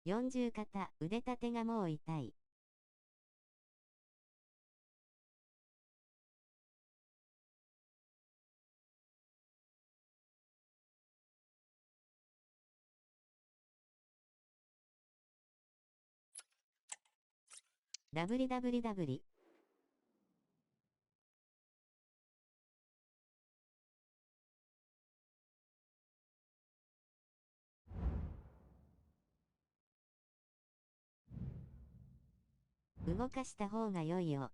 40肩、腕立てがもう痛い。www。動かした方が良いよ。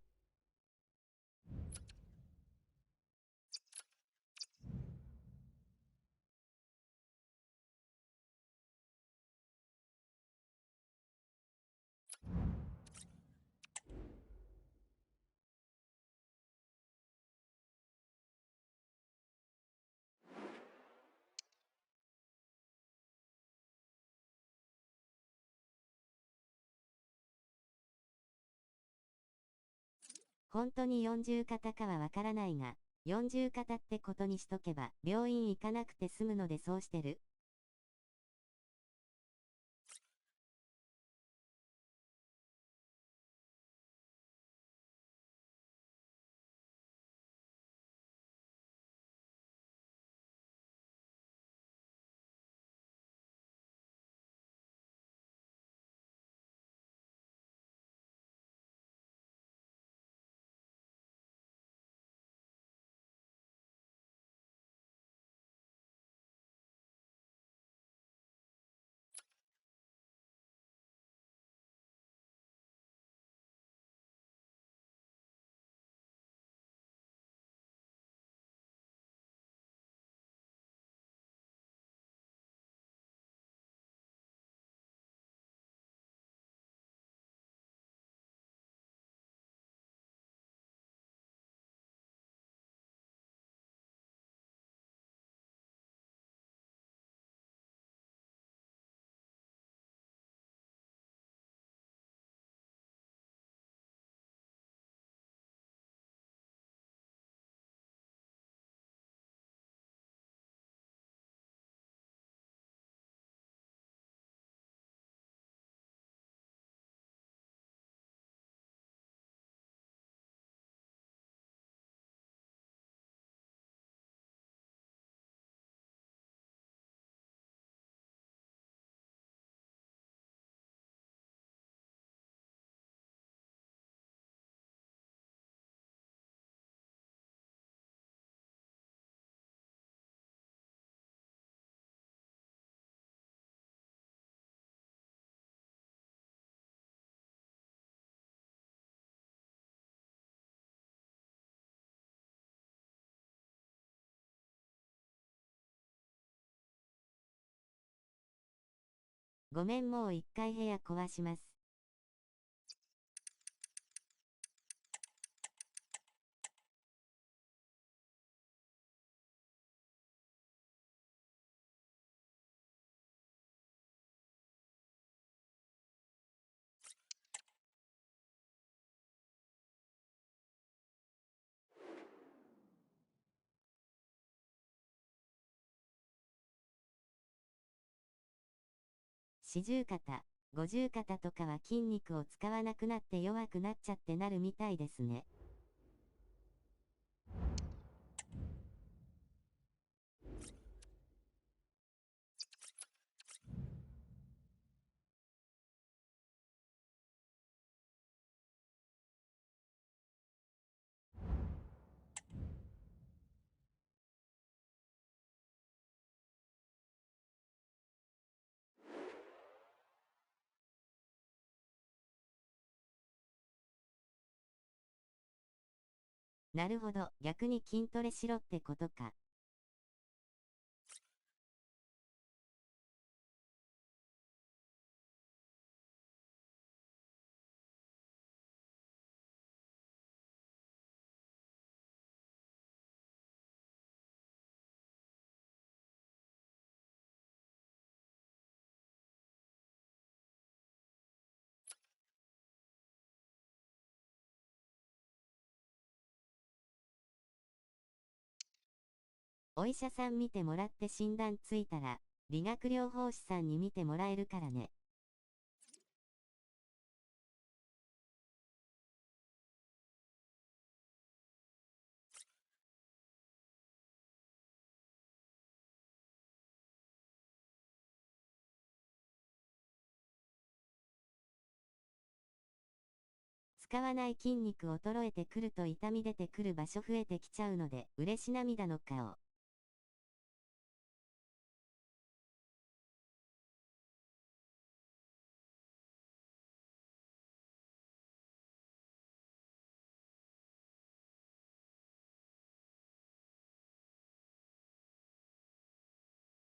本当に40肩かはわからないが、40肩ってことにしとけば、病院行かなくて済むのでそうしてる。ごめん、もう一回部屋壊します。40肩、50肩とかは筋肉を使わなくなって弱くなっちゃってなるみたいですね。なるほど、逆に筋トレしろってことか。お医者さん見てもらって診断ついたら、理学療法士さんに見てもらえるからね。使わない筋肉衰えてくると痛み出てくる場所増えてきちゃうので、嬉し涙の顔。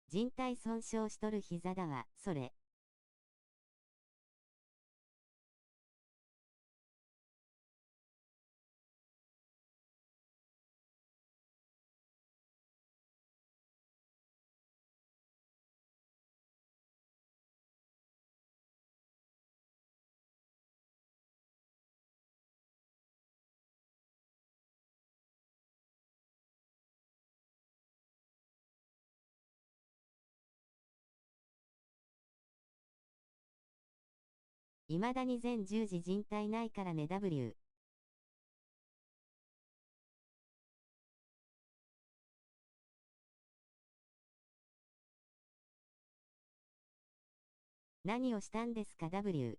靭帯損傷しとる膝だわ、それ。未だに全10時靭帯ないからね W。何をしたんですか W。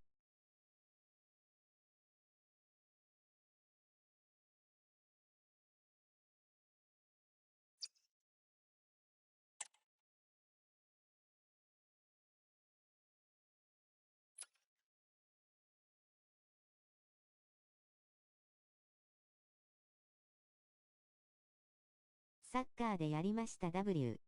サッカーでやりました W。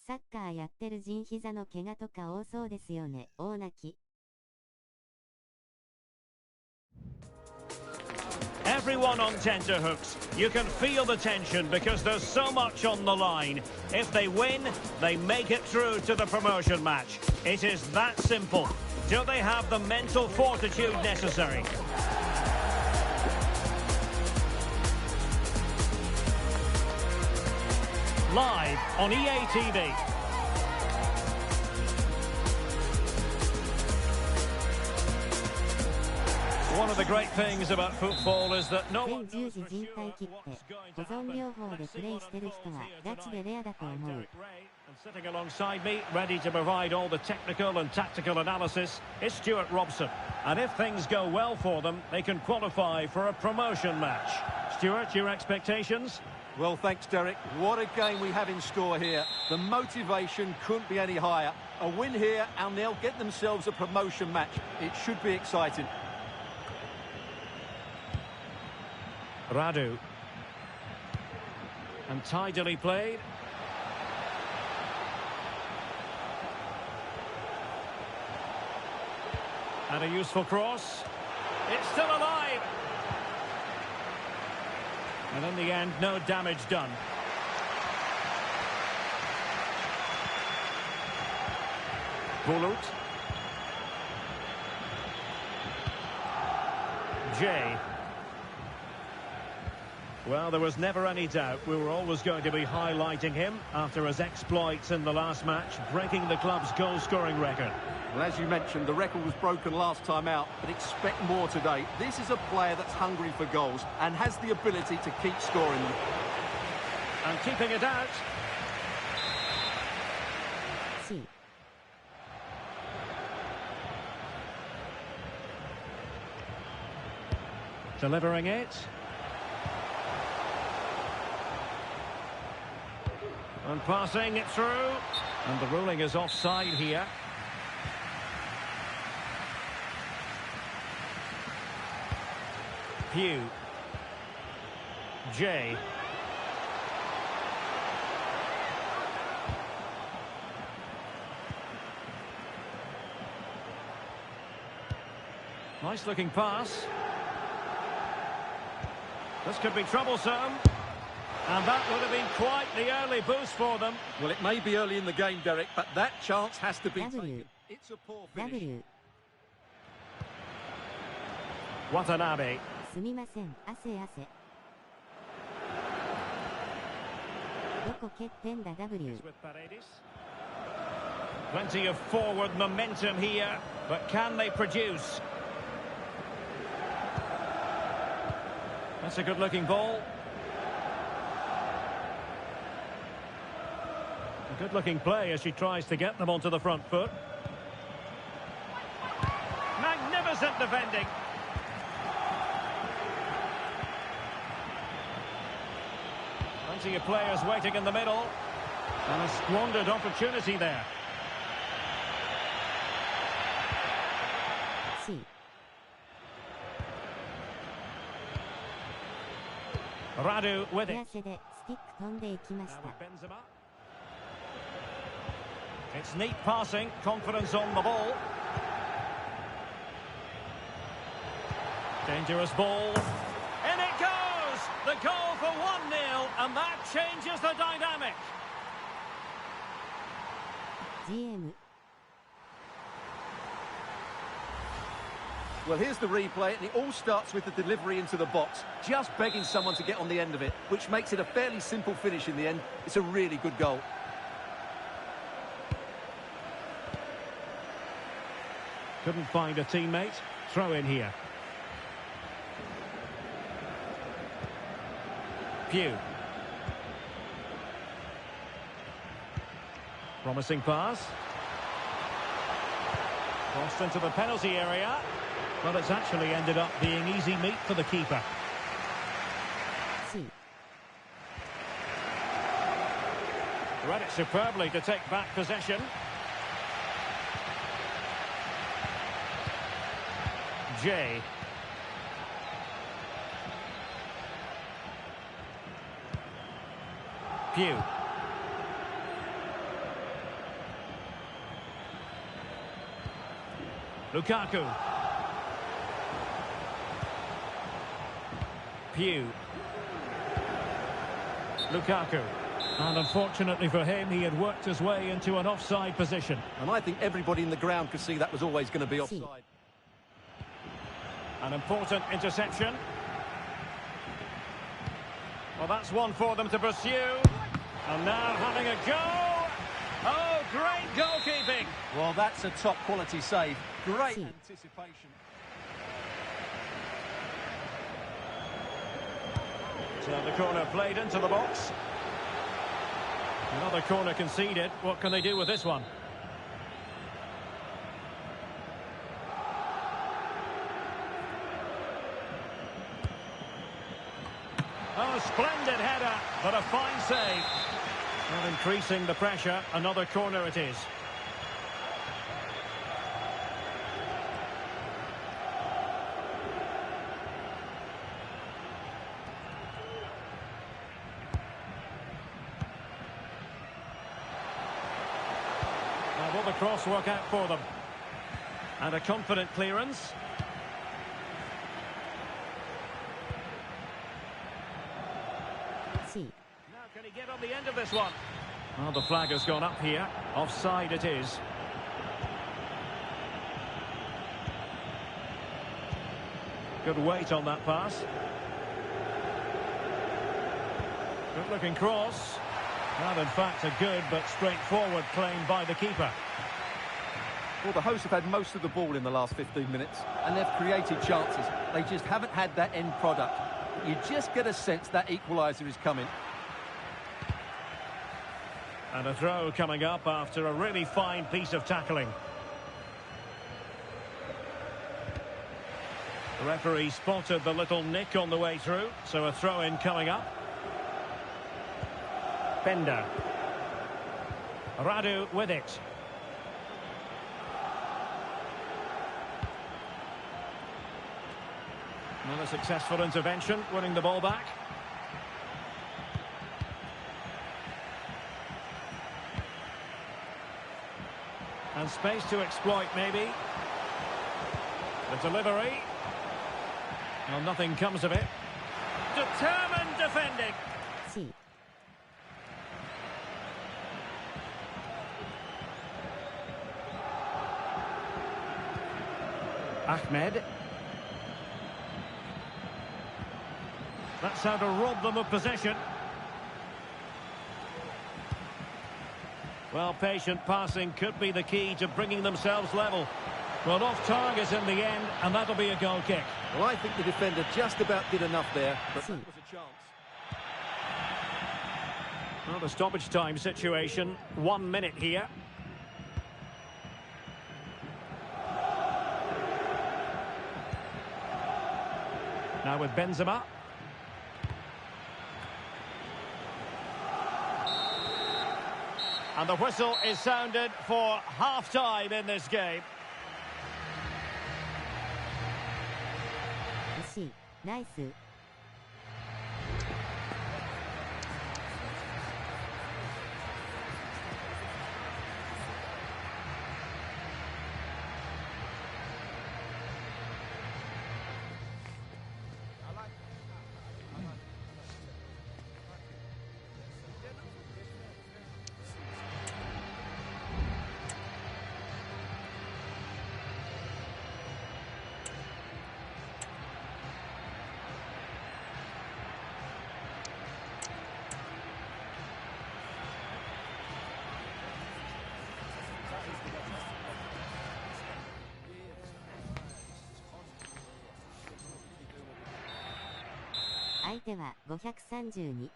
サッカーやってる陣膝の怪我とか多そうですよね。大泣き。Everyone on tenterhooks. You can feel the tension because there's so much on the line. If they win, they make it through to the promotion match. It is that simple. Do they have the mental fortitude necessary? Live on EA TV. One of the great things about football is that no one knows for sure what's going to happen. And sitting alongside me, ready to provide all the technical and tactical analysis, is Stuart Robson. And if things go well for them, they can qualify for a promotion match. Stuart, your expectations? Well, thanks, Derek. What a game we have in store here. The motivation couldn't be any higher. A win here and they'll get themselves a promotion match. It should be exciting. Radu. And tidily played. And a useful cross. It's still alive. And in the end, no damage done. Bulut. Jay. Well, there was never any doubt we were always going to be highlighting him after his exploits in the last match, breaking the club's goal-scoring record. Well, as you mentioned, the record was broken last time out, but expect more today. This is a player that's hungry for goals and has the ability to keep scoring them. And keeping it out. C. Delivering it. And passing it through. And the ruling is offside here. Hugh. Jay. Nice looking pass. This could be troublesome. And that would have been quite the early boost for them. Well, it may be early in the game, Derek, but that chance has to be taken. It's a poor finish. Watanabe. すみません、汗汗。どこ蹴ってんだ W。 Plenty of forward momentum here, but can they produce? That's a good-looking ball. A good-looking play as she tries to get them onto the front foot. Magnificent defending. Plenty of players waiting in the middle. And a squandered opportunity there. C。 Radu with 手 it. 汗でスティック飛んでいきまし Now た。 with Benzema. It's neat passing, confidence on the ball. Dangerous ball. In it goes! The goal for 1-0, and that changes the dynamic. GM。 Well, here's the replay, and it all starts with the delivery into the box, just begging someone to get on the end of it, which makes it a fairly simple finish in the end. It's a really good goal. Couldn't find a teammate. Throw in here. Pugh. Promising pass. Crossed into the penalty area. Well, it's actually ended up being easy meat for the keeper. C。 Read it superbly to take back possession. J. Pugh. Lukaku. Pugh. Lukaku. And unfortunately for him, he had worked his way into an offside position. And I think everybody in the ground could see that was always going to be offside. An important interception. Well, that's one for them to pursue. And now having a go. Oh, great goalkeeping. Well, that's a top-quality save. Great See. anticipation. So the corner played into the box. Another corner conceded. What can they do with this one? Oh, splendid header, but a fine save. Well, increasing the pressure. Another corner it is. Now, will the cross work out for them? And a confident clearance. C。 Now, can he get on the end of this one? Well, the flag has gone up here. Offside it is. Good weight on that pass. Good-looking cross. And, in fact, a good but straightforward claim by the keeper. Well, the hosts have had most of the ball in the last 15 minutes, and they've created chances. They just haven't had that end product. You just get a sense that equaliser is coming. And a throw coming up after a really fine piece of tackling. The referee spotted the little nick on the way through, so a throw-in coming up. Bender. Radu with it. Another successful intervention, winning the ball back. And space to exploit, maybe. The delivery. Well, nothing comes of it. Determined defending. C。 Ahmed. That's how to rob them of possession. Well, patient passing could be the key to bringing themselves level. Well, off target in the end, and that'll be a goal kick. Well, I think the defender just about did enough there, but that was a chance. Well, the stoppage time situation, 1 minute here. Now with Benzema. And the whistle is sounded for half-time in this game. 惜しい。ナイス。相手は532。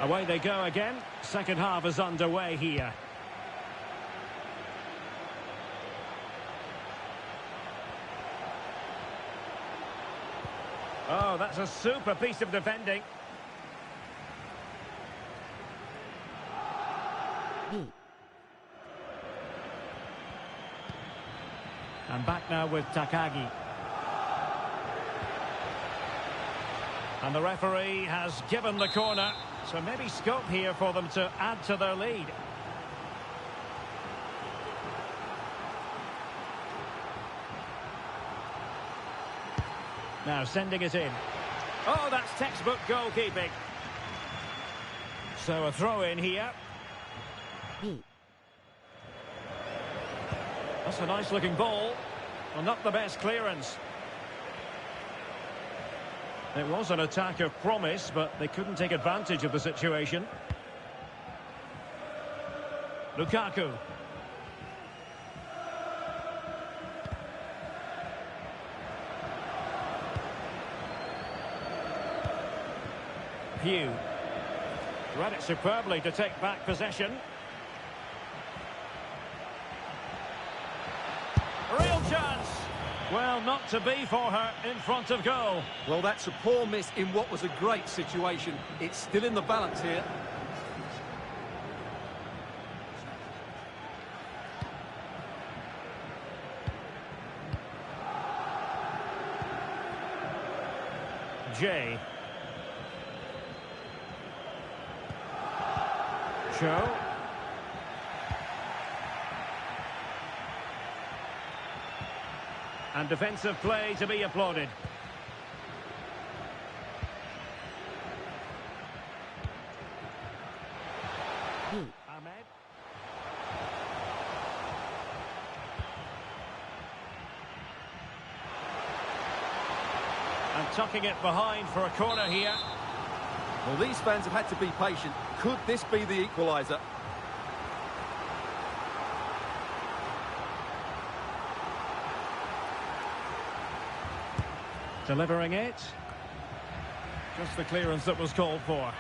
Away they go again. Second half is underway here. Oh, that's a super piece of defending. B. And back now with Takagi. And the referee has given the corner, so maybe scope here for them to add to their lead. Now sending it in. Oh, that's textbook goalkeeping. So a throw in here. B. That's a nice looking ball. Well, not the best clearance. It was an attack of promise, but they couldn't take advantage of the situation. Lukaku. Pugh. Read it superbly to take back possession. Real chance. Well, not to be for her in front of goal. Well, that's a poor miss in what was a great situation. It's still in the balance here. Jay. Cho. And defensive play to be applauded. Ahmed. And tucking it behind for a corner here. Well, these fans have had to be patient. Could this be the equaliser? Delivering it. Just the clearance that was called for.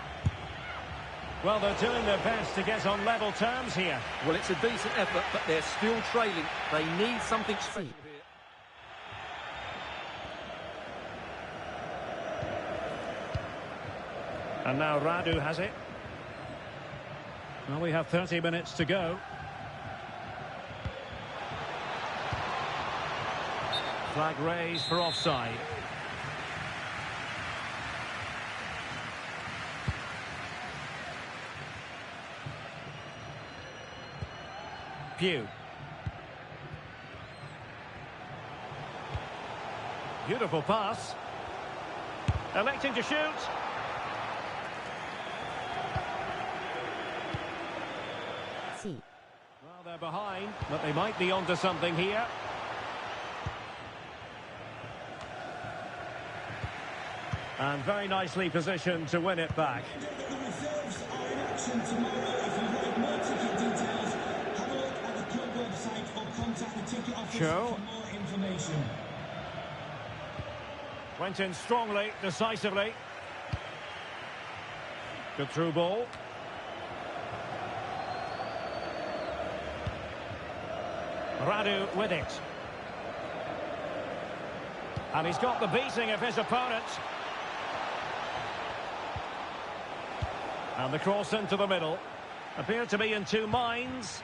Well, they're doing their best to get on level terms here. Well, it's a decent effort, but they're still trailing. They need something special here. And now Radu has it. Well, we have 30 minutes to go. Flag raised for offside. Pugh. Beautiful pass. Electing to shoot. C. Well, they're behind, but they might be onto something here. And very nicely positioned to win it back. The reserves are in action tomorrow. If you'd like more ticket details, have a look at the club website or contact the ticket office for more information. Went in strongly, decisively. Good through ball. Radu with it. And he's got the beating of his opponent. And the cross into the middle. Appeared to be in two minds.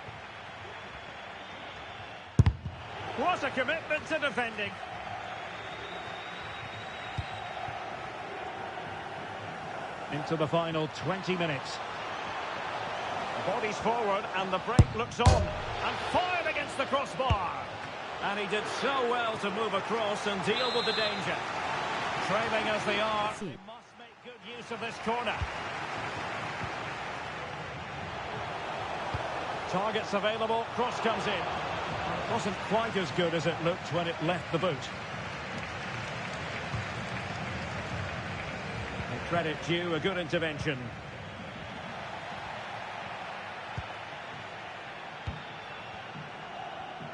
What a commitment to defending. Into the final 20 minutes. Bodies forward and the break looks on. And fired against the crossbar. And he did so well to move across and deal with the danger. Trailing as they are, they must make good use of this corner. Targets available, cross comes in. It wasn't quite as good as it looked when it left the boot. And credit due, a good intervention.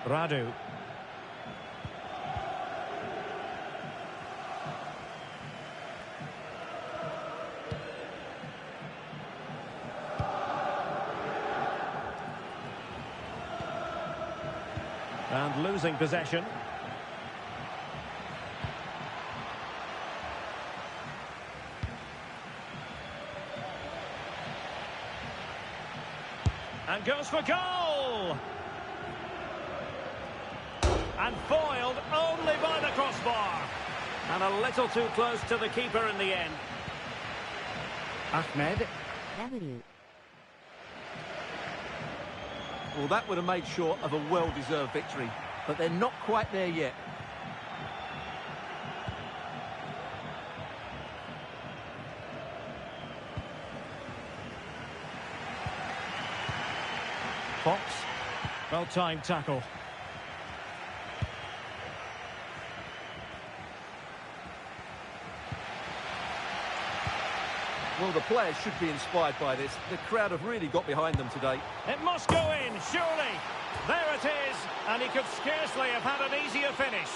Radu. And losing possession. And goes for goal! And foiled only by the crossbar. And a little too close to the keeper in the end. Ahmed. W. Well, that would have made sure of a well-deserved victory, but they're not quite there yet. Fox. Well-timed tackle. Well, the players should be inspired by this. The crowd have really got behind them today. It must go in, surely. There it is, and he could scarcely have had an easier finish.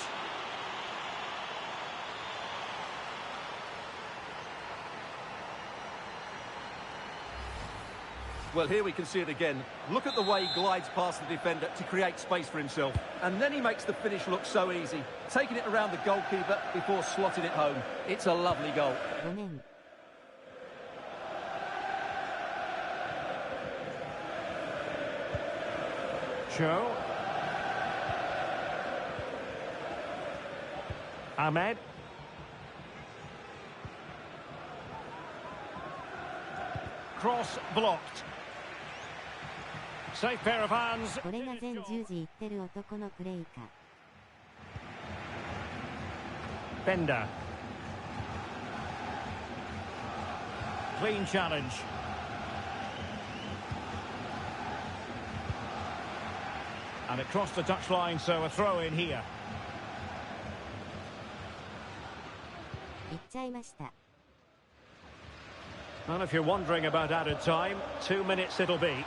Well, here we can see it again. Look at the way he glides past the defender to create space for himself. And then he makes the finish look so easy, taking it around the goalkeeper before slotting it home. It's a lovely goal. Women. Show. Ahmed. Cross blocked. Safe pair of hands. これが全10時いってる男のプレイか。Bender. Clean challenge. And it crossed the touchline, so a throw in here. 行っちゃいました。 And if you're wondering about added time, 2 minutes it'll be.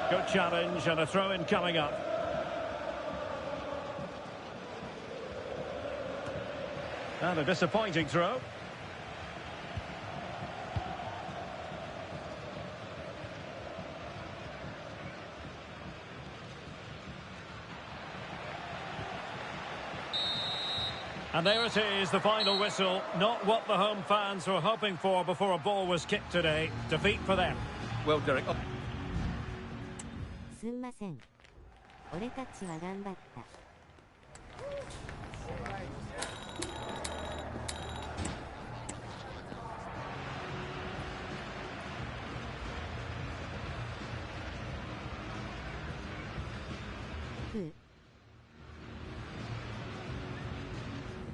Good challenge and a throw in coming up. And a disappointing throw. And there it is, the final whistle. Not what the home fans were hoping for before a ball was kicked today. Defeat for them. Well, Derek. すんません。俺たちは頑張った。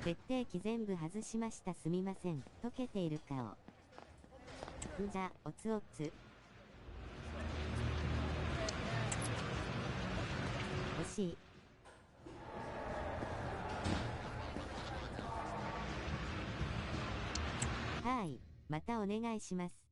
決定機全部外しました、すみません。溶けている顔。んじゃ、おつおつ。惜しい。はい、またお願いします。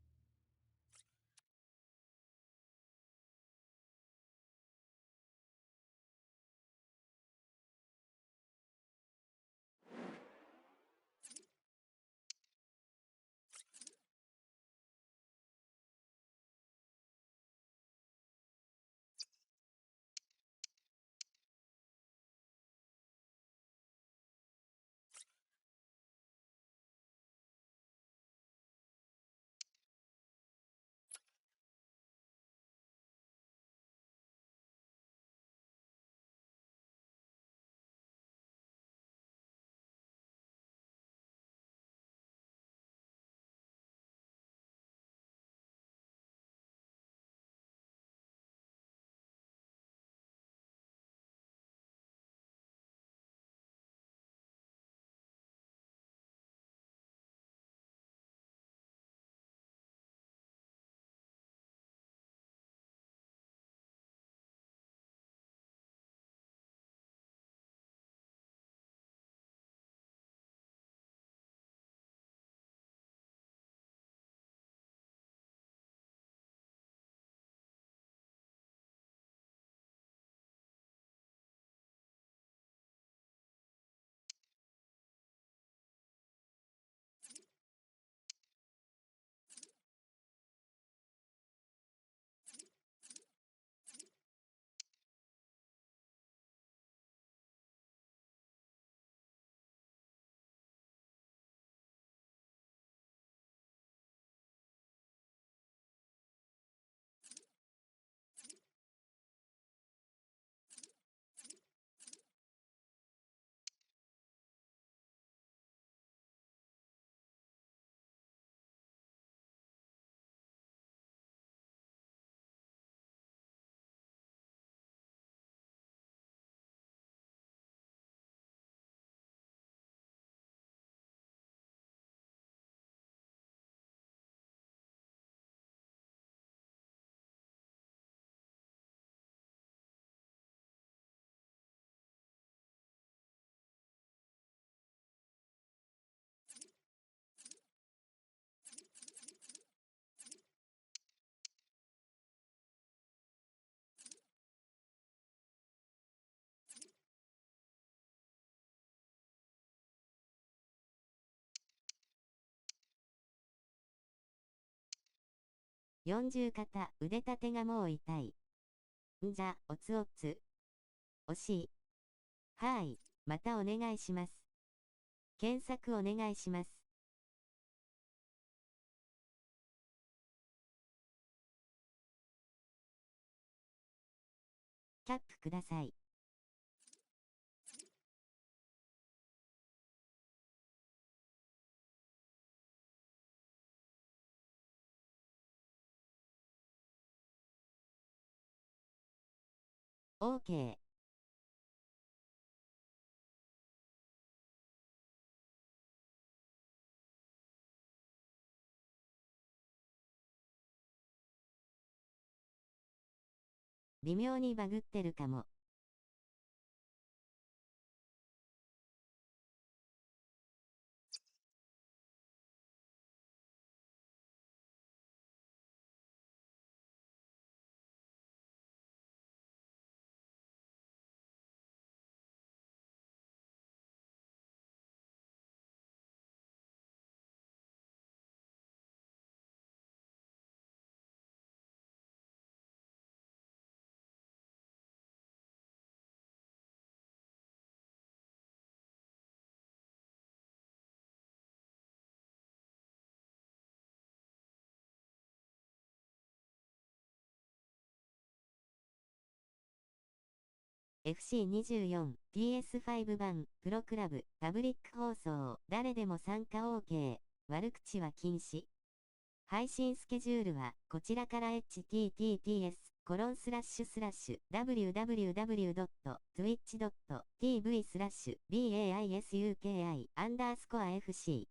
40肩、腕立てがもう痛い。んじゃ、おつおつ。惜しい。はい、またお願いします。検索お願いします。キャップください。OK。微妙にバグってるかも。FC24、PS5 版、プロクラブ、パブリック放送、誰でも参加 OK。悪口は禁止。配信スケジュールは、こちらから https://www.twitch.tv/BAISUKI_FC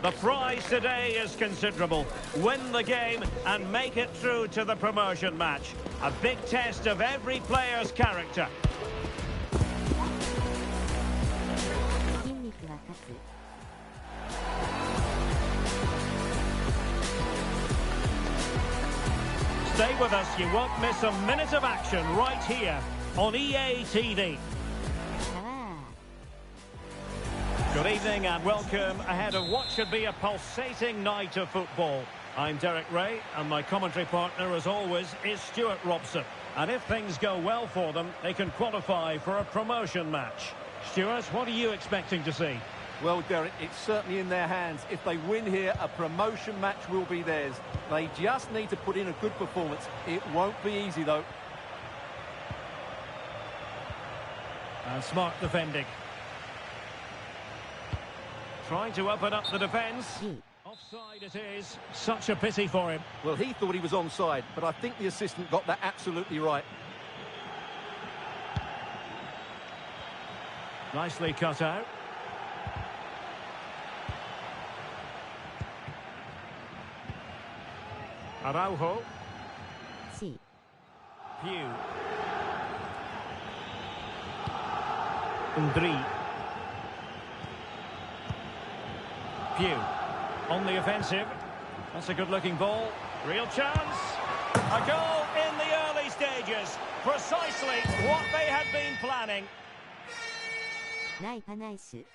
The prize today is considerable. Win the game and make it through to the promotion match. A big test of every player's character. 筋肉は勝つ。 Stay with us, you won't miss a minute of action right here on EA TV. パワ Good evening and welcome ahead of what should be a pulsating night of football. I'm Derek Ray and my commentary partner as always is Stuart Robson. And if things go well for them, they can qualify for a promotion match. Stuart, what are you expecting to see? Well, Derek, it's certainly in their hands. If they win here, a promotion match will be theirs. They just need to put in a good performance. It won't be easy, though. And smart defending. Trying to open up the defence. ー G Offside it is. Such a pity for him. Well, he thought he was onside, but I think the assistant got that absolutely right. Nicely cut out. Araujo. C Pew. Undri. Pew. On the offensive. That's a good-looking ball. Real chance. A goal in the early stages. Precisely what they had been planning. ナイパナイシュ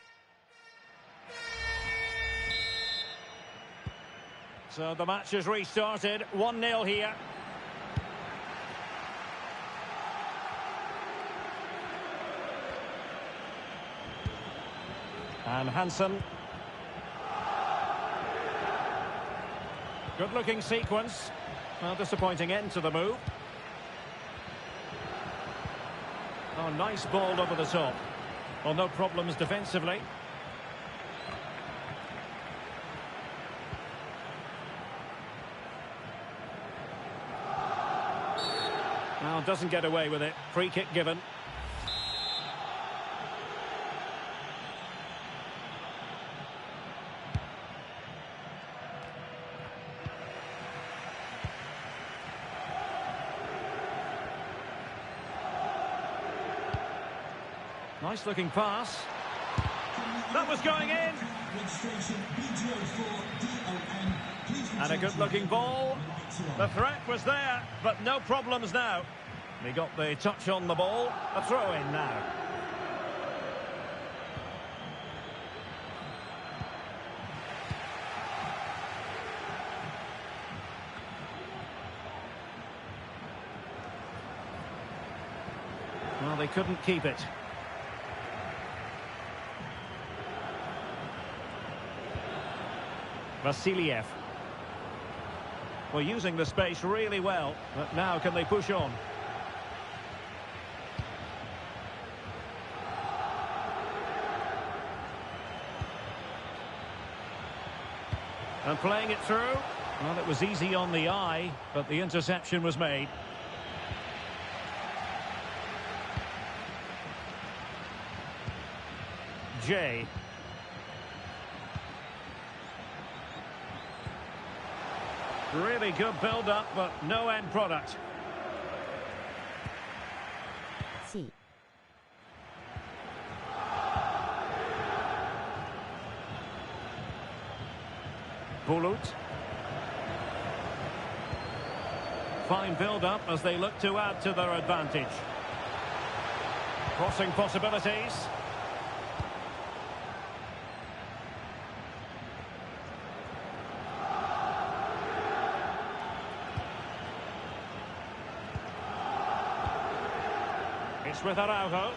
So the match has restarted. 1-0 here. And Hansen. Good-looking sequence. Well, disappointing end to the move. Oh, nice ball over the top. Well, no problems defensively. Well, doesn't get away with it. Free kick given. Nice looking pass. That was going in. And a good looking ball. The threat was there, but no problems now. He got the touch on the ball. A throw in now. Well, they couldn't keep it. Vasiliev. Well, using the space really well, but now can they push on? And playing it through. Well, it was easy on the eye, but the interception was made. Jay. Really good build-up, but no end product. C Bulut. Fine build-up as they look to add to their advantage. Crossing possibilities. It's with Araujo.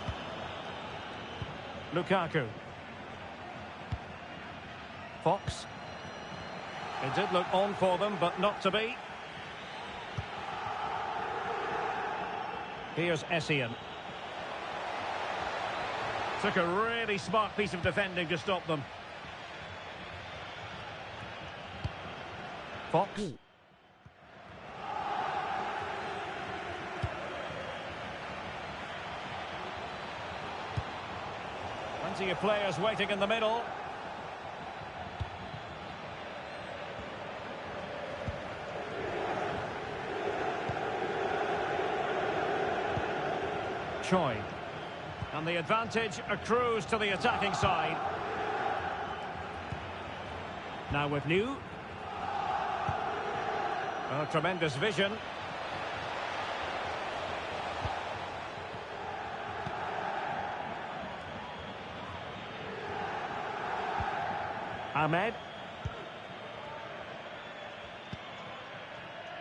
Lukaku. Fox. It did look on for them, but not to be. Here's Essien. Took a really smart piece of defending to stop them. Fox. B Plenty of players waiting in the middle. Choi. And the advantage accrues to the attacking side. Now with New. Oh, tremendous vision. Ahmed.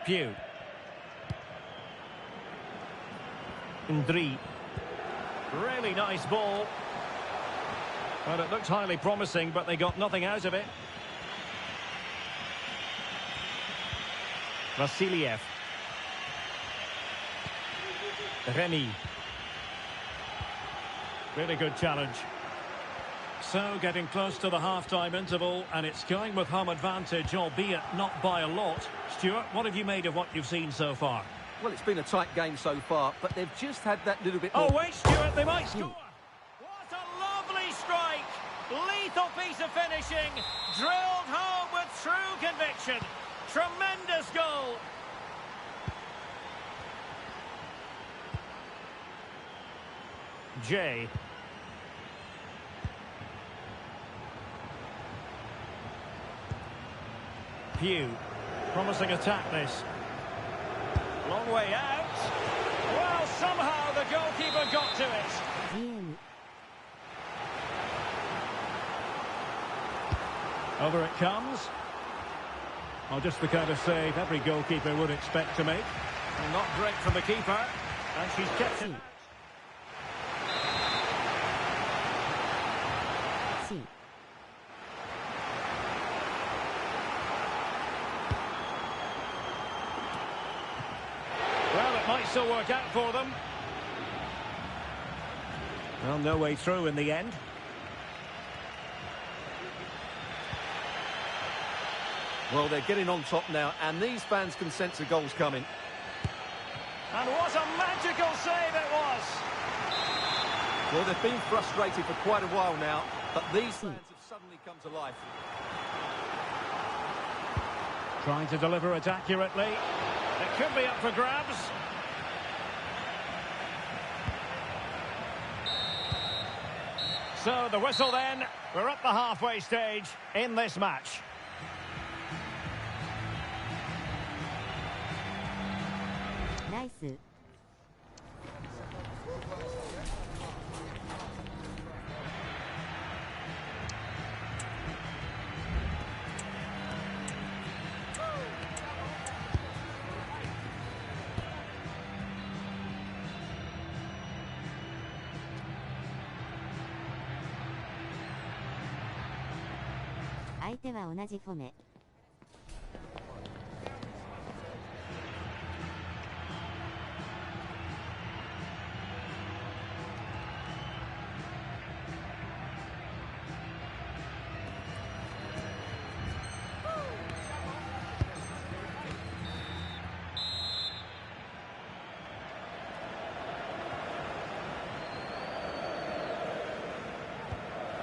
Pew. Ndri. Really nice ball. Well, it looked highly promising, but they got nothing out of it. Vasiliev. Remy. Really good challenge. So, getting close to the half-time interval, and it's going with home advantage, albeit not by a lot. Stuart, what have you made of what you've seen so far? Well, it's been a tight game so far, but they've just had that little bit more... Oh, wait, Stuart, they might score! What a lovely strike! Lethal piece of finishing, drilled home with true conviction. Tremendous goal! Jay. Pew. Promising attack this. Long way out. Well, somehow the goalkeeper got to it. Over it comes. Oh, just the kind of save every goalkeeper would expect to make. And not great from the keeper. And she's kept it out. Well, it might still work out for them. Well, no way through in the end. Well, they're getting on top now, and these fans can sense the goals coming. And what a magical save it was! Well, they've been frustrated for quite a while now, but these fans have suddenly come to life. Trying to deliver it accurately. It could be up for grabs. So the whistle then. We're at the halfway stage in this match. Nice.相手は同じフォメ。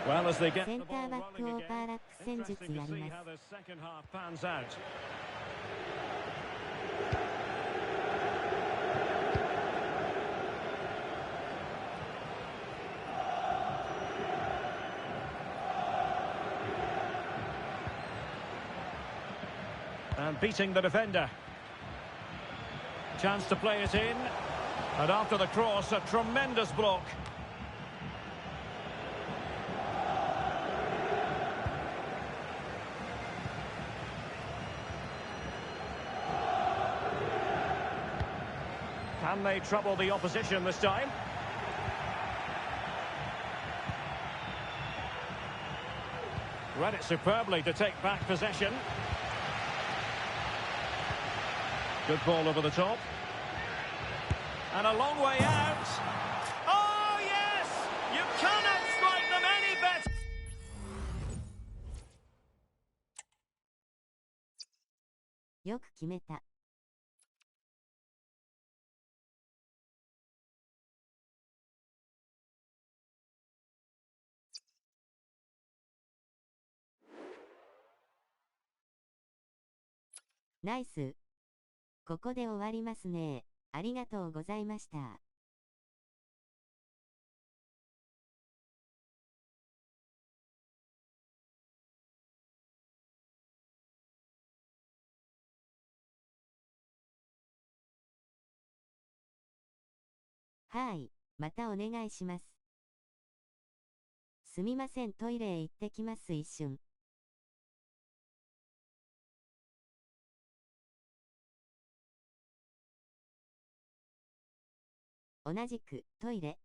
Well, as they get セン the ター ball バック rolling オーバー again, ラップ戦術 interesting や to り see ま how す。 the second half pans out. And beating the defender. Chance to play it in. And after the cross, a tremendous block. Can they trouble the opposition this time? Read it superbly to take back possession. Good ball over the top. And a long way out. Oh, yes! You cannot strike them any better. よく決めた。ナイス。ここで終わりますね。ありがとうございました。はい、またお願いします。すみません、トイレへ行ってきます。一瞬。同じく、トイレ。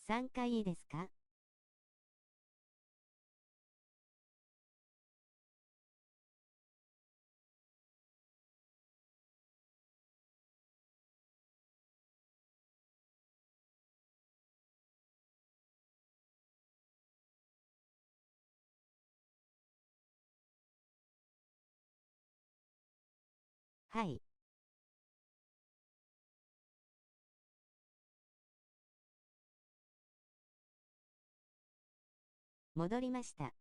3回いいですか？はい。戻りました。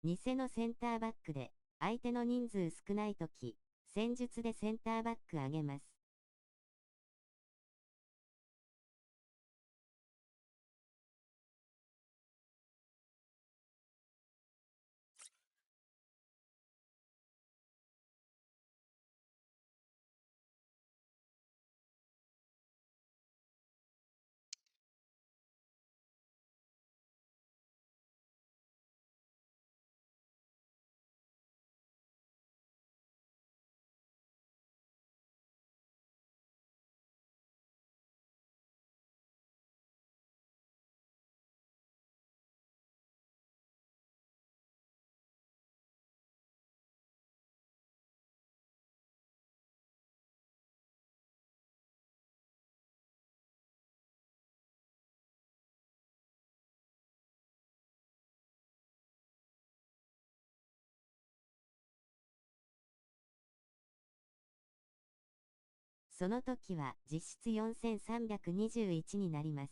偽のセンターバックで、相手の人数少ないとき、戦術でセンターバック上げます。その時は実質4321になります。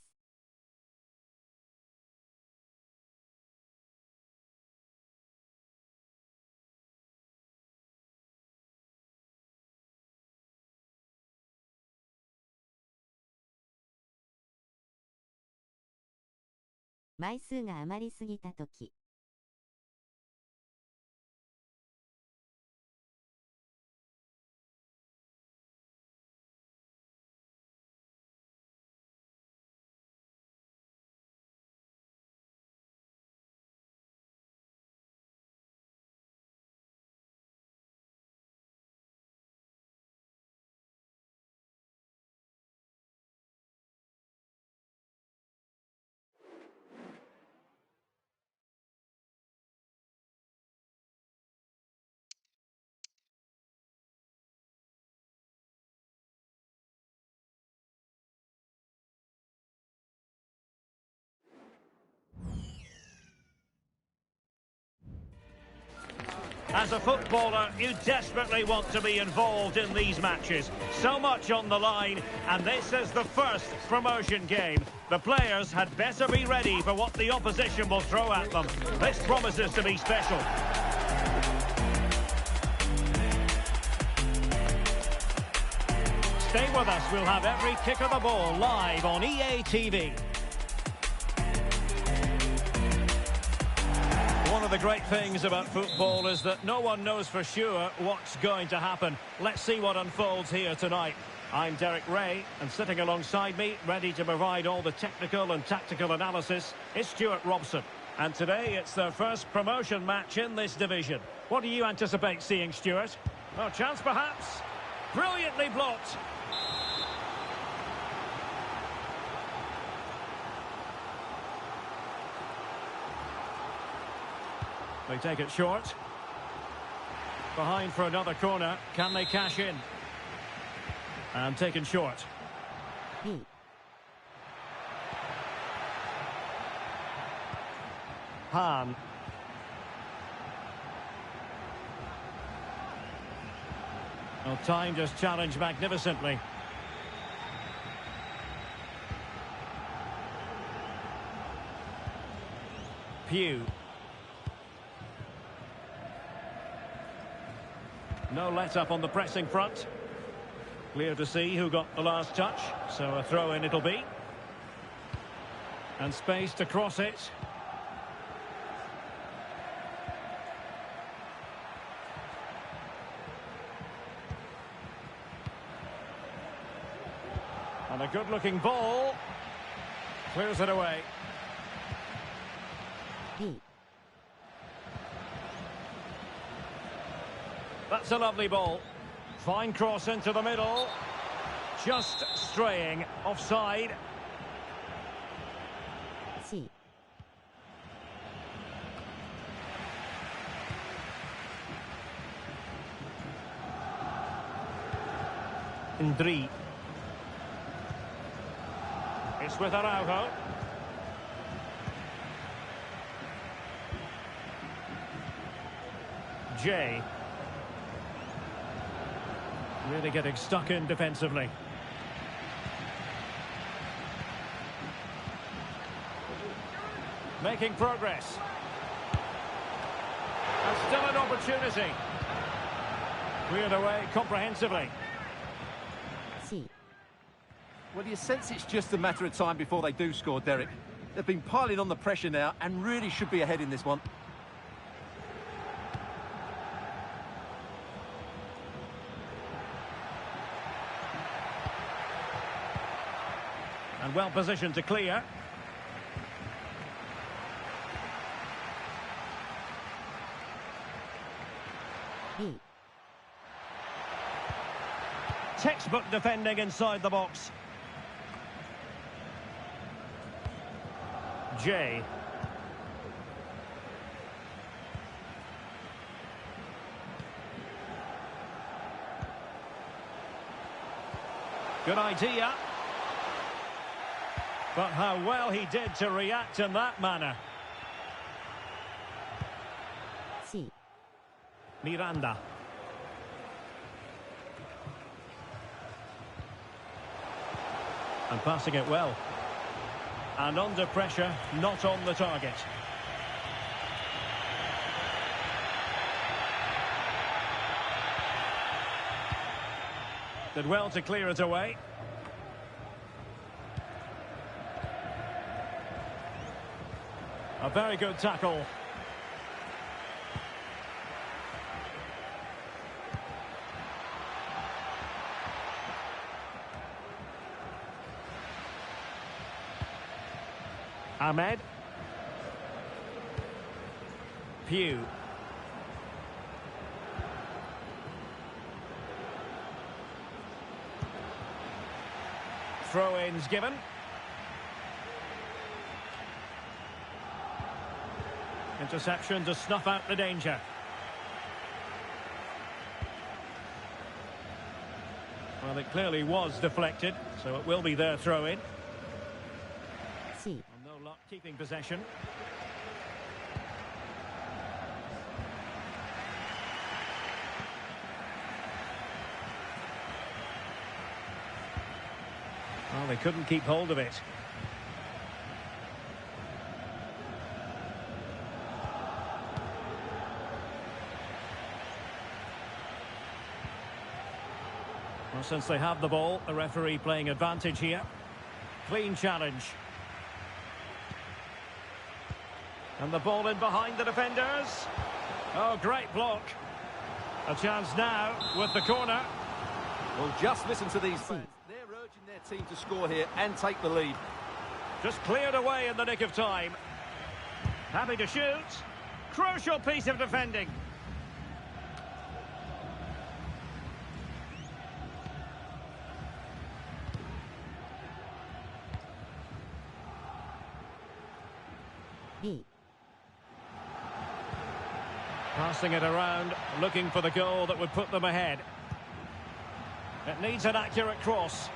枚数が余りすぎた時。As a footballer, you desperately want to be involved in these matches. So much on the line, and this is the first promotion game. The players had better be ready for what the opposition will throw at them. This promises to be special. Stay with us, we'll have every kick of the ball live on EA TV. One of the great things about football is that no one knows for sure what's going to happen. Let's see what unfolds here tonight. I'm Derek Ray, and sitting alongside me, ready to provide all the technical and tactical analysis, is Stuart Robson. And today it's their first promotion match in this division. What do you anticipate seeing, Stuart? No chance, perhaps? Brilliantly blocked. They take it short. Behind for another corner. Can they cash in? And taken short. Han. Well, time just challenged magnificently. Pugh. No let-up on the pressing front. Clear to see who got the last touch, so a throw-in it'll be. And space to cross it. And a good-looking ball. Clears it away. That's a lovely ball. Fine cross into the middle. Just straying. Offside. Ndri. It's with Araujo. Jay. Really getting stuck in defensively. Making progress. And still an opportunity. Cleared away comprehensively. Well, you sense it's just a matter of time before they do score, Derek. They've been piling on the pressure now and really should be ahead in this one. And well positioned to clear. Textbook defending inside the box. Jay. Good idea. But how well he did to react in that manner. Miranda. And passing it well. And under pressure, not on the target. Did well to clear it away. A very good tackle. Ahmed. Pugh. Throw-ins given. Interception to snuff out the danger. Well, it clearly was deflected, so it will be their throw-in. No luck keeping possession. Well, they couldn't keep hold of it. Well, since they have the ball, the referee playing advantage here. Clean challenge. And the ball in behind the defenders. Oh, great block. A chance now with the corner. Well, just listen to these fans. They're urging their team to score here and take the lead. Just cleared away in the nick of time. Happy to shoot. Crucial piece of defending. Passing it around, looking for the goal that would put them ahead. It needs an accurate cross.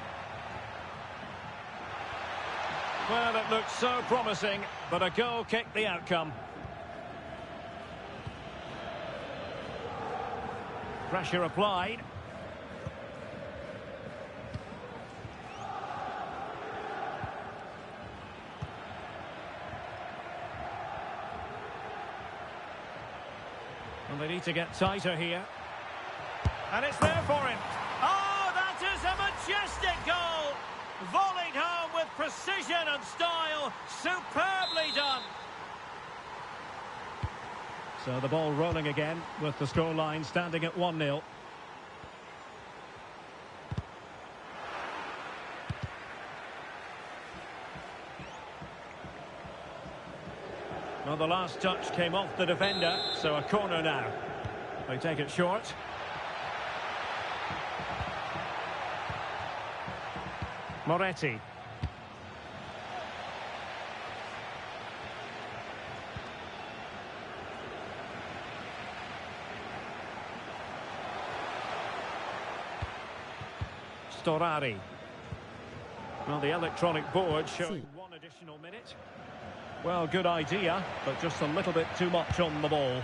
Well, it looked so promising, but a goal kicked the outcome. Pressure applied. Well, they need to get tighter here. And it's there for him. Oh, that is a majestic goal! Volleyed home with precision and style. Superbly done. So the ball rolling again with the scoreline standing at 1-0. Well, the last touch came off the defender, so a corner now. They take it short. Moretti. Storari. Well, the electronic board showing one additional minute. Well, good idea, but just a little bit too much on the ball.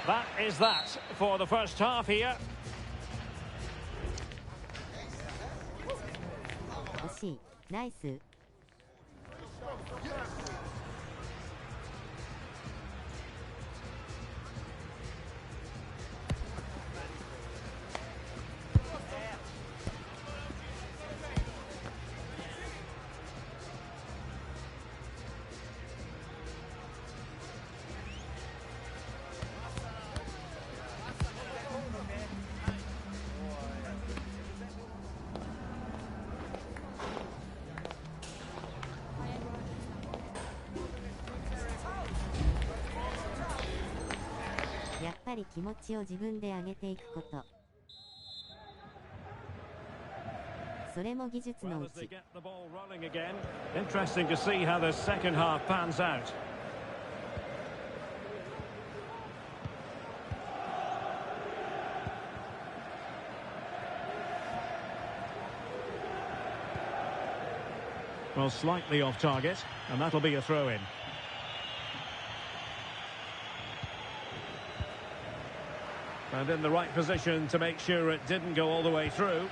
That is that for the first half here. 惜しい。ナイス。やっぱり気持ちを自分で上げていくこと。それも技術のうち。Interesting to see how the second half pans out. Well, slightly off target, and that'll be a throw-in. And in the right position to make sure it didn't go all the way through.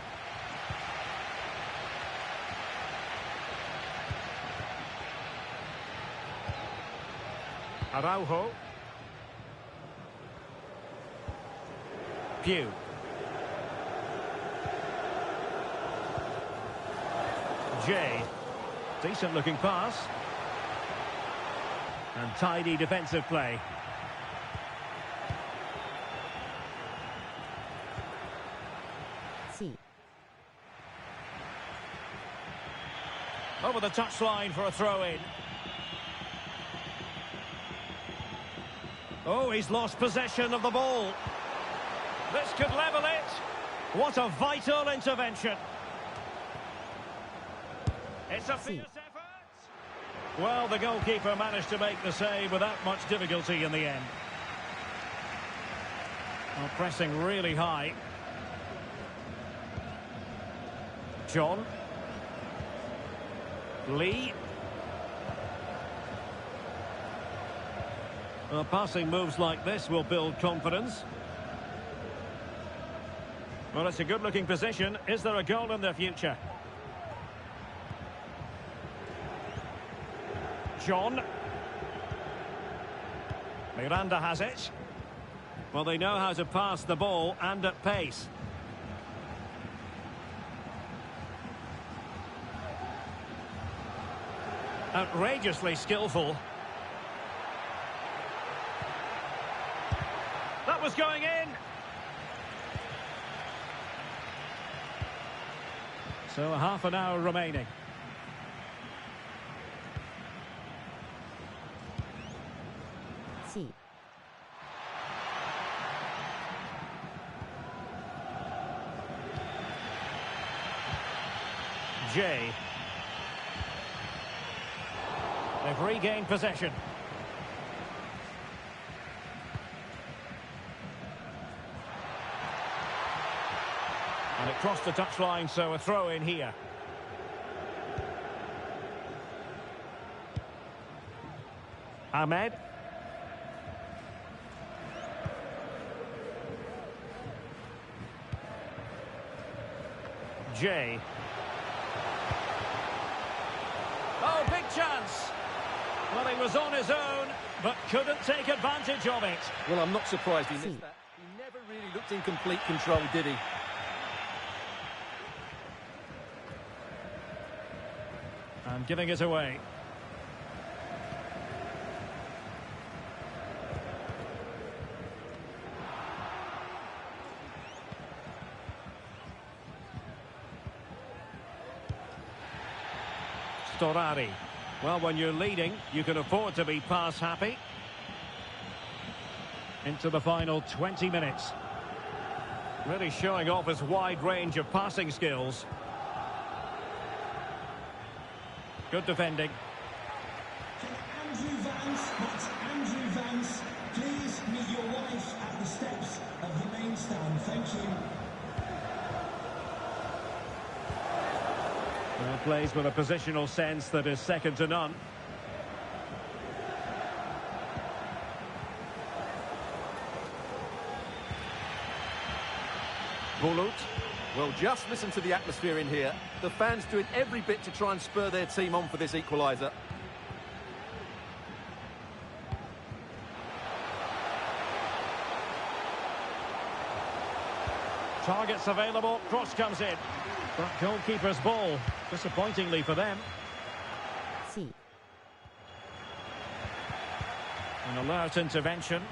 Araujo. Pugh. Jay. Decent looking pass. And tidy defensive play. Over the touchline for a throw-in. Oh, he's lost possession of the ball. This could level it. What a vital intervention. It's a fierce effort. Well, the goalkeeper managed to make the save without much difficulty in the end. Well, pressing really high. John. Lee. Well, passing moves like this will build confidence. Well, it's a good-looking position. Is there a goal in their future? John. Miranda has it. Well, they know how to pass the ball and at pace. Outrageously skillful. That was going in. So half an hour remaining. C. J. They've regained possession. And it crossed the touchline, so a throw in here. Ahmed. J. Oh, big chance. Well, he was on his own, but couldn't take advantage of it. Well, I'm not surprised he missed that. He never really looked in complete control, did he? And giving it away. Storari. Well, when you're leading, you can afford to be pass happy. Into the final 20 minutes. Really showing off his wide range of passing skills. Good defending. Andrew Vance, that's Andrew Vance. Please meet your wife at the steps of the main stand. Thank you. Well, plays with a positional sense that is second to none. Bulut. Well, just listen to the atmosphere in here. The fans doing every bit to try and spur their team on for this equaliser. Targets available, cross comes in. But goalkeeper's ball, disappointingly for them. C. An alert intervention.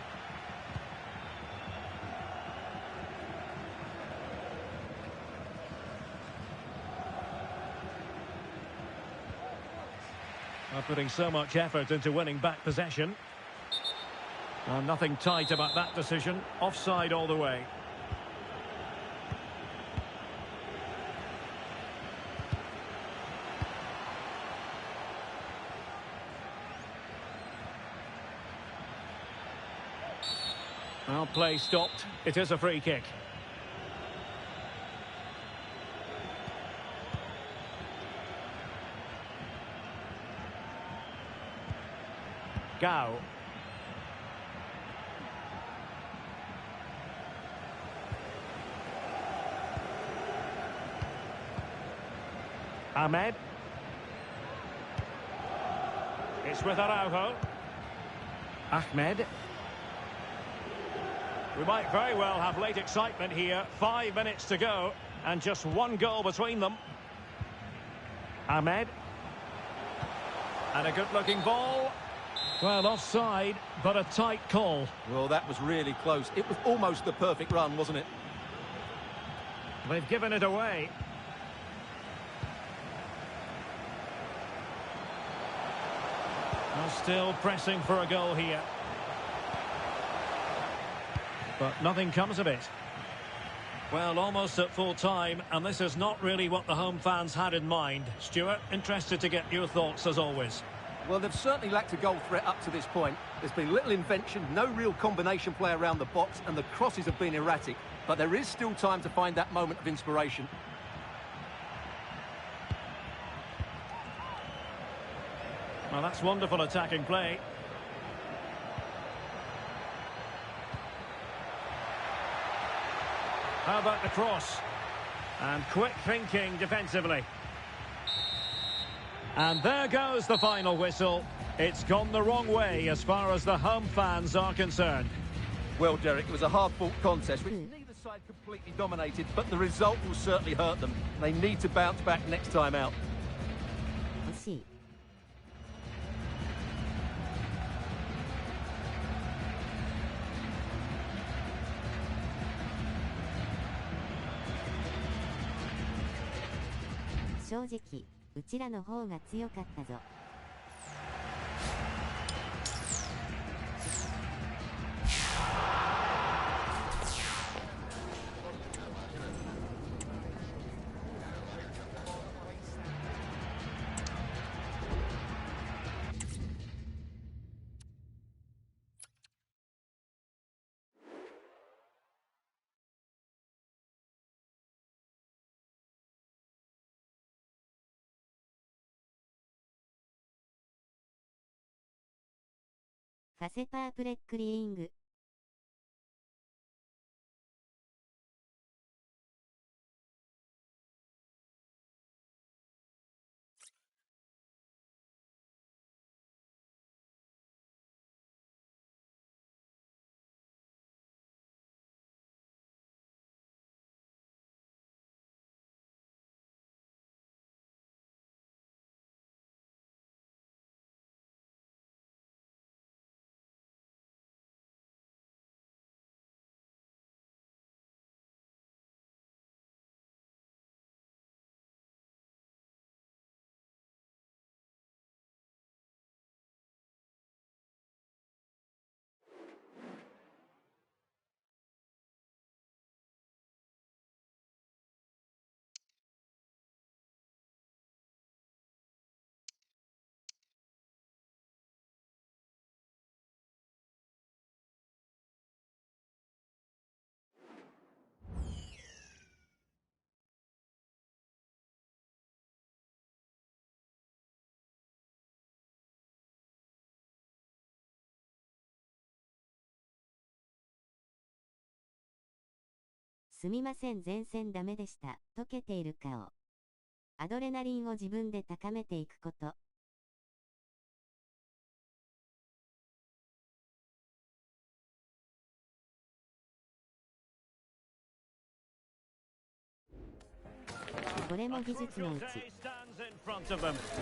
Putting so much effort into winning back possession. Well, nothing tight about that decision. Offside all the way. Well, play stopped. It is a free kick. Gao. Ahmed. It's with Araujo. Ahmed. We might very well have late excitement here. 5 minutes to go and just one goal between them. Ahmed. And a good-looking ball. Well, offside, but a tight call. Well, that was really close. It was almost the perfect run, wasn't it? They've given it away. Well, still pressing for a goal here. But nothing comes of it. Well, almost at full time, and this is not really what the home fans had in mind. Stuart, interested to get your thoughts as always. Well, they've certainly lacked a goal threat up to this point. There's been little invention, no real combination play around the box, and the crosses have been erratic. But there is still time to find that moment of inspiration. Well, that's wonderful attacking play. How about the cross? And quick thinking defensively. And there goes the final whistle. It's gone the wrong way as far as the home fans are concerned. Well, Derek, it was a hard-fought contest which neither side completely dominated, but the result will certainly hurt them. They need to bounce back next time out. C. 正直、うちらの方が強かったぞ。ファセパープレックリーング。すみません、前線ダメでした。溶けている顔。アドレナリンを自分で高めていくこと。これも技術のうち。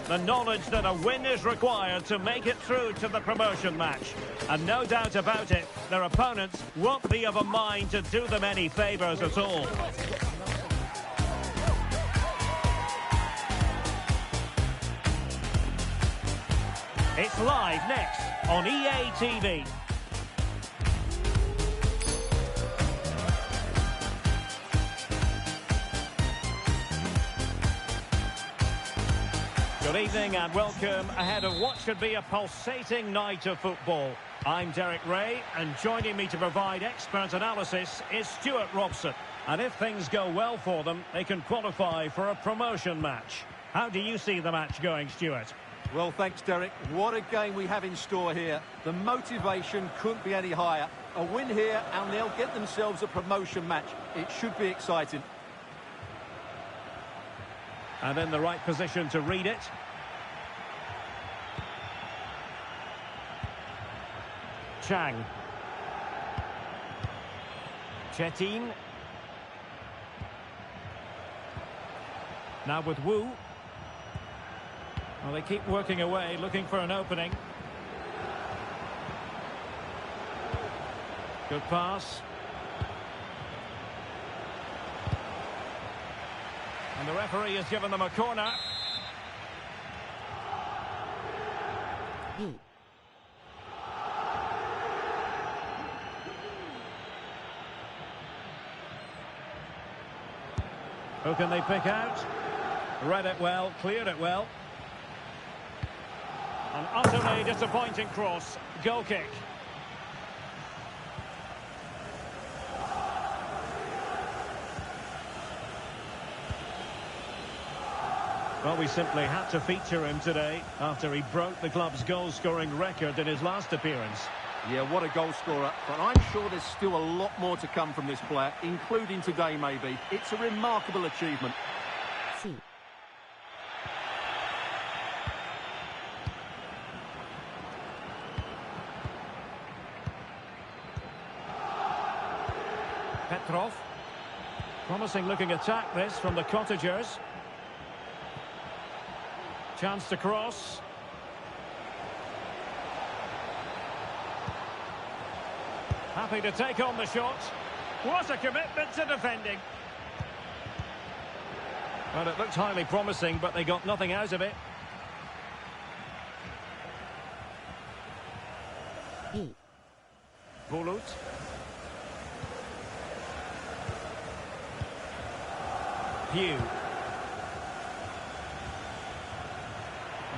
The knowledge that a win is required to make it through to the promotion match. And no doubt about it, their opponents won't be of a mind to do them any favours at all. It's live next on EA TV. Good evening and welcome ahead of what should be a pulsating night of football. I'm Derek Ray, and joining me to provide expert analysis is Stuart Robson. And if things go well for them, they can qualify for a promotion match. How do you see the match going, Stuart? Well, thanks, Derek. What a game we have in store here. The motivation couldn't be any higher. A win here and they'll get themselves a promotion match. It should be exciting. And in the right position to read it. Chang. Chetin. Now with Wu. Well, they keep working away, looking for an opening. Good pass. And the referee has given them a corner. Who can they pick out? Read it well, cleared it well. An utterly disappointing cross. Goal kick. Well, we simply had to feature him today after he broke the club's goal-scoring record in his last appearance. Yeah, what a goal scorer. But I'm sure there's still a lot more to come from this player, including today maybe. It's a remarkable achievement. See. Petrov. Promising looking attack this from the Cottagers. Chance to cross. Happy to take on the shot. What a commitment to defending. Well, it looked highly promising, but they got nothing out of it. B. Bulut. Pugh.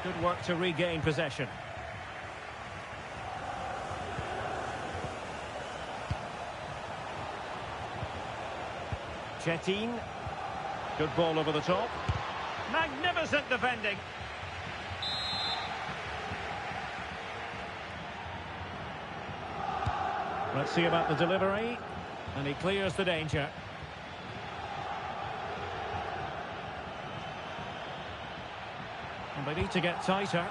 Good work to regain possession. Chetin. Good ball over the top. Magnificent defending. Let's see about the delivery. And he clears the danger. And they need to get tighter.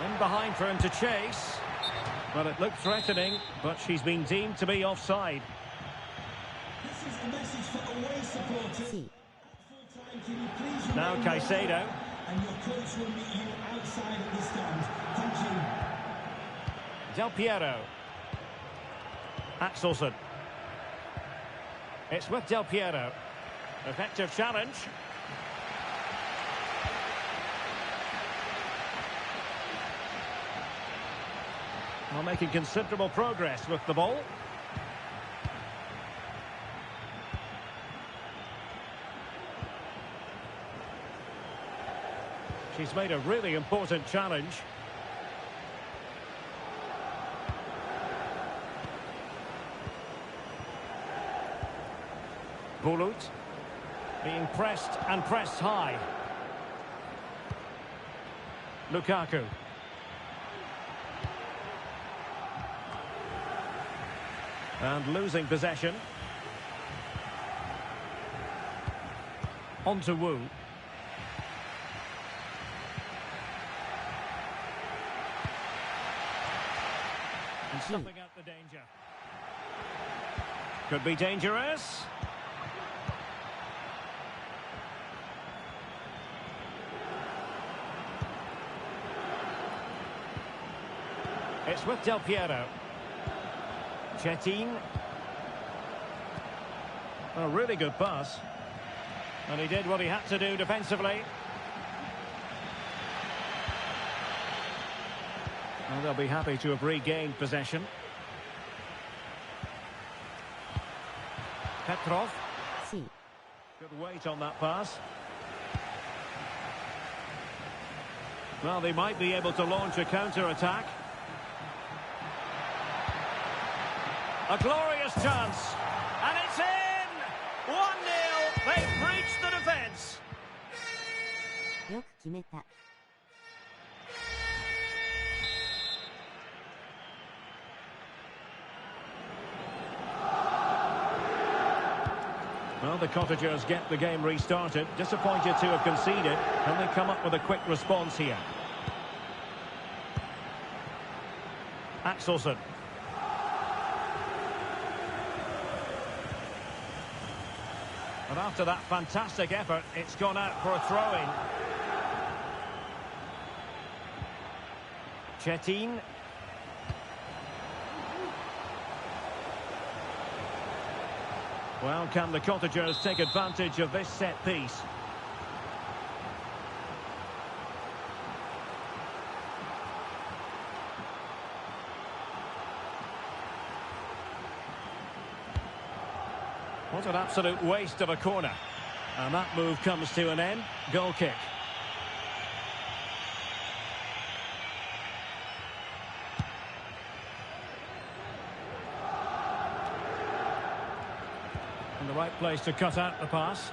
In behind for him to chase. Well, it looked threatening, but she's been deemed to be offside. This is the message for away supporters. C. Now Caicedo. And your coach will meet you outside of the stand. Thank you. Del Piero. Axelson. It's with Del Piero. Effective challenge. Well, making considerable progress with the ball. She's made a really important challenge. Bulut being pressed and pressed high. Lukaku. And losing possession. On to Wu. And stuffing out the danger. Could be dangerous. It's with Del Piero. Chetin. A really good pass. And he did what he had to do defensively. And they'll be happy to have regained possession. Petrov. C. Good weight on that pass. Well, they might be able to launch a counter-attack. A glorious chance. And it's in! 1-0. They've breached the defence. よく決めた。Well, the Cottagers get the game restarted. Disappointed to have conceded. Can they come up with a quick response here? Axelson. And after that fantastic effort, it's gone out for a throw-in. Chetin. Well, can the Cottagers take advantage of this set piece? What an absolute waste of a corner. And that move comes to an end. Goal kick. In the right place to cut out the pass.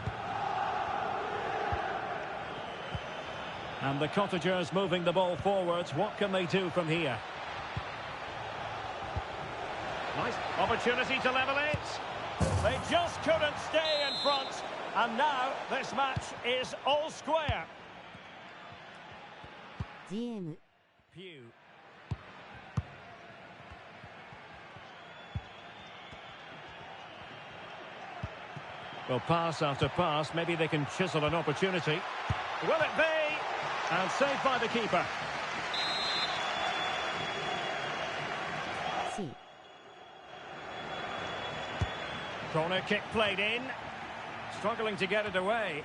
And the Cottagers moving the ball forwards. What can they do from here? Nice opportunity to level it. They just couldn't stay in front. And now this match is all square. GM. Pugh. Well, pass after pass. Maybe they can chisel an opportunity. Will it be? And saved by the keeper. C. Corner kick played in. Struggling to get it away.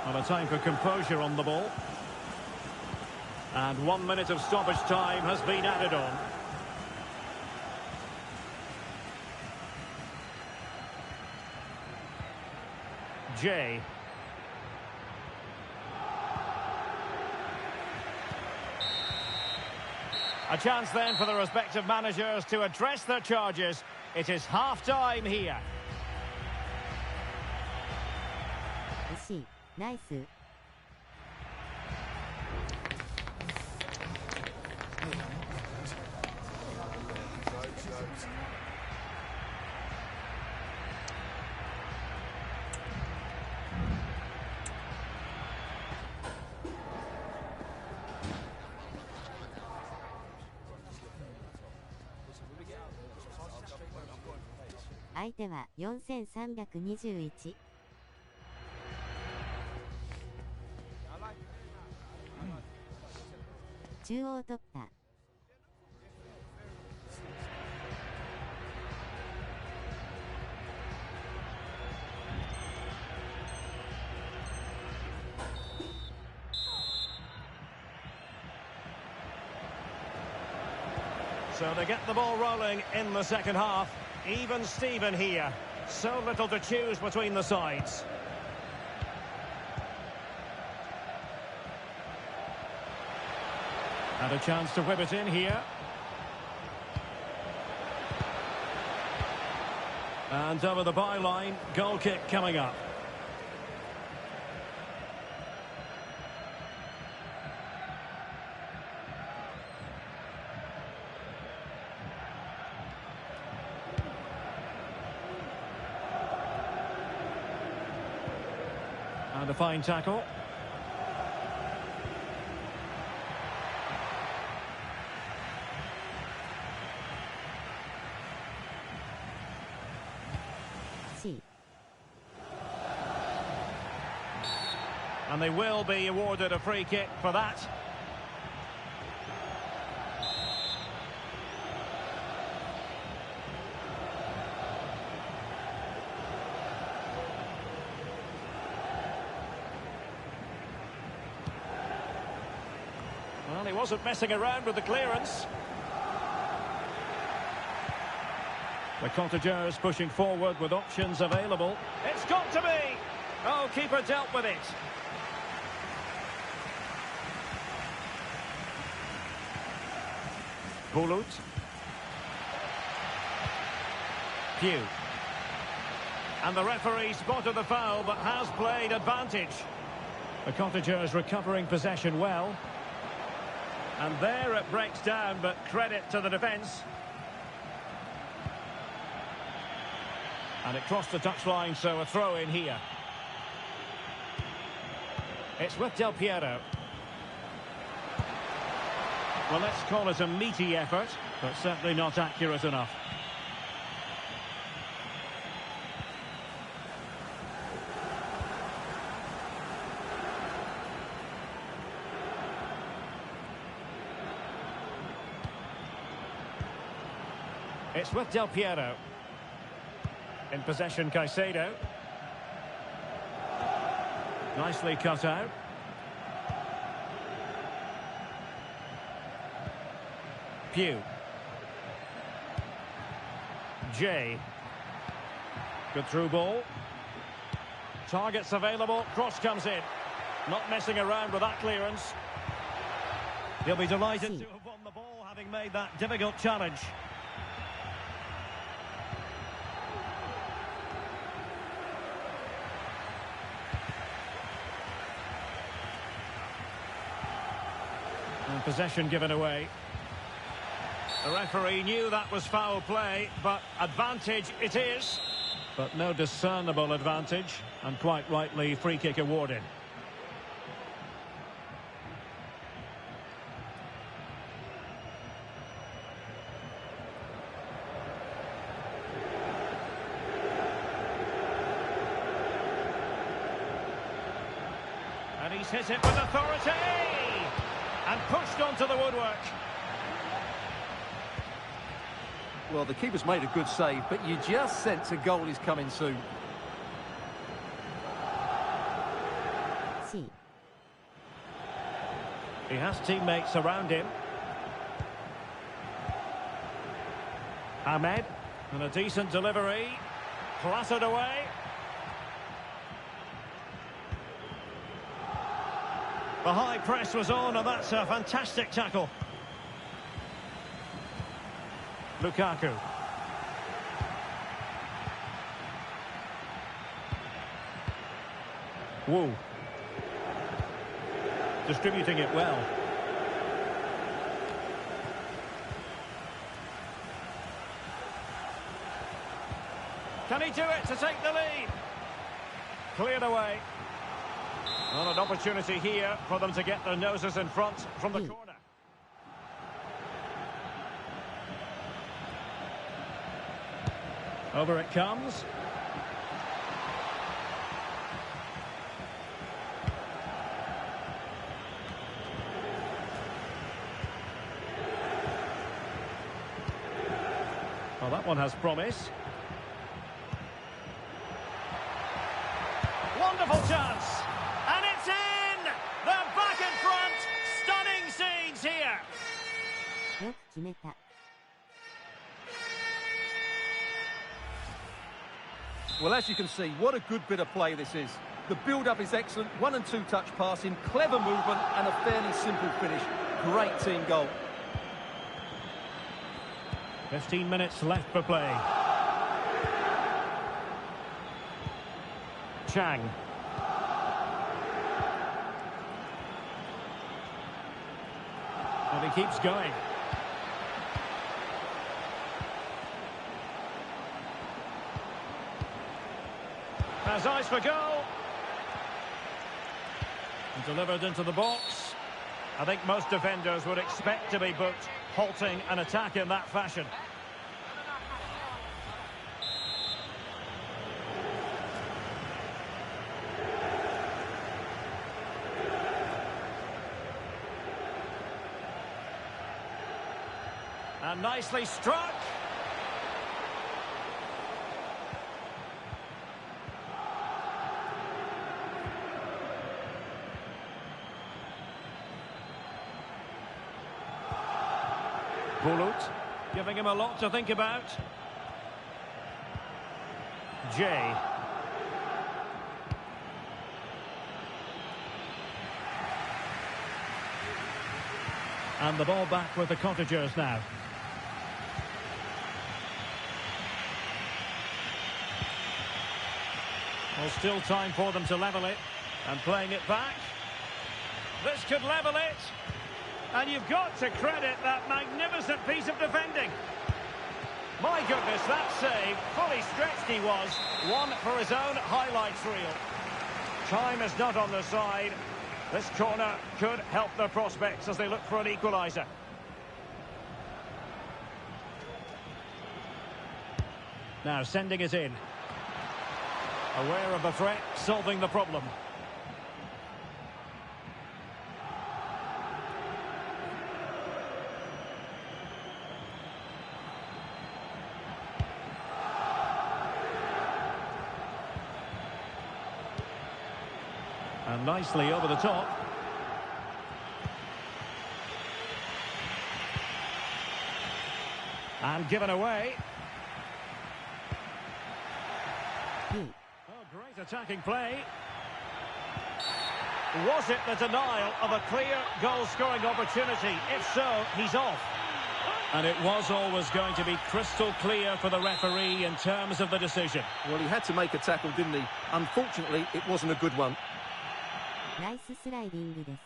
Well, a time for composure on the ball. And 1 minute of stoppage time has been added on. Jay. A chance then for the respective managers to address their charges. It is half-time here. 惜しい。ナイス。相手は4321。中央突破。So they get the ball rolling in the second half. Even Steven here. So little to choose between the sides. And a chance to whip it in here. And over the byline, goal kick coming up. And a fine tackle. And they will be awarded a free kick for that. Well, he wasn't messing around with the clearance. The contagers pushing forward with options available. It's got to be! Oh, keeper dealt with it. Bulut. Pugh. And the referee spotted the foul but has played advantage. The cottagers recovering possession well. And there it breaks down, but credit to the defence. And it crossed the touchline, so a throw in here. It's with Del Piero. Well, let's call it a meaty effort, but certainly not accurate enough. It's with Del Piero. In possession, Caicedo. Nicely cut out. Pugh. Jay. Good through ball. Targets available. Cross comes in. Not messing around with that clearance. He'll be delighted to have won the ball, having made that difficult challenge. And possession given away. The referee knew that was foul play, but advantage it is. But no discernible advantage, and quite rightly free kick awarded. And he's hit it with authority! And pushed onto the woodwork. Well, the keeper's made a good save, but you just sense a goal is coming soon. C. He has teammates around him. Ahmed, and a decent delivery. Clattered away. The high press was on, and that's a fantastic tackle. Lukaku. Wu. Distributing it well. Can he do it to take the lead? Cleared away. Well, an opportunity here for them to get their noses in front from the corner. Over it comes. Well, that one has promise. Wonderful chance. And it's in! They're back in front. Stunning scenes here. よく決めた。 Well, as you can see, what a good bit of play this is. The build-up is excellent, 1- and 2-touch passing, clever movement, and a fairly simple finish. Great team goal. 15 minutes left for play. Chang. And he keeps going. Has eyes for goal. And delivered into the box. I think most defenders would expect to be booked, halting an attack in that fashion. And nicely struck. Bulut, giving him a lot to think about. Jay. And the ball back with the Cottagers now. Well, still time for them to level it. And playing it back. This could level it. And you've got to credit that magnificent piece of defending. My goodness, that save, fully stretched he was. One for his own highlights reel. Time is not on their side. This corner could help their prospects as they look for an equaliser. Now sending it in. Aware of the threat, solving the problem. And nicely over the top. And given away. Oh, great attacking play. Was it the denial of a clear goal-scoring opportunity? If so, he's off. And it was always going to be crystal clear for the referee in terms of the decision. Well, he had to make a tackle, didn't he? Unfortunately, it wasn't a good one. ナイススライディングです。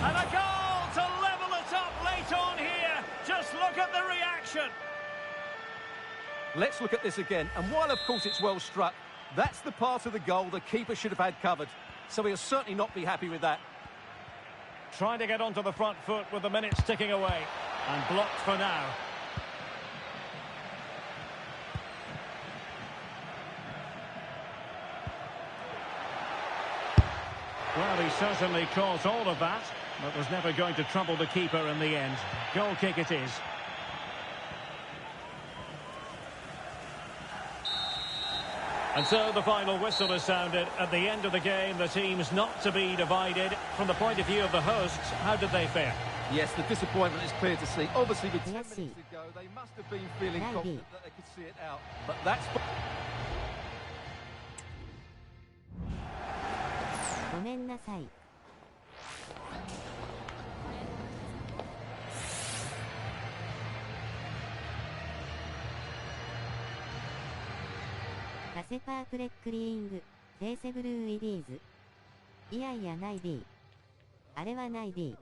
And a goal to level it up late on here. Just look at the reaction. Let's look at this again. And while, of course, it's well struck, that's the part of the goal the keeper should have had covered. So he'll certainly not be happy with that. Trying to get onto the front foot with the minutes ticking away. And blocked for now. Well, he certainly caught all of that, but was never going to trouble the keeper in the end. Goal kick it is. And so the final whistle is sounded. At the end of the game, the team's not to be divided. From the point of view of the hosts, how did they fare? Yes, the disappointment is clear to see. Obviously, with 10 minutes to go, they must have been feeling confident that they could see it out. But that's... ごめんなさい。カセパープレックリーング、フェーセブルーイディーズ。いやいやない D。あれはない D。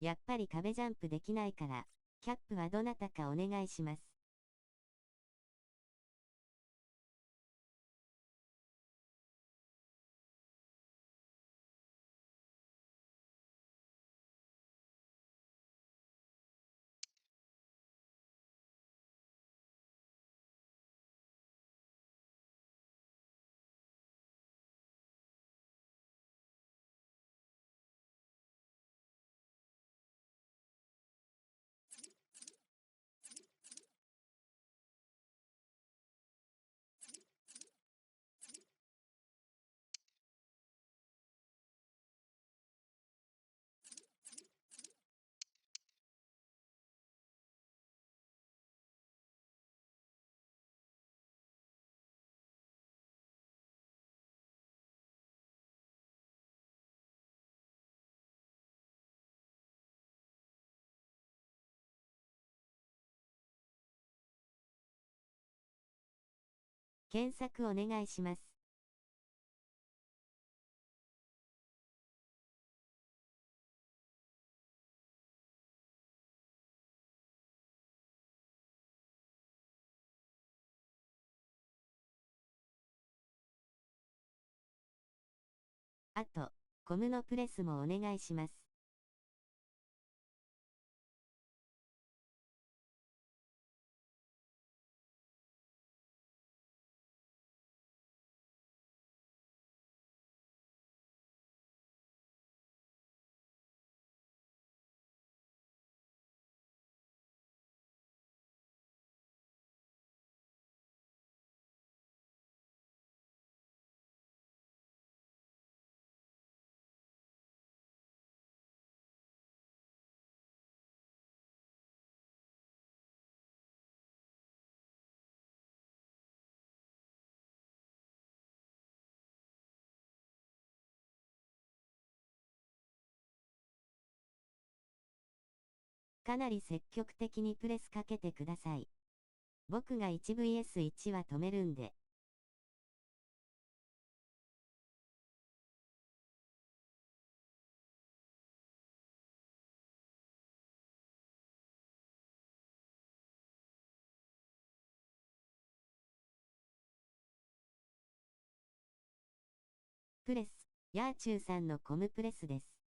やっぱり壁ジャンプできないから、キャップはどなたかお願いします。検索お願いします。あと、コムのプレスもお願いします。かなり積極的にプレスかけてください。僕が 1vs1 は止めるんで。プレス、ヤーチューさんのコムプレスです。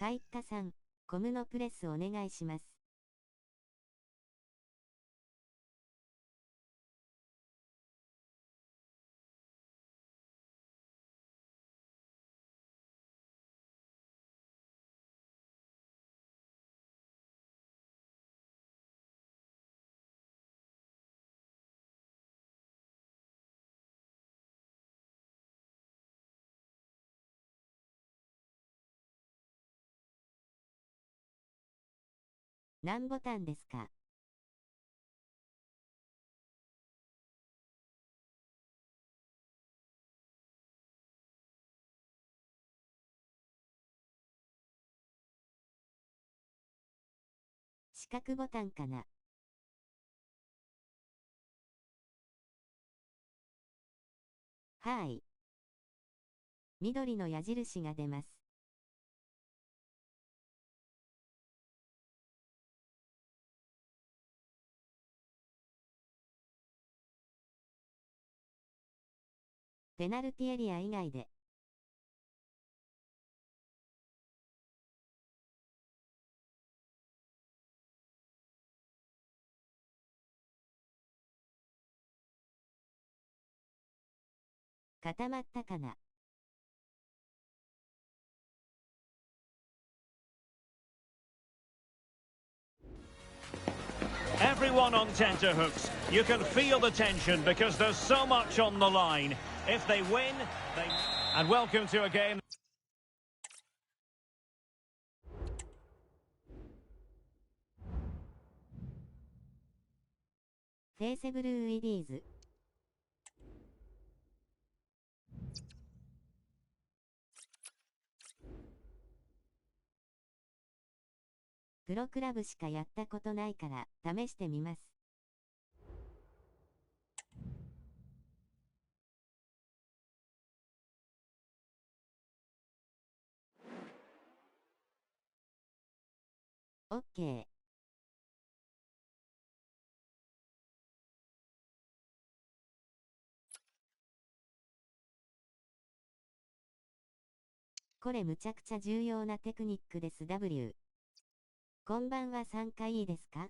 体育科さん、コムのプレスお願いします。何ボタンですか？四角ボタンかな。はい。緑の矢印が出ます。ペナルティエリア以外で。固まったかな。Everyone on tenterhooks. You can feel the tension because there's so much on the line. If they win, they... And welcome to a game. フェイセブルーイディーズ。プロクラブしかやったことないから試してみます。OK。これむちゃくちゃ重要なテクニックです。 W。こんばんは、参加いいですか？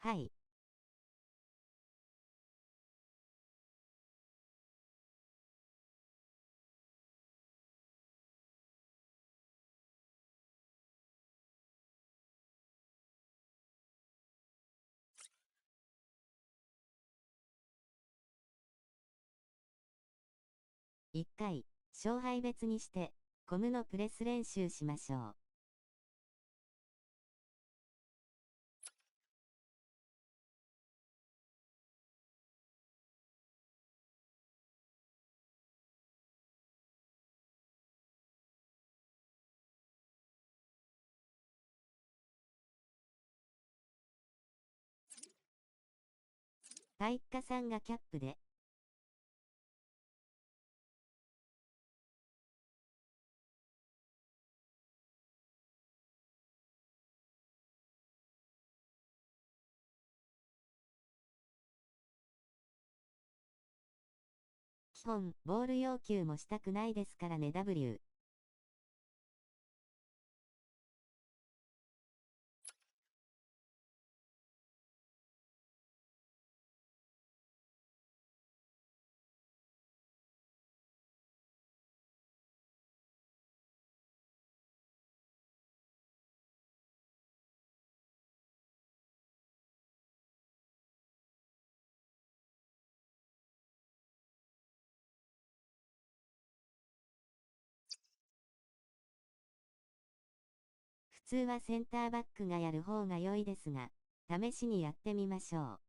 はい。1回、勝敗別にして、コムのプレス練習しましょう。体育科さんがキャップで。基本、ボール要求もしたくないですからね。 W。普通はセンターバックがやる方が良いですが、試しにやってみましょう。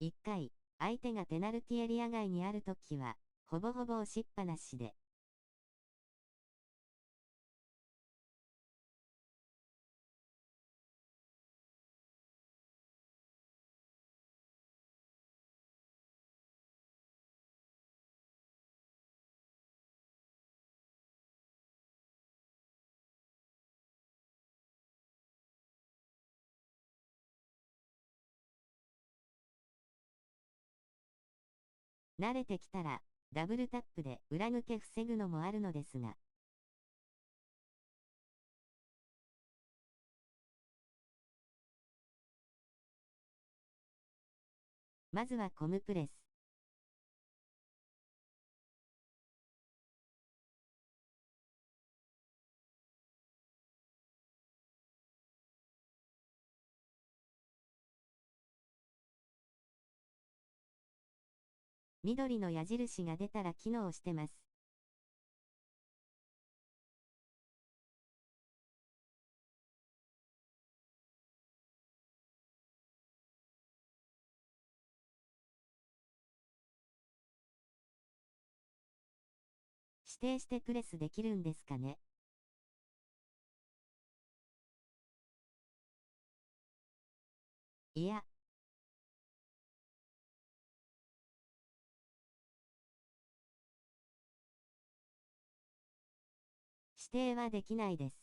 1回、相手がペナルティエリア外にあるときは、ほぼほぼ押しっぱなしで。慣れてきたら、ダブルタップで裏抜け防ぐのもあるのですが。まずはコムプレス。緑の矢印が出たら機能してます。指定してプレスできるんですかね。いや。指定はできないです。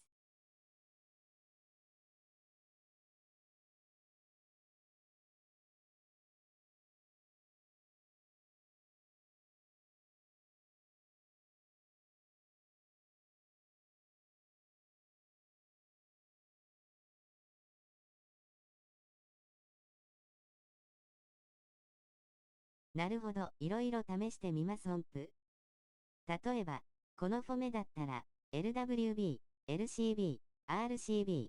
なるほど、いろいろ試してみます音符。例えば、このフォメだったら、LWB、LCB、RCB。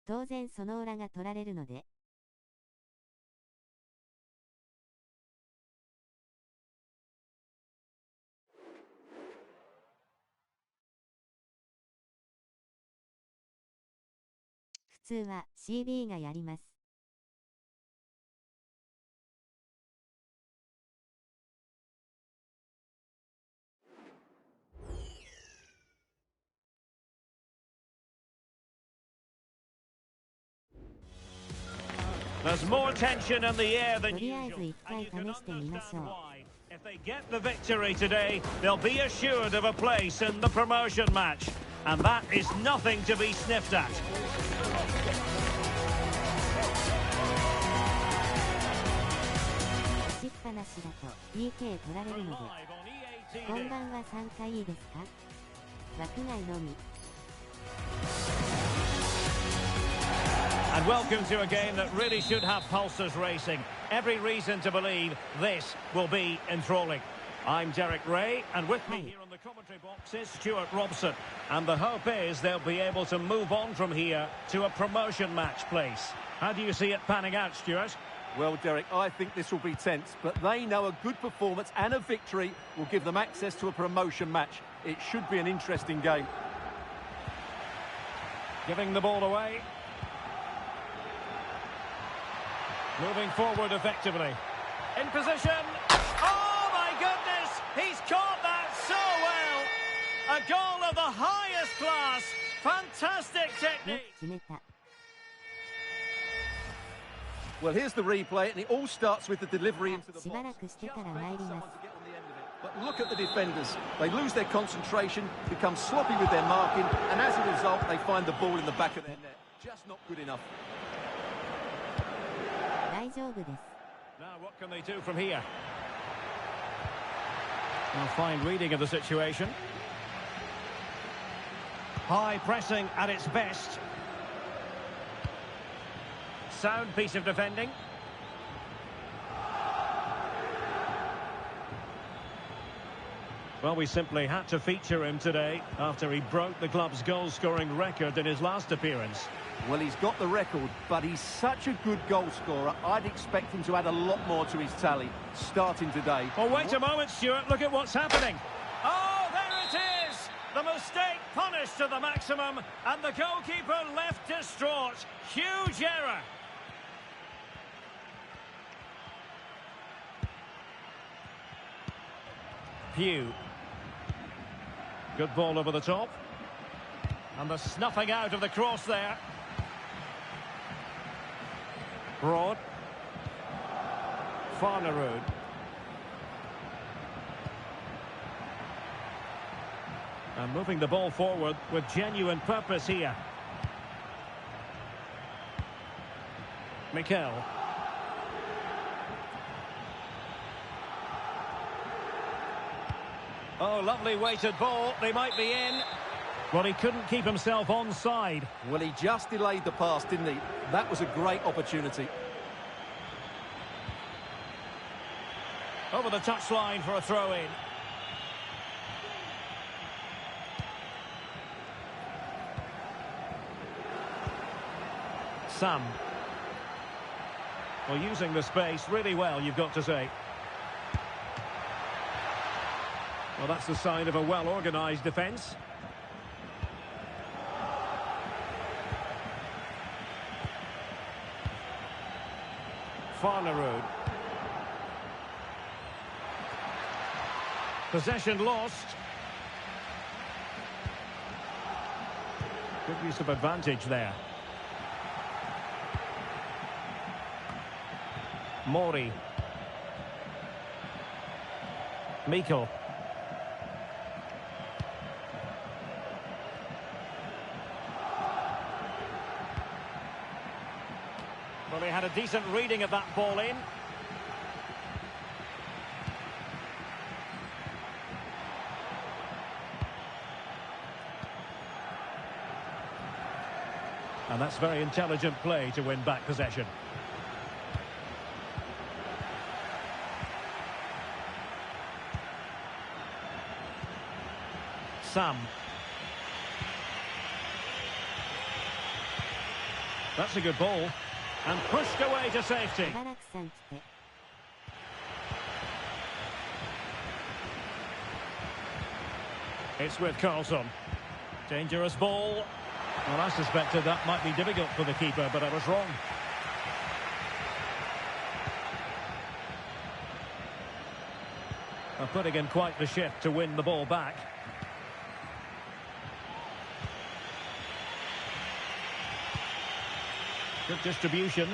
当然その裏が取られるので。普通は CB がやります。There's more tension in the air than とりあえず usual. 一回試してみましょう。If they get the victory today, they'll be assured of a place in the promotion match. And that is nothing to be sniffed at. 押しっぱなしだと PK 取られるので。本番は3回いいですか？枠外のみ。And welcome to a game that really should have pulses racing. Every reason to believe this will be enthralling. I'm Derek Ray, and with me here on the commentary box is Stuart Robson. And the hope is they'll be able to move on from here to a promotion match place. How do you see it panning out, Stuart? Well, Derek, I think this will be tense, but they know a good performance and a victory will give them access to a promotion match. It should be an interesting game. Giving the ball away. Moving forward effectively. In position. Oh, my goodness! He's caught that so well! A goal of the highest class. Fantastic technique. Well, here's the replay, and it all starts with the delivery into the box. しばらくしてから参ります。 But look at the defenders. They lose their concentration, become sloppy with their marking, and as a result, they find the ball in the back of their net. Just not good enough. 大丈夫です。 Now, what can they do from here? A fine reading of the situation. High pressing at its best. Sound piece of defending. Well, we simply had to feature him today after he broke the club's goal-scoring record in his last appearance. Well, he's got the record, but he's such a good goal scorer. I'd expect him to add a lot more to his tally starting today. Oh, wait a moment, Stuart. Look at what's happening. Oh, there it The mistake punished to the maximum, and the goalkeeper left distraught. Huge error. Pugh. Good ball over the top. And the snuffing out of the cross there. Broad. Farnerud. And moving the ball forward with genuine purpose here. Mikel. Oh, lovely weighted ball. They might be in. Well, he couldn't keep himself onside. Well, he just delayed the pass, didn't he? That was a great opportunity. Over the touchline for a throw-in. Sam. Well, using the space really well, you've got to say. Well, that's the sign of a well-organised defence. Farnerud. Possession lost. Good use of advantage there. Mori. Mikel. Well, he had a decent reading of that ball in. And that's very intelligent play to win back possession. Sam. That's a good ball. And pushed away to safety. It's with Carlson. Dangerous ball. Well, I suspected that might be difficult for the keeper, but I was wrong. Putting in quite the shift to win the ball back. Good distribution.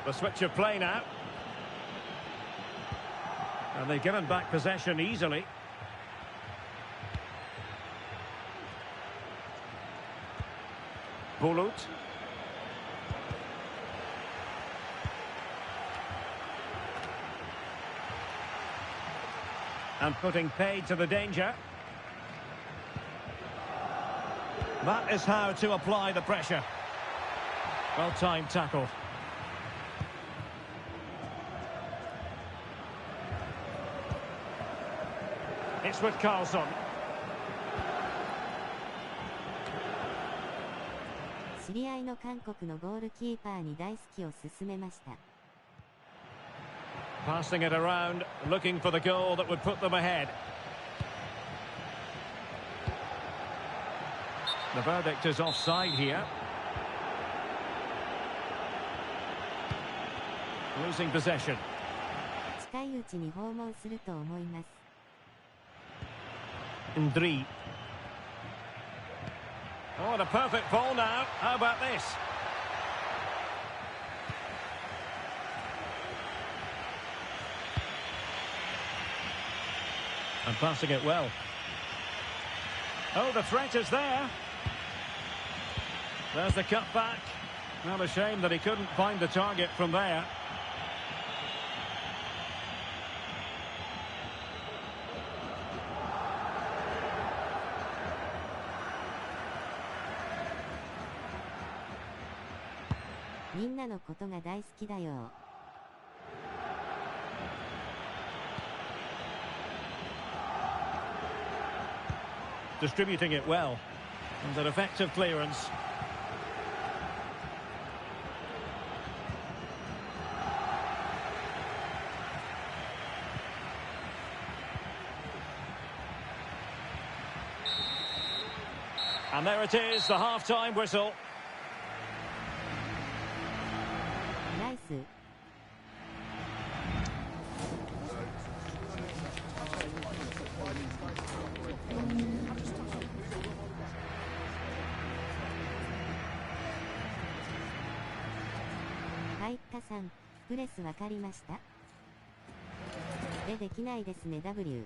The switch of play now. And they've given back possession easily. Bulut. And putting paid to the danger. That is how to apply the pressure. Well-timed tackle. It's with Carlson. Passing it around, looking for the goal that would put them ahead. The verdict is offside here. Losing possession. Ndri. Oh, the perfect ball now. How about this? And passing it well. Oh, the threat is there. There's the cutback. Not a shame that he couldn't find the target from there. Distributing it well. And an effective clearance. And there it is, the half-time whistle. ナイス。はいかさん、プレスわかりました？できないですね W。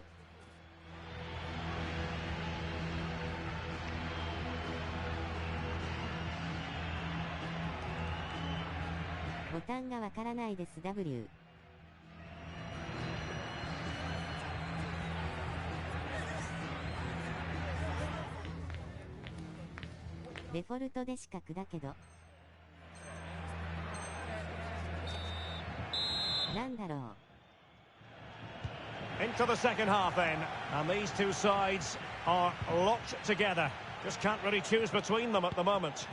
ボタンがわからないです W。デフォルトで四角だけど。なんだろう。Into the second half then, and these two sides are locked together. Just can't really choose between them at the moment.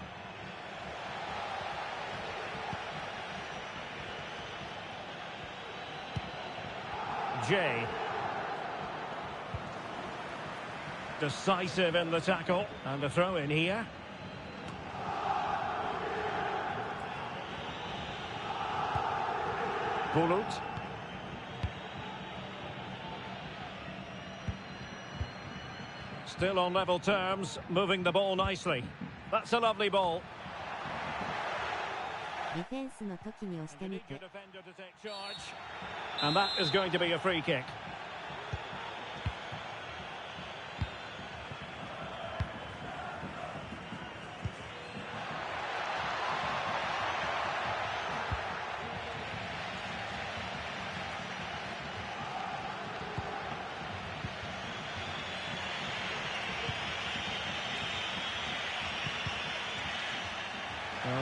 Jay. Decisive in the tackle, and a throw in here. Bulut. Still on level terms, moving the ball nicely. That's a lovely ball. ディフェンスの時に押してみて。 And that is going to be a free kick.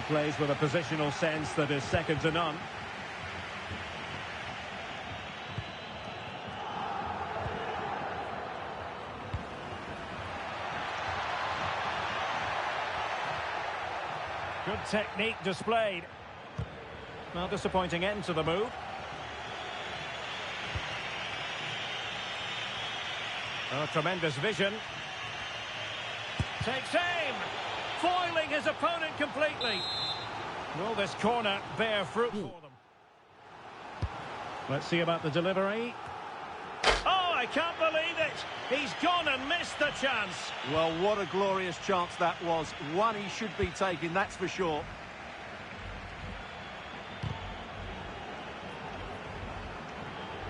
Plays with a positional sense that is second to none. Good technique displayed. Well, disappointing end to the move. Oh, tremendous vision. Takes aim! Foiling his opponent completely. Will this corner bear fruit for them? Let's see about the delivery. Oh, I can't believe it! He's gone and missed the chance. Well, what a glorious chance that was. One he should be taking, that's for sure.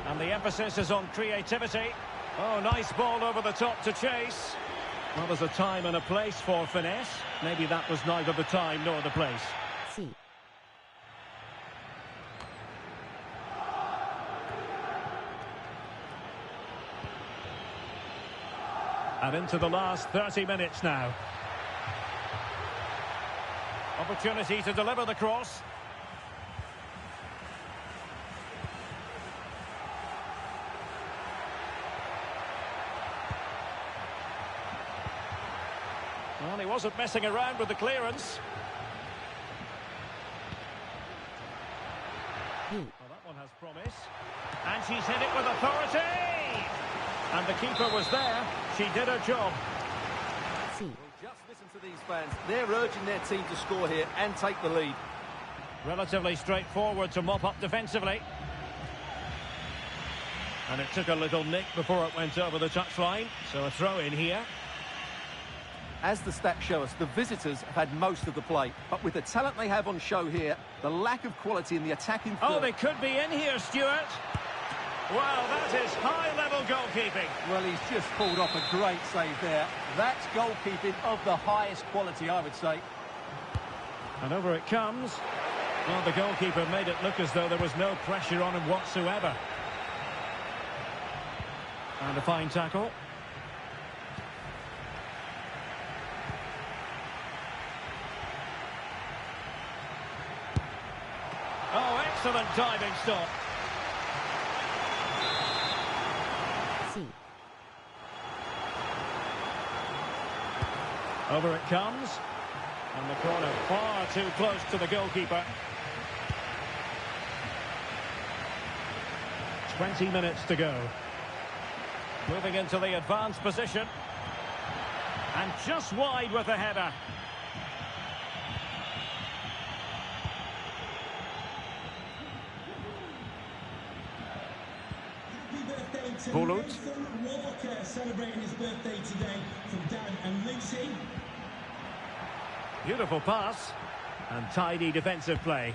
And the emphasis is on creativity. Oh, nice ball over the top to chase. Well, there's a time and a place for finesse. Maybe that was neither the time nor the place. C. And into the last 30 minutes now. Opportunity to deliver the cross. Well, he wasn't messing around with the clearance. Well, that one has promise. And she's hit it with authority! And the keeper was there. She did her job. C. Well, just listen to these fans. They're urging their team to score here and take the lead. Relatively straightforward to mop up defensively. And it took a little nick before it went over the touchline. So a throw in here. As the stats show us, the visitors have had most of the play. But with the talent they have on show here, the lack of quality in the attacking third... Oh, they could be in here, Stuart. Wow, that is high-level goalkeeping. Well, he's just pulled off a great save there. That's goalkeeping of the highest quality, I would say. And over it comes. Well, the goalkeeper made it look as though there was no pressure on him whatsoever. And a fine tackle. Oh, excellent diving stop. C. Over it comes. And the corner far too close to the goalkeeper. 20 minutes to go. Moving into the advanced position. And just wide with the header. Happy birthday to Bulut. Nathan Walker, celebrating his birthday today from Dad and Lucy. Beautiful pass. And tidy defensive play.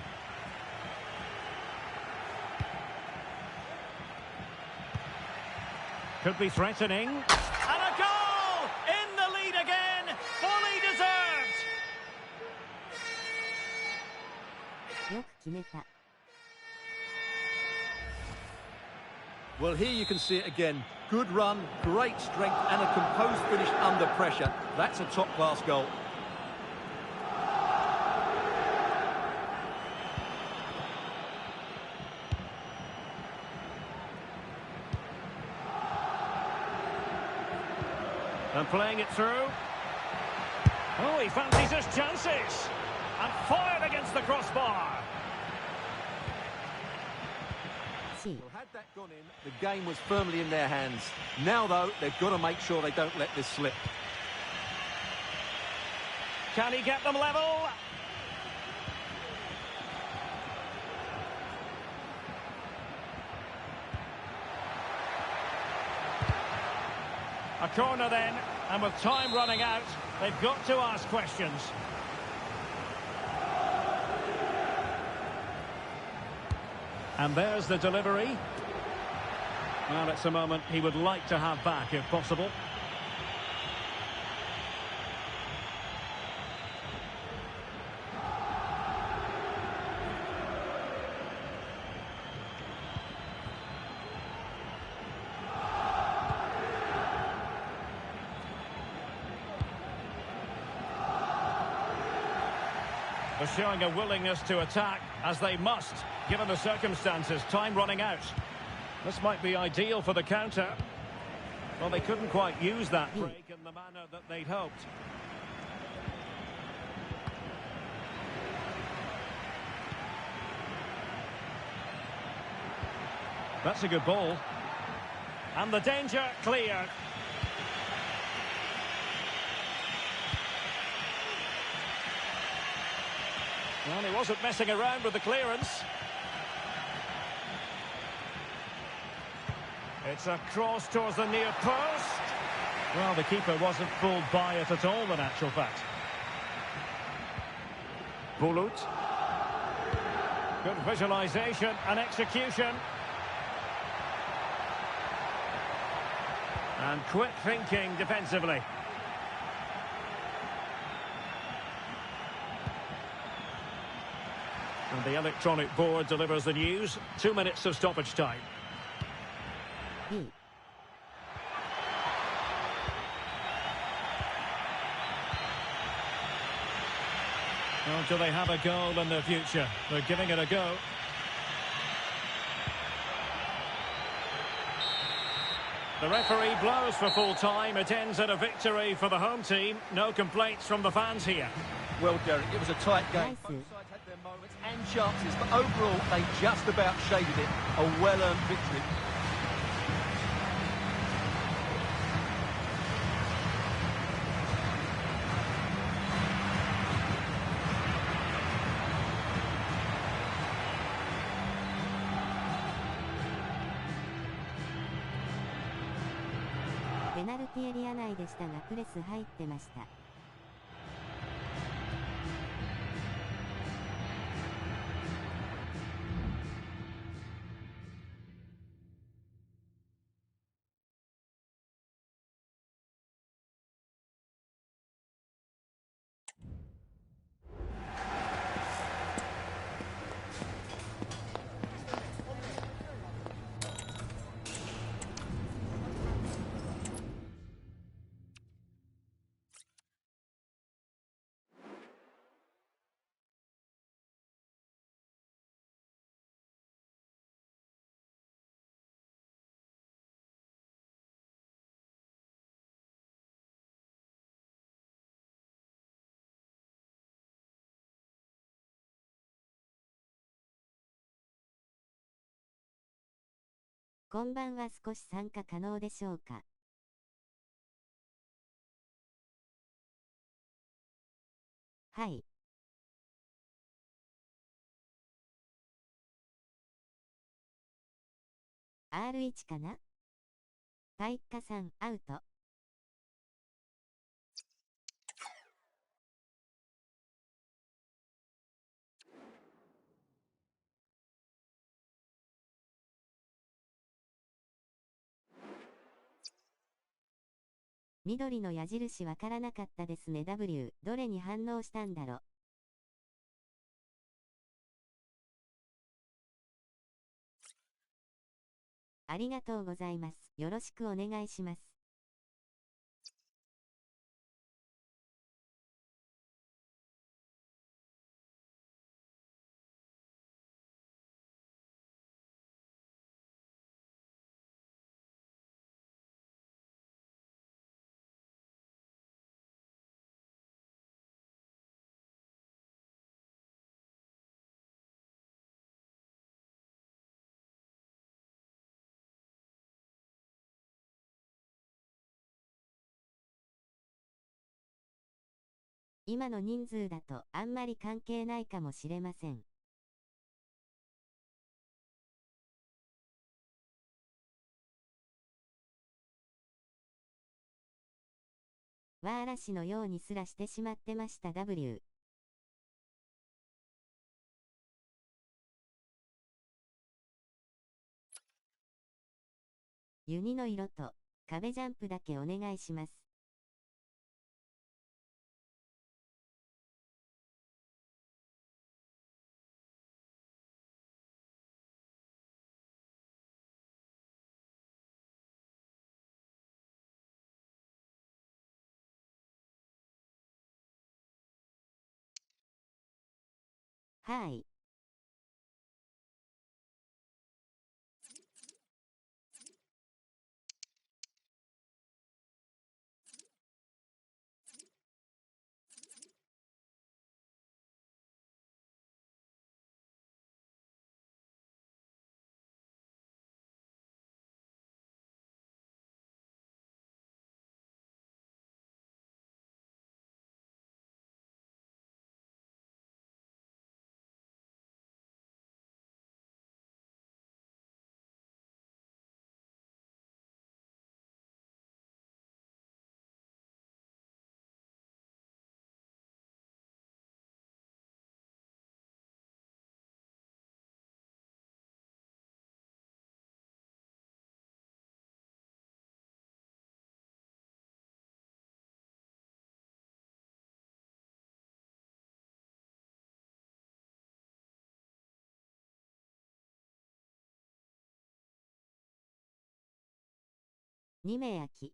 Could be threatening. And a goal! In the lead again! Fully deserved! よく決めた。 Well, here you can see it again. Good run, great strength, and a composed finish under pressure. That's a top-class goal. And playing it through. Oh, he fancies his chances. And fired against the crossbar. C. Well, had that gone in, the game was firmly in their hands. Now, though, they've got to make sure they don't let this slip. Can he get them level? A corner then, and with time running out, they've got to ask questions. And there's the delivery. Well, it's a moment he would like to have back, if possible. They're showing a willingness to attack, as they must, given the circumstances. Time running out. This might be ideal for the counter. Well, they couldn't quite use that break in the manner that they'd hoped. That's a good ball. And the danger cleared. Well, he wasn't messing around with the clearance. It's a cross towards the near post. Well, the keeper wasn't fooled by it at all, in actual fact. Bulut. Good visualisation and execution. And quick thinking defensively. And the electronic board delivers the news. 2 minutes of stoppage time. B. Well, do they have a goal in their future? They're giving it a go. The referee blows for full time. It ends at a victory for the home team. No complaints from the fans here. Well, Derek, it was a tight game. Nice. Both sides had their moments and chances, but overall, they just about shaded it. A well-earned victory.ペナルティエリア内でしたがプレス入ってました。こんばんは。少し参加可能でしょうか。はい。R1 かな？パイッカさん、アウト。緑の矢印わからなかったですね。W、どれに反応したんだろ。ありがとうございます。よろしくお願いします。今の人数だとあんまり関係ないかもしれません。わ嵐のようにすらしてしまってました。W。ユニの色と壁ジャンプだけお願いします。はい。2名空き。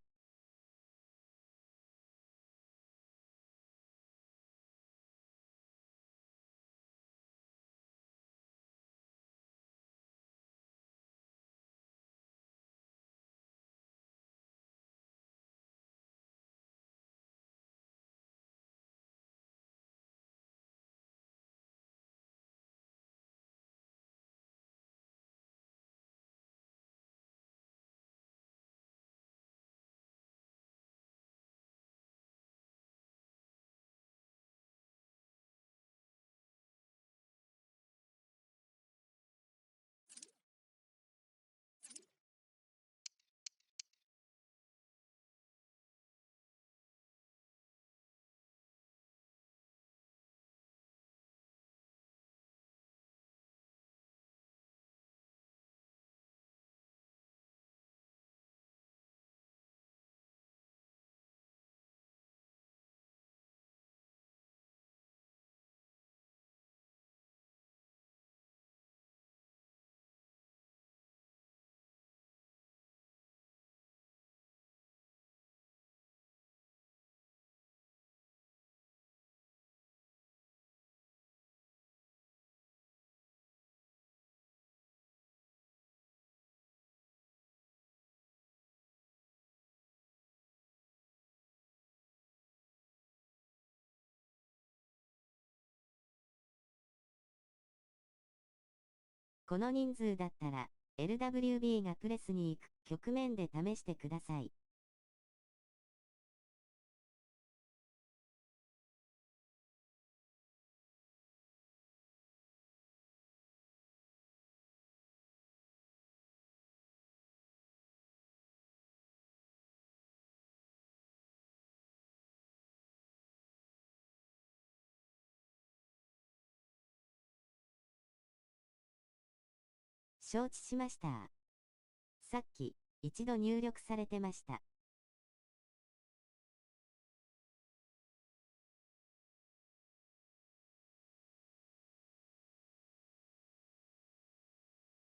この人数だったら、LWB がプレスに行く局面で試してください。承知しました。さっき、一度入力されてました。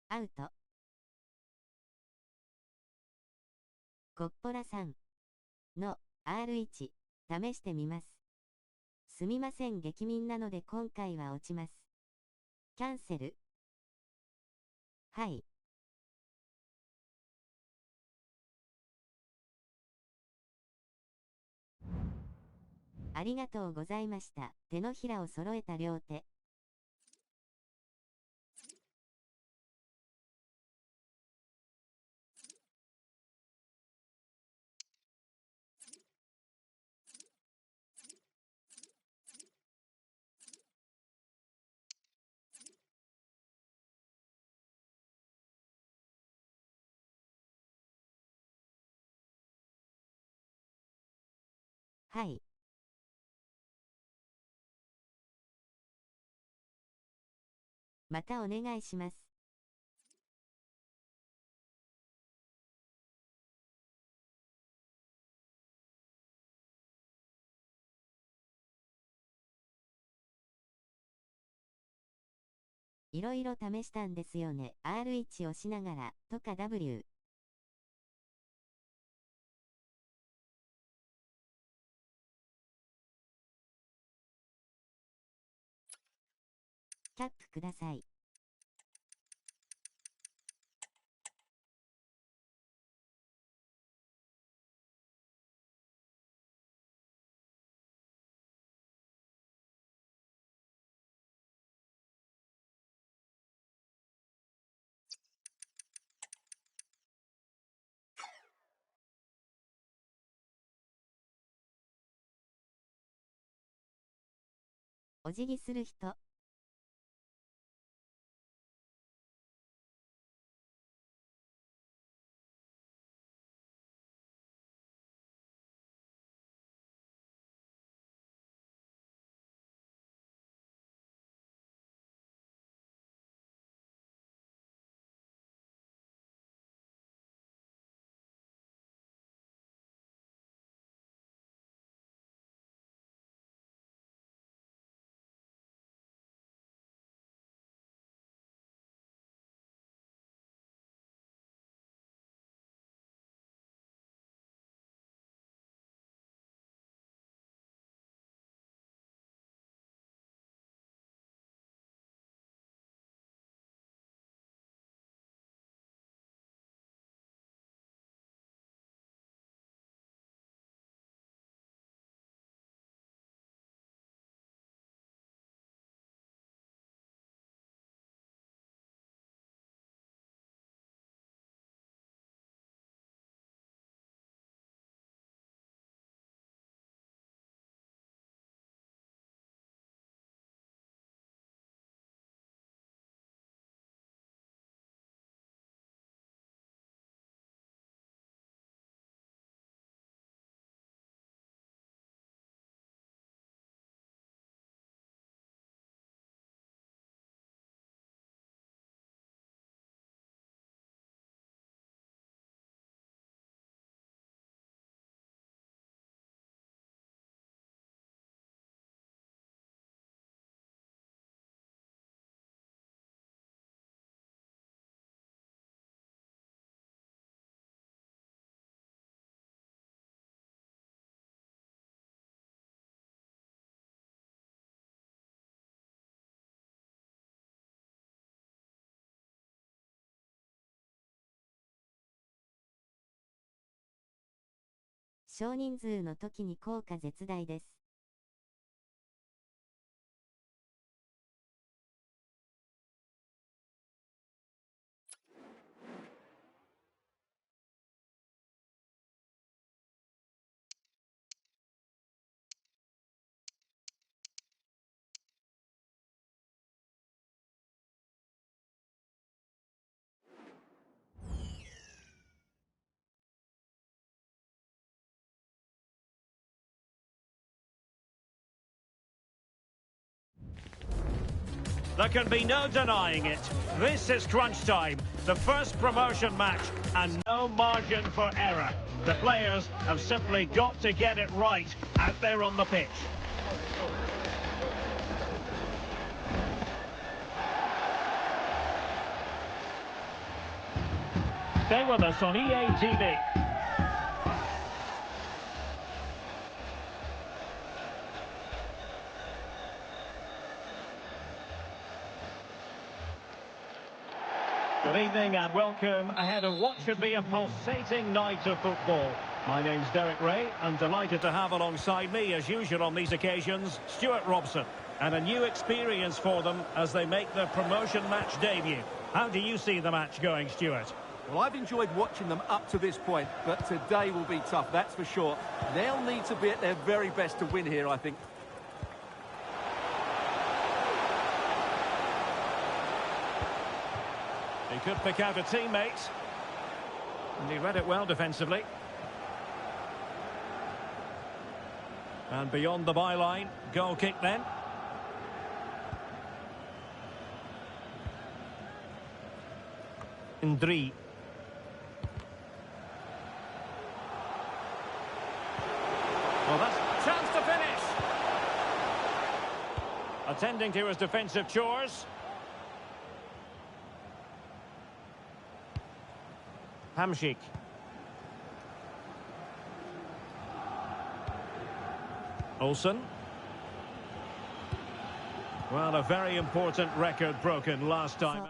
アウト。コッポラさんの R1 試してみます。すみません、激民なので今回は落ちます。キャンセル。はい。ありがとうございました。手のひらを揃えた両手。はい。またお願いします。いろいろ試したんですよね。R1 押しながら、とか W。キャップください。お辞儀する人。少人数の時に効果絶大です。There can be no denying it. This is crunch time, the first promotion match, and no margin for error. The players have simply got to get it right out there on the pitch. Stay with us on EA TV. Good evening and welcome ahead of what should be a pulsating night of football. My name's Derek Ray and delighted to have alongside me, as usual on these occasions, Stuart Robson. And a new experience for them as they make their promotion match debut. How do you see the match going, Stuart? Well, I've enjoyed watching them up to this point, but today will be tough, that's for sure. They'll need to be at their very best to win here, I think. He could pick out a teammate. And he read it well defensively. And beyond the byline, goal kick then. Ndri. Well, that's a chance to finish. Attending to his defensive chores. Hamšík. Olsen. Well, a very important record broken last time out.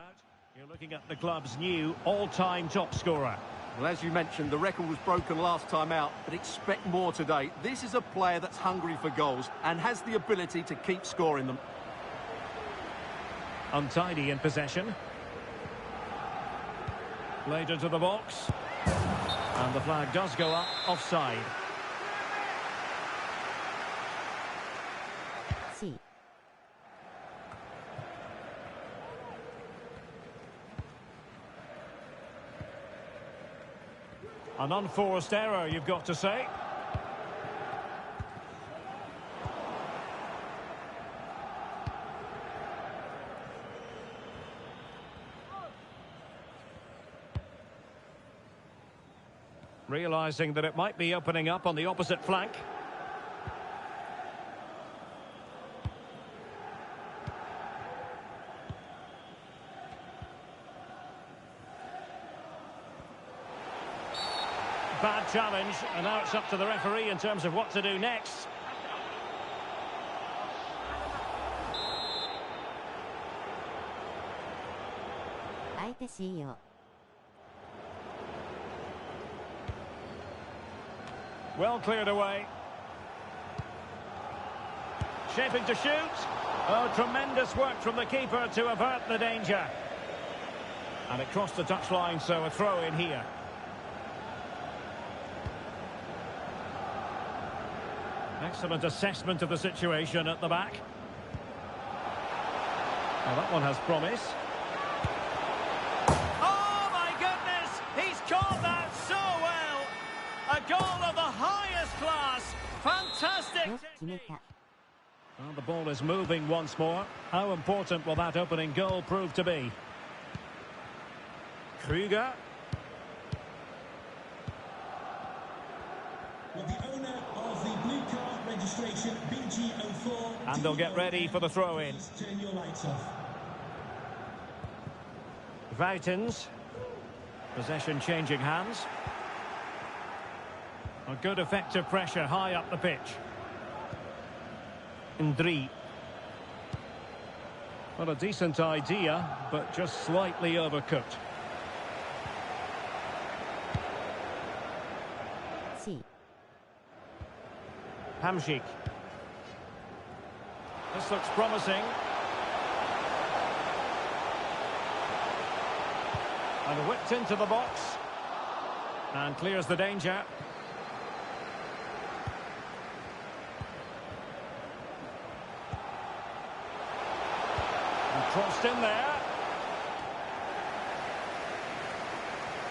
You're looking at the club's new all-time top scorer. Well, as you mentioned, the record was broken last time out, but expect more today. This is a player that's hungry for goals and has the ability to keep scoring them. Untidy in possession. Played into the box. And the flag does go up, offside. C. An unforced error, you've got to say. Realising that it might be opening up on the opposite flank. Bad challenge, and now it's up to the referee in terms of what to do next. Well cleared away. Shaping to shoot. Oh, tremendous work from the keeper to avert the danger. And it crossed the touchline, so a throw in here. Excellent assessment of the situation at the back. Well, that one has promise. Oh, my goodness! He's caught that so well! A goal of the highest class! Fantastic technique! Well, the ball is moving once more. How important will that opening goal prove to be? Krüger. With the owner of the blue car registration, BG04. And they'll get ready for the throw-in. Turn your lights off. Vuitens. Possession changing hands. A good effective pressure high up the pitch. Ndri. Well, a decent idea, but just slightly overcooked. C. Hamšík. This looks promising. And whipped into the box. And clears the danger. And crossed in there.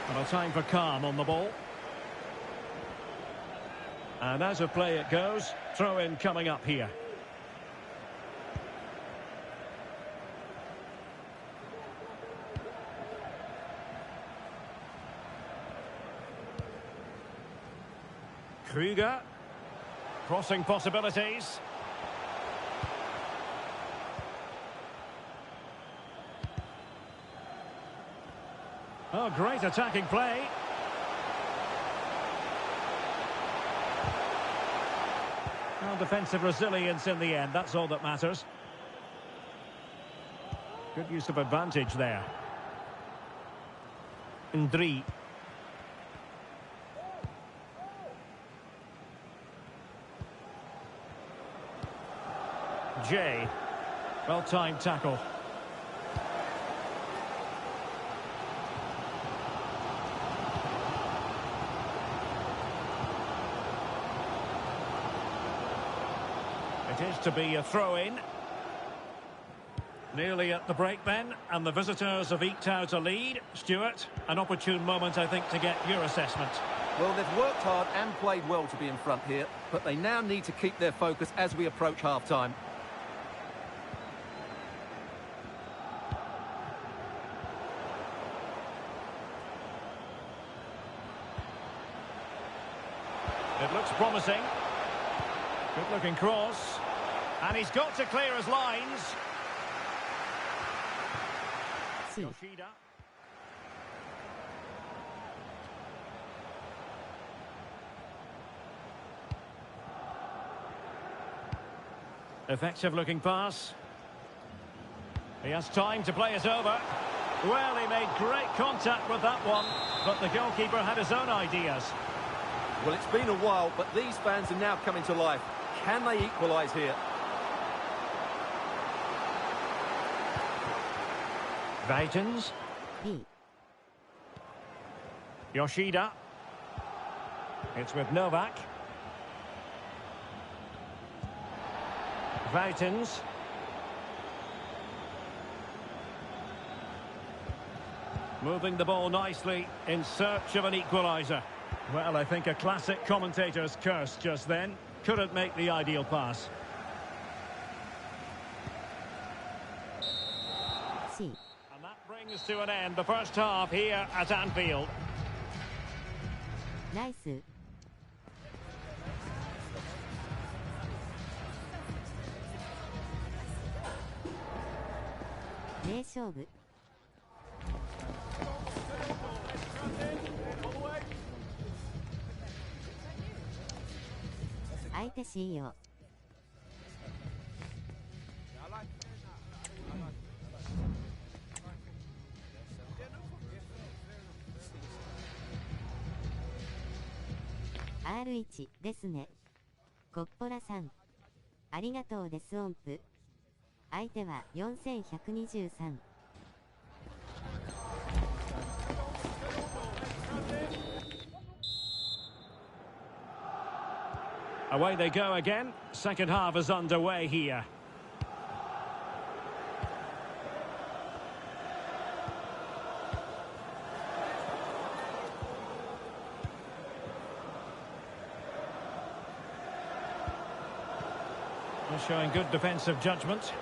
And a time for calm on the ball. And as a play it goes, throw-in coming up here. Krüger. Crossing possibilities. Oh, great attacking play. Well, defensive resilience in the end, that's all that matters. Good use of advantage there. Ndri. Jay. Well-timed tackle. It is to be a throw-in. Nearly at the break then, and the visitors have eked out a lead. Stuart, an opportune moment, I think, to get your assessment. Well, they've worked hard and played well to be in front here, but they now need to keep their focus as we approach half-time. It looks promising. Good-looking cross. And he's got to clear his lines. Yoshida. Effective-looking pass. He has time to play it over. Well, he made great contact with that one, but the goalkeeper had his own ideas. Well, it's been a while, but these fans are now coming to life. Can they equalise here? Vitens. Yoshida. It's with Novak. Vitens. Moving the ball nicely in search of an equaliser. Well, I think a classic commentator's curse just then. Couldn't make the ideal pass. And that brings to an end the first half here at Anfield. Nice. 名勝負。相手しよう。R1 ですね。コッポラさん。ありがとうです音符。相手は4123。Away they go again. Second half is underway here. They're showing good defensive judgment.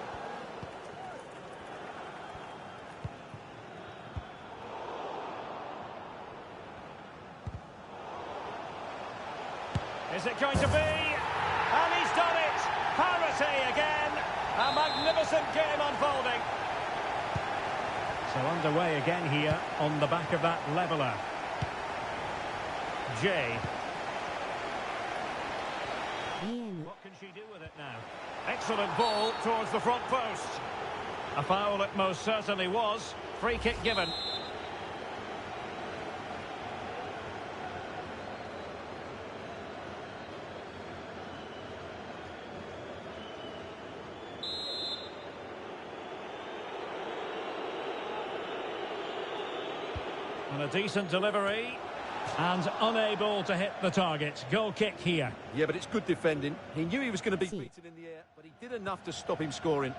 Is it going to be? And he's done it! Parity again! A magnificent game unfolding. So underway again here on the back of that leveller. Jay. What can she do with it now? Excellent ball towards the front post. A foul it most certainly was. Free kick given. And a decent delivery, and unable to hit the target. Goal kick here. Yeah, but it's good defending. He knew he was going to be beaten in the air, but he did enough to stop him scoring.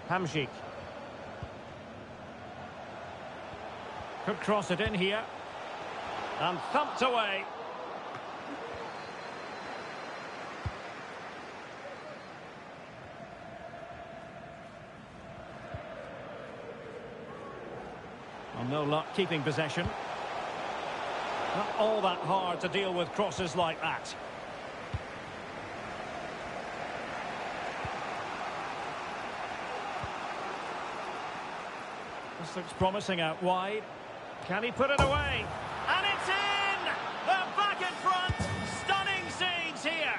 Hamsik. Could cross it in here. And thumped away. No luck keeping possession. Not all that hard to deal with crosses like that. This looks promising out wide. Can he put it away? And it's in! They're back in front! Stunning scenes here!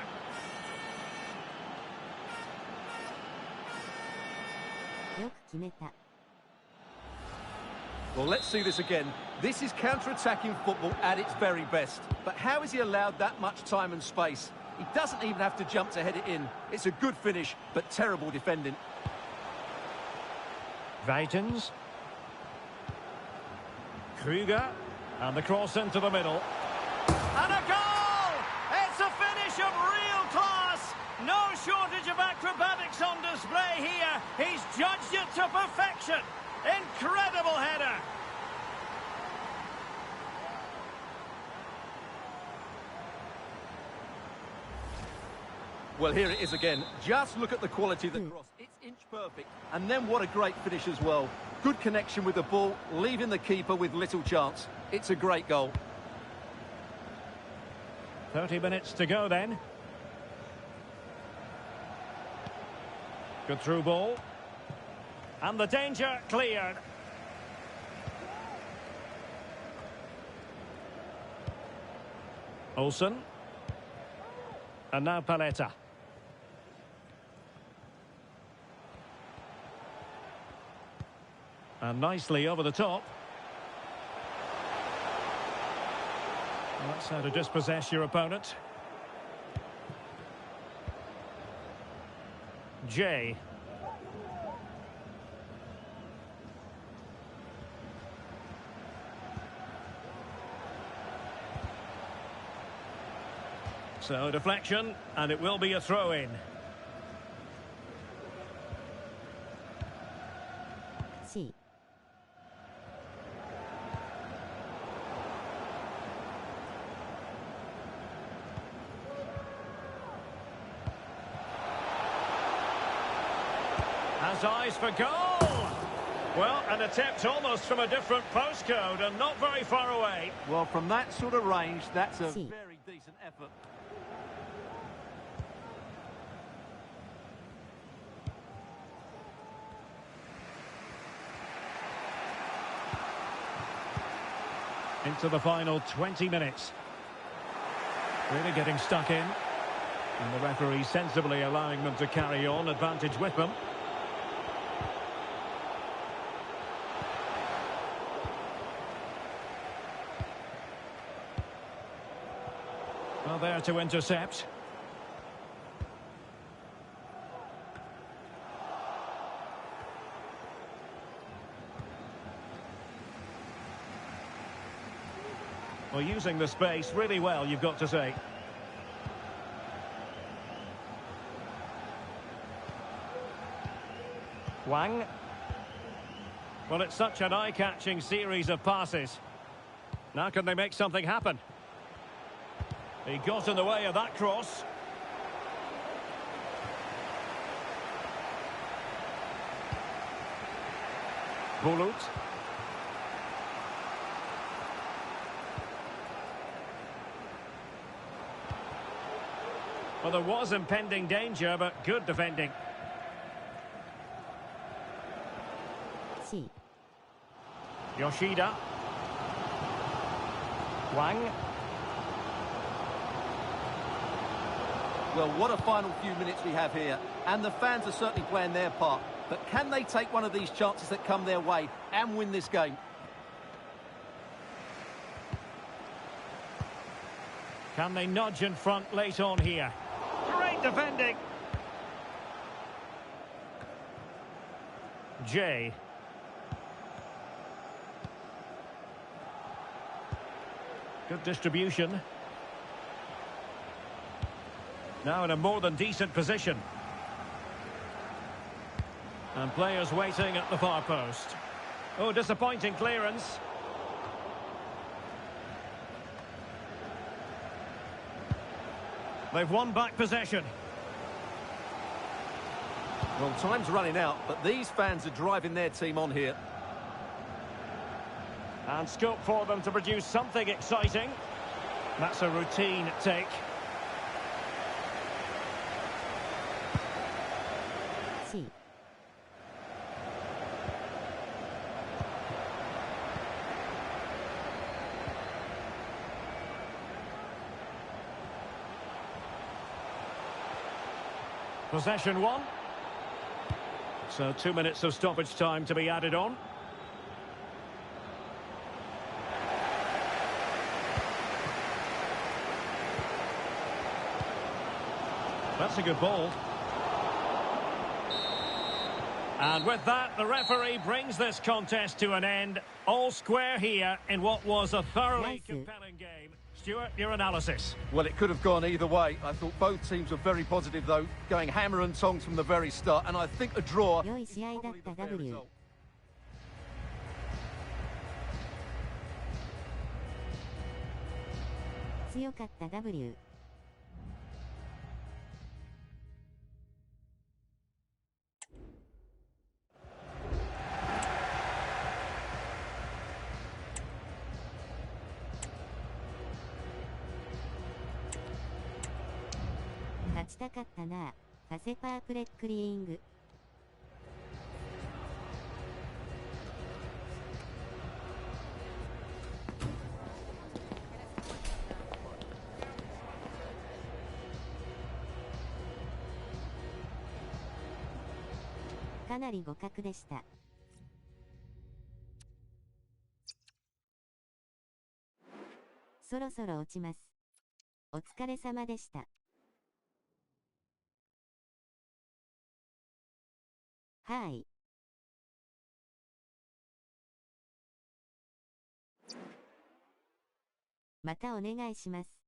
Well, let's see this again. This is counter-attacking football at its very best. But how is he allowed that much time and space? He doesn't even have to jump to head it in. It's a good finish, but terrible defending. Weitens. Krüger. And the cross into the middle. And a goal! It's a finish of real class! No shortage of acrobatics on display here. He's judged it to perfection. Incredible header. Well, here it is again. Just look at the quality of the cross. It's inch perfect. And then what a great finish as well. Good connection with the ball, leaving the keeper with little chance. It's a great goal. 30 minutes to go then. Good through ball. And the danger cleared. Olsen. And now Paletta. And nicely over the top. Well, that's how to dispossess your opponent. Jay. So deflection, and it will be a throw-in. C. Has eyes for goal. Well, an attempt almost from a different postcode and not very far away. Well, from that sort of range, that's a very decent effort. Into the final 20 minutes. Really getting stuck in. And the referee sensibly allowing them to carry on, advantage with them. Well, there to intercept. Well, using the space really well, you've got to say. Wang. Well, it's such an eye-catching series of passes. Now can they make something happen? He got in the way of that cross. Bulut. Well, there was impending danger, but good defending. C. Yoshida. Wang. Well, what a final few minutes we have here. And the fans are certainly playing their part. But can they take one of these chances that come their way and win this game? Can they nudge in front late on here? Great defending. Jay. Good distribution. Now in a more than decent position. And players waiting at the far post. Oh, disappointing clearance. They've won back possession. Well, time's running out, but these fans are driving their team on here. And scope for them to produce something exciting. That's a routine take. C. Possession one. So 2 minutes of stoppage time to be added on. That's a good ball. And with that, the referee brings this contest to an end. All square here in what was a thoroughly compelling game. Stuart, your analysis. Well, it could have gone either way. I thought both teams were very positive, though, going hammer and tongs from the very start. And I think a draw... 良い試合だった W。 強かった W。 勝ちたかったな。ファセパープレックリーイング。かなり互角でした。そろそろ落ちます。お疲れ様でした。はい。またお願いします。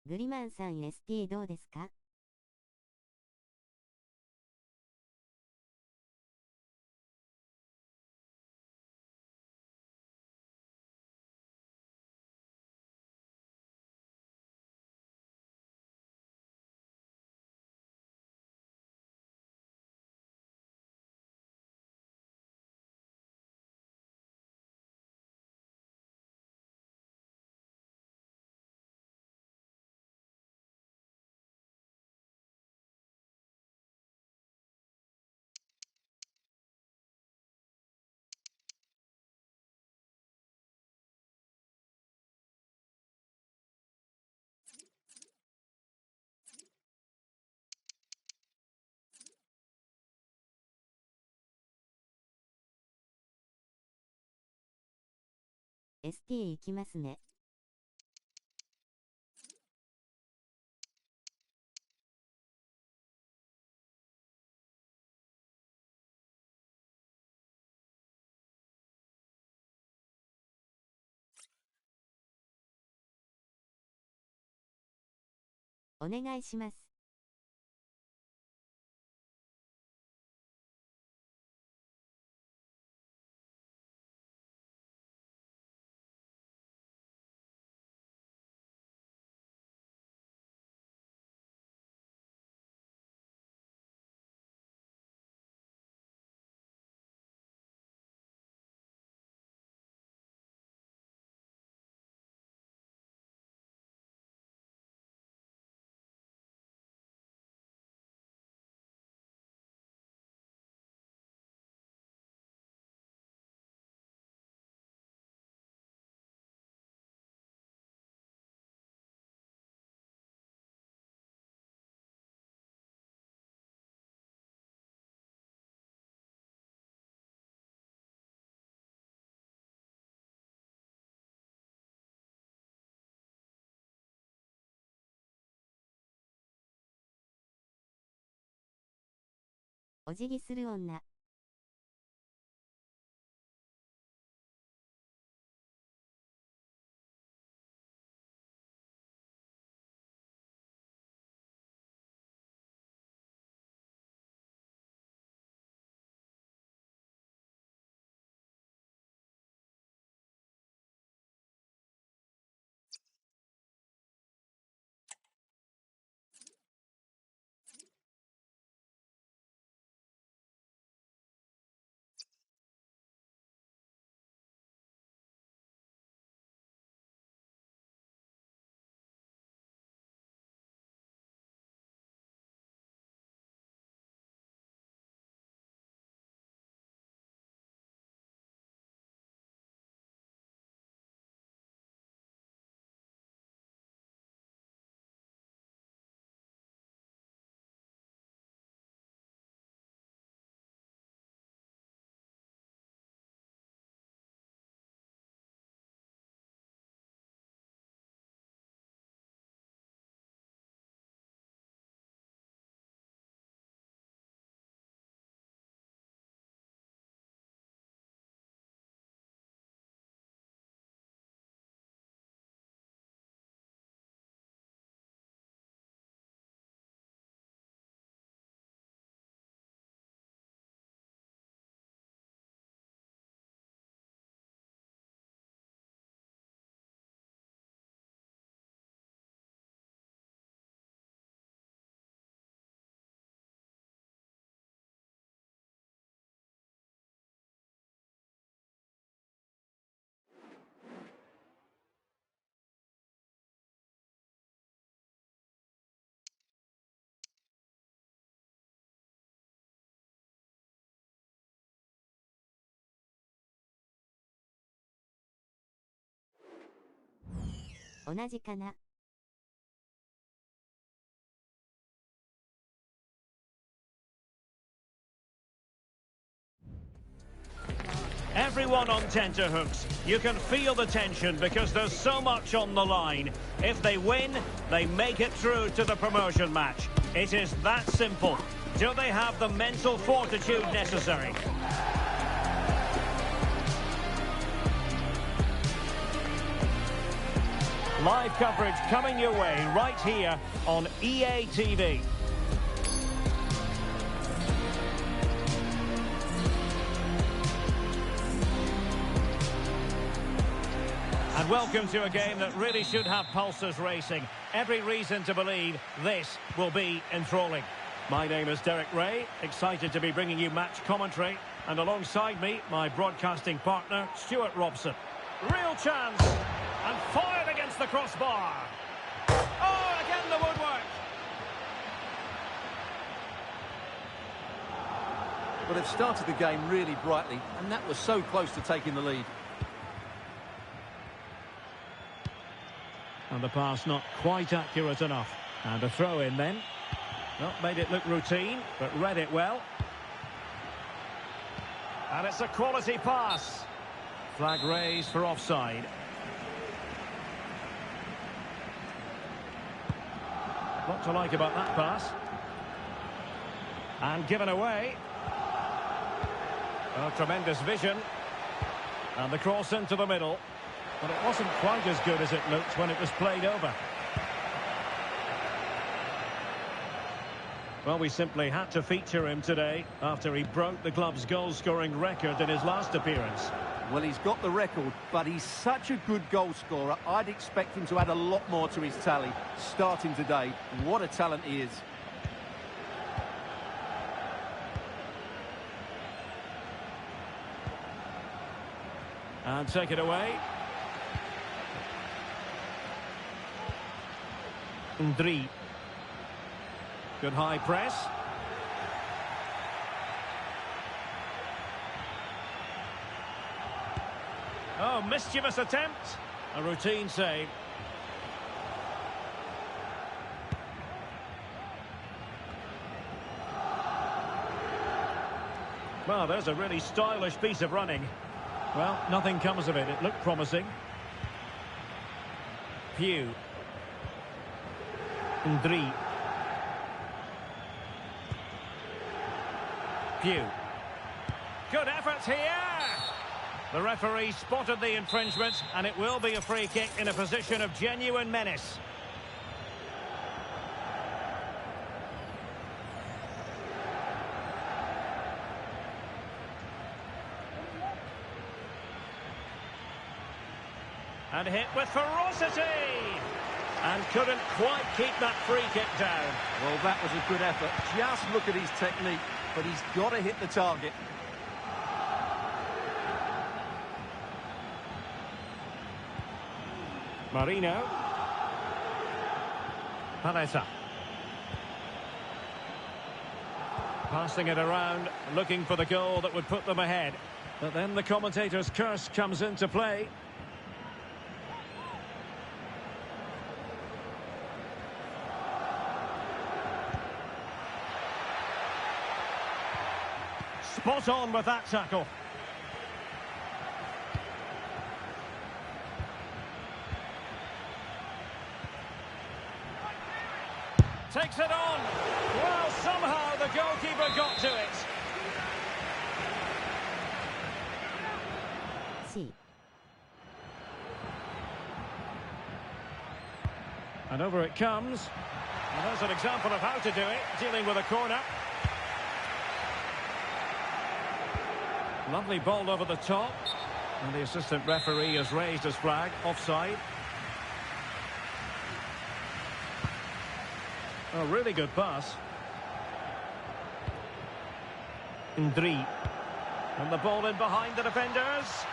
グリマンさん ST どうですか？ST 行きますね。お願いします。お辞儀する女。同じかな。Everyone on tenterhooks. You can feel the tension because there's so much on the line. If they win, they make it through to the promotion match. It is that simple. Do they have the mental fortitude necessary? Live coverage coming your way right here on EA TV. And welcome to a game that really should have pulses racing. Every reason to believe this will be enthralling. My name is Derek Ray, excited to be bringing you match commentary. And alongside me, my broadcasting partner, Stuart Robson. Real chance, and fired against the crossbar. Oh, again the woodwork. Well, they've started the game really brightly, and that was so close to taking the lead. And the pass not quite accurate enough. And a throw in then. Not made it look routine, but read it well. And it's a quality pass. Flag raised for offside. What to like about that pass. And given away. Oh, tremendous vision. And the cross into the middle. But it wasn't quite as good as it looked when it was played over. Well, we simply had to feature him today after he broke the club's goal-scoring record in his last appearance. Well, he's got the record, but he's such a good goal scorer. I'd expect him to add a lot more to his tally. Starting today, what a talent he is. And take it away. Ndri. Good high press. Oh, mischievous attempt. A routine save. Well, there's a really stylish piece of running. Well, nothing comes of it. It looked promising. Pugh. Ndri. Pugh. Good effort here. The referee spotted the infringement, and it will be a free kick in a position of genuine menace. And hit with ferocity. And couldn't quite keep that free kick down. Well, that was a good effort. Just look at his technique, but he's got to hit the target. Marino. Paletta. Passing it around, looking for the goal that would put them ahead. But then the commentator's curse comes into play. Spot on with that tackle. Takes it on. Well, somehow the goalkeeper got to it. C. And over it comes. And there's an example of how to do it, dealing with a corner. Lovely ball over the top. And the assistant referee has raised his flag, offside. A really good pass. Ndri. And the ball in behind the defenders.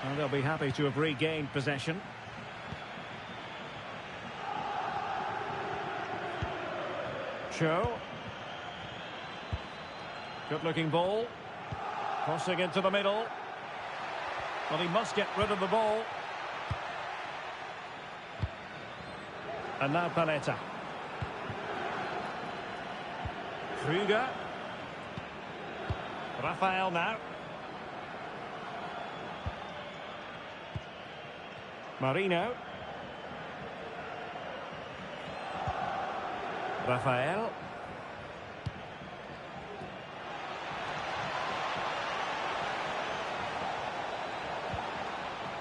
And they'll be happy to have regained possession. Cho. Good-looking ball. Crossing into the middle. Well, he must get rid of the ball. And now Paletta. Kruger. Rafael now. Marino. Rafael.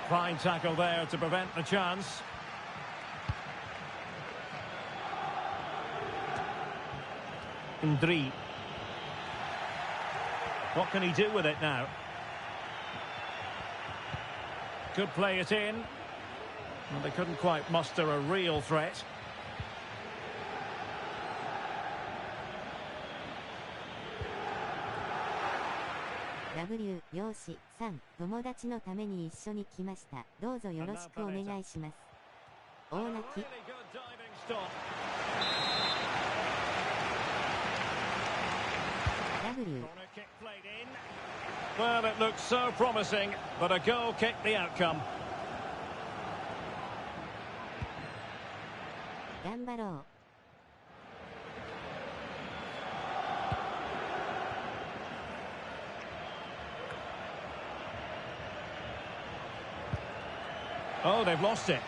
Fine tackle there to prevent the chance. Ndri. What can he do with it now? Could play it in. Well, they couldn't quite muster a real threat. W 容姿3友達のために一緒に来ました。どうぞよろしくお願いします。大泣き。W. Well, it looked so promising, but a goal kicked the outcome. 頑張ろう。Oh, they've lost it.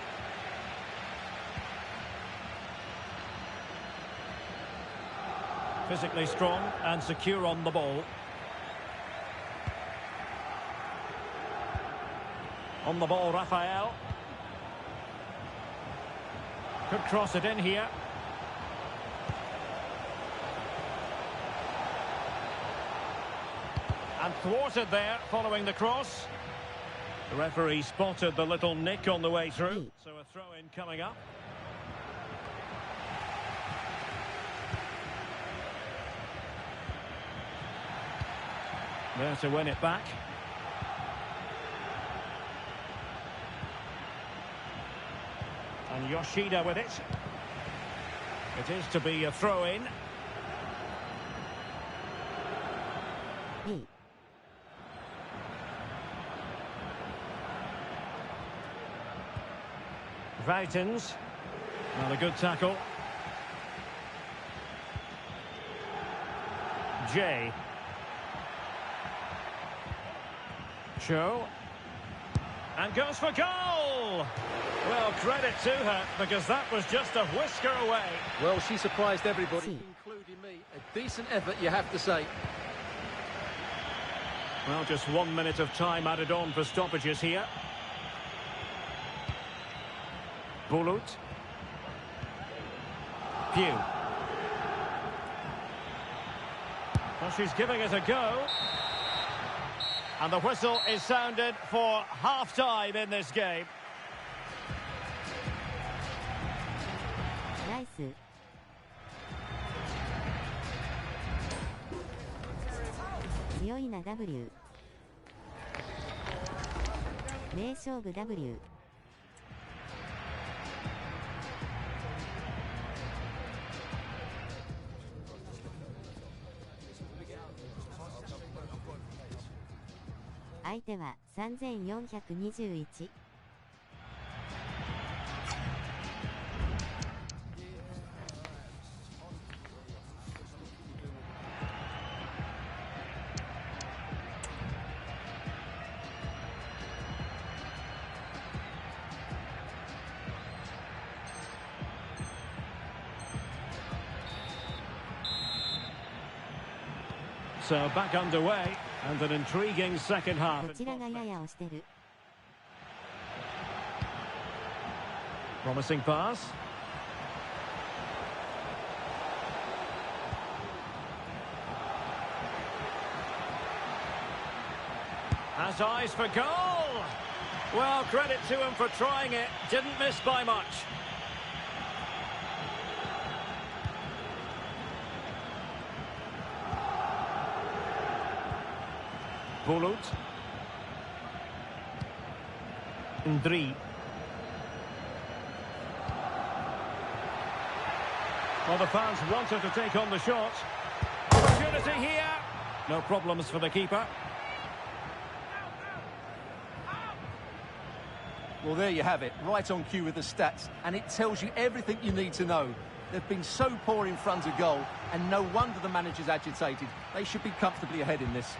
Physically strong and secure on the ball. On the ball, Rafael. Could cross it in here. And thwarted there following the cross. The referee spotted the little nick on the way through. So a throw-in coming up. There to win it back. And Yoshida with it. It is to be a throw-in. Vuitens. Well, a good tackle. Jay. Show. And goes for goal! Well, credit to her, because that was just a whisker away. Well, she surprised everybody, including me. A decent effort, you have to say. Well, just 1 minute of time added on for stoppages here. Bulut. Pew. Well, she's giving it a go. And the whistle is sounded for half-time in this game. Nice. 強いな W 名勝負 W 相手は3421 So back underway and an intriguing second half. こちらがやや押してる Promising pass. Has eyes for goal. Well, credit to him for trying it. Didn't miss by much. Bulut. Ndri. Well, the fans wanted to take on the shot. Opportunity here. No problems for the keeper. Well, there you have it, right on cue with the stats, and it tells you everything you need to know. They've been so poor in front of goal, and no wonder the manager's agitated. They should be comfortably ahead in this.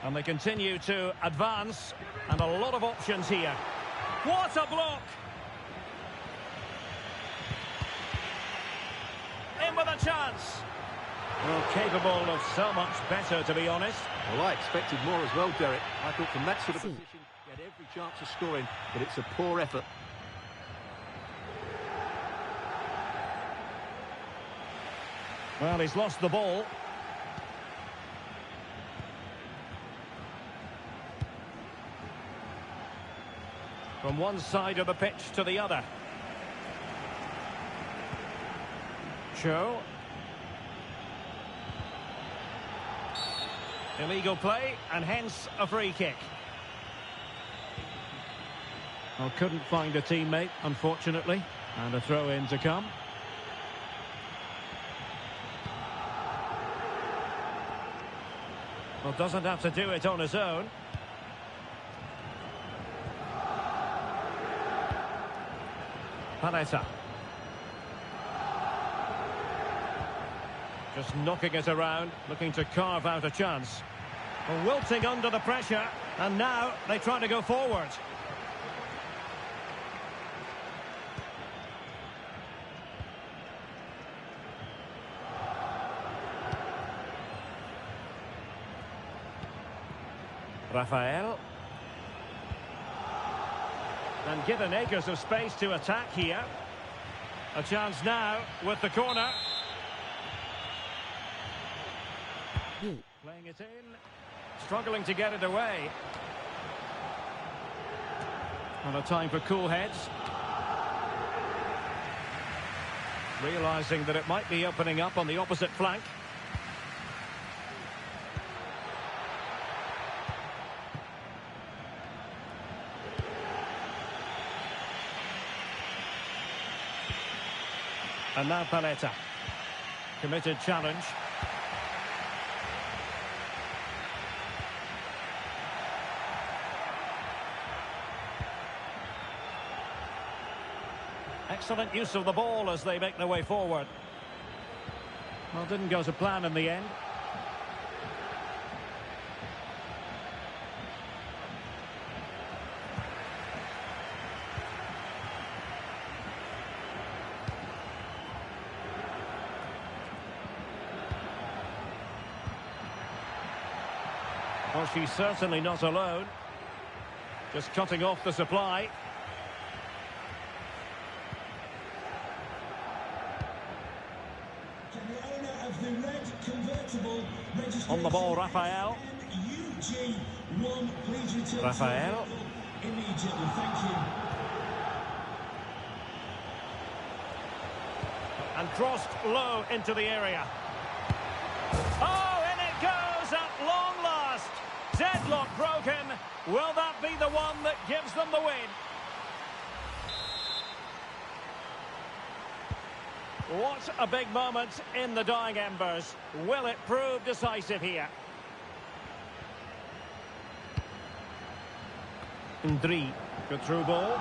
And they continue to advance, and a lot of options here. What a block! In with a chance. Well, capable of so much better, to be honest. Well, I expected more as well, Derek. I thought from that sort of position, he had every chance of scoring, but it's a poor effort. Well, he's lost the ball. From one side of the pitch to the other. Show. Illegal play, and hence a free kick. Well, couldn't find a teammate, unfortunately, and a throw-in to come. Well, doesn't have to do it on his own. Panetta. Just knocking it around, looking to carve out a chance. Well, wilting under the pressure, and now they try to go forward. Rafael. And given acres of space to attack here. A chance now with the corner. B Playing it in, struggling to get it away. And a time for cool heads. Realising that it might be opening up on the opposite flank. And now Paletta. Committed challenge. Excellent use of the ball as they make their way forward. Well, didn't go to plan in the end. Well, she's certainly not alone. Just cutting off the supply. On the ball, Rafael. Rafael. Immediately, thank you. And crossed low into the area. Oh, and it goes at long last. Deadlock broken. Will that be the one that gives them the win? What a big moment in the dying embers. Will it prove decisive here? Ndri, good through ball.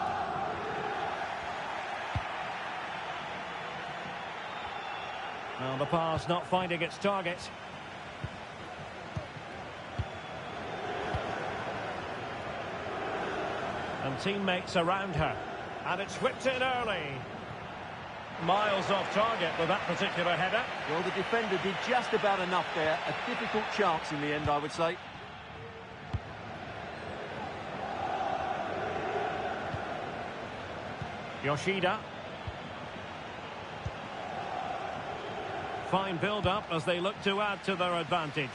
Well, the pass not finding its target. And teammates around her. And it's whipped in early. Miles off target with that particular header. Well, the defender did just about enough there. A difficult chance in the end, I would say. Yoshida. Fine build-up as they look to add to their advantage.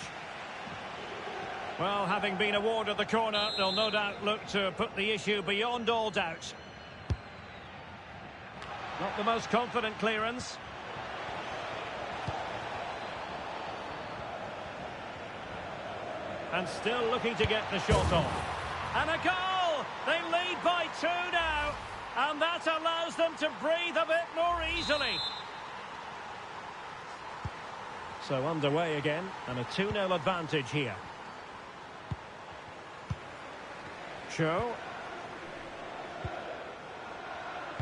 Well, having been awarded the corner, they'll no doubt look to put the issue beyond all doubt. Not the most confident clearance. And still looking to get the shot off. And a goal! They lead by 2 now. And that allows them to breathe a bit more easily. So underway again, and a 2-0 advantage here. Cho.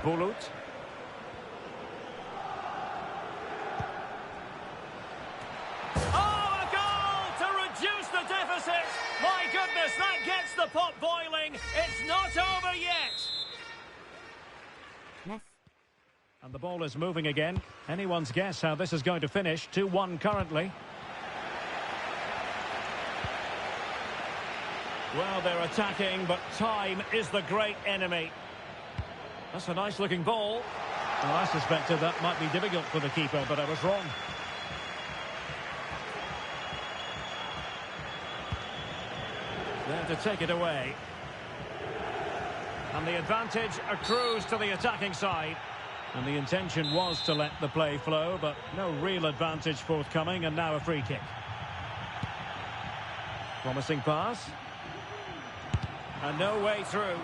Bulut. Oh, a goal to reduce the deficit. My goodness, that gets the pot boiling. It's not over yet. Nas And the ball is moving again. Anyone's guess how this is going to finish. 2-1 currently. Well, they're attacking, but time is the great enemy. That's a nice-looking ball. Well, I suspected that might be difficult for the keeper, but I was wrong. There to take it away. And the advantage accrues to the attacking side. And the intention was to let the play flow, but no real advantage forthcoming, and now a free kick. Promising pass. And no way through.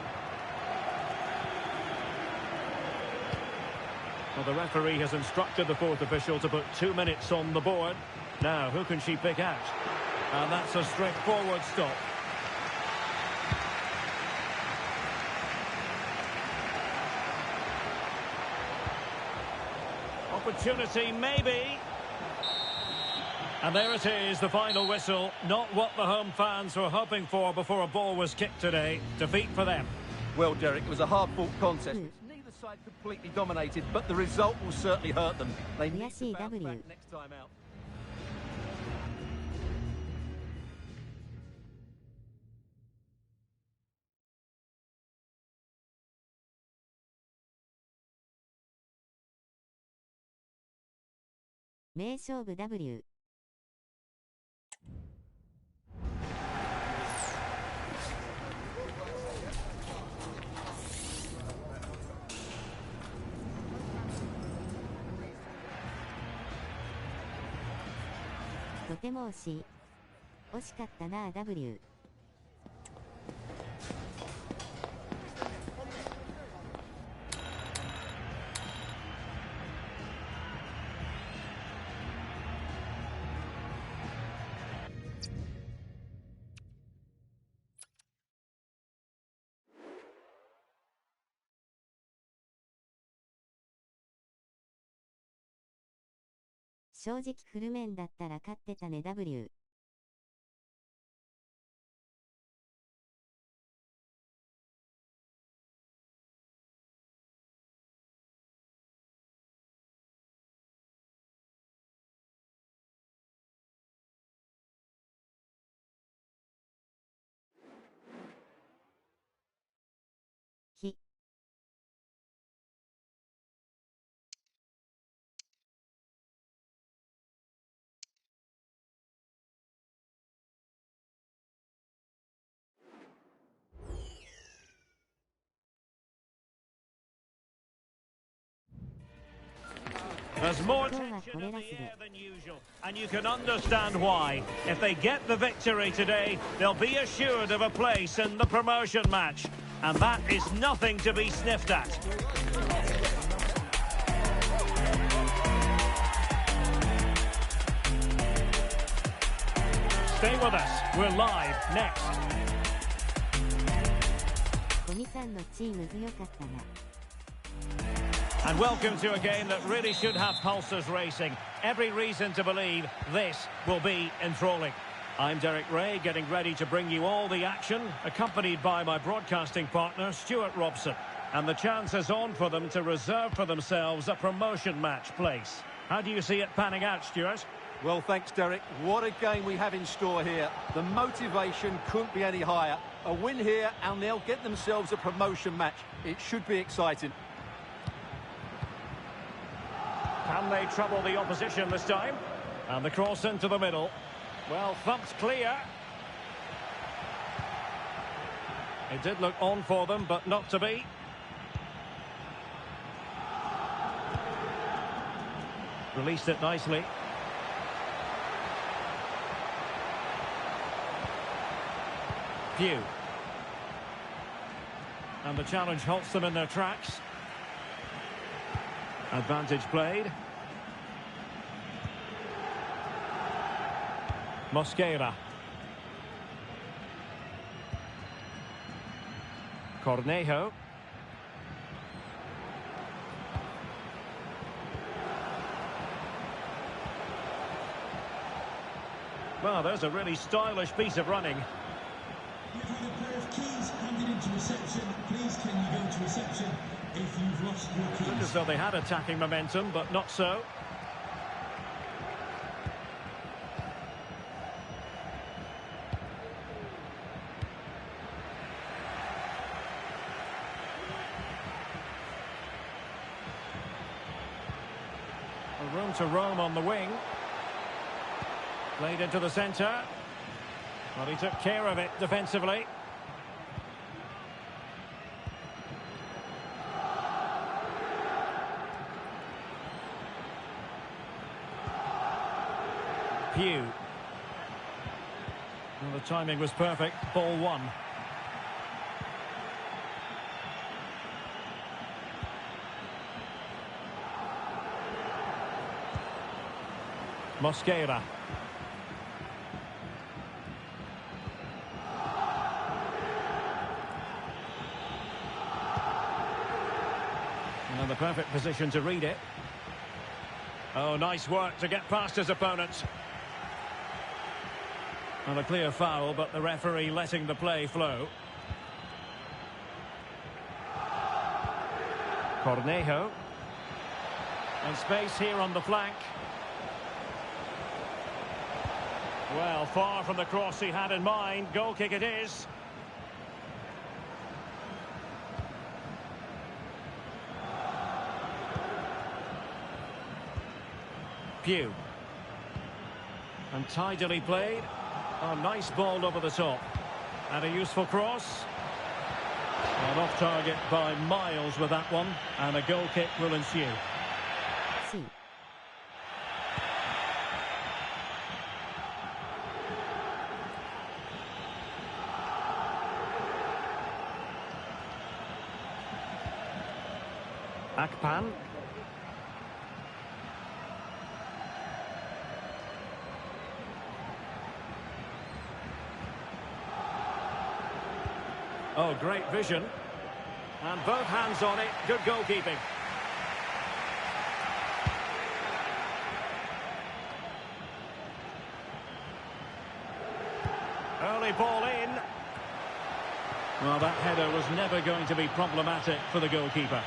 Well, the referee has instructed the fourth official to put 2 minutes on the board. Now, who can she pick out? And that's a straightforward stop. Opportunity, maybe. And there it is, the final whistle. Not what the home fans were hoping for before a ball was kicked today. Defeat for them. Well, Derek, it was a hard-fought contest. Neither side completely dominated, but the result will certainly hurt them. They need to bounce back next time out.名勝負 W とても惜しかったなあ W。正直フル面だったら勝ってたね W。ひ。There's more tension in the air than usual, and you can understand why. If they get the victory today, they'll be assured of a place in the promotion match. And that is nothing to be sniffed at. Stay with us. We're live next. ゴミさんのチーム強かったな。And welcome to a game that really should have pulses racing. Every reason to believe this will be enthralling. I'm Derek Ray, getting ready to bring you all the action, accompanied by my broadcasting partner, Stuart Robson. And the chance is on for them to reserve for themselves a promotion match place. How do you see it panning out, Stuart? Well, thanks, Derek. What a game we have in store here. The motivation couldn't be any higher. A win here, and they'll get themselves a promotion match. It should be exciting. Can they trouble the opposition this time? And the cross into the middle. Well, thumped clear. It did look on for them, but not to be. Released it nicely. Pugh. And the challenge halts them in their tracks. Advantage played. Mosquera. Cornejo. Well, there's a really stylish piece of running. You've had a pair of keys handed into reception. Please can you go to reception if you've lost your keys? Looked as though they had attacking momentum, but not so. A room to roam on the wing. Played into the centre. Well, he took care of it defensively. Pugh. Well, the timing was perfect. Ball one. Mosquera. And the perfect position to read it. Oh, nice work to get past his opponents. Well, a clear foul, but the referee letting the play flow. Cornejo. And space here on the flank. Well, far from the cross he had in mind. Goal kick it is. Pugh. And tidily played. A nice ball over the top. And a useful cross. And off target by miles with that one. And a goal kick will ensue. Akpan. Oh, great vision. And both hands on it. Good goalkeeping. Early ball in. Well, that header was never going to be problematic for the goalkeeper.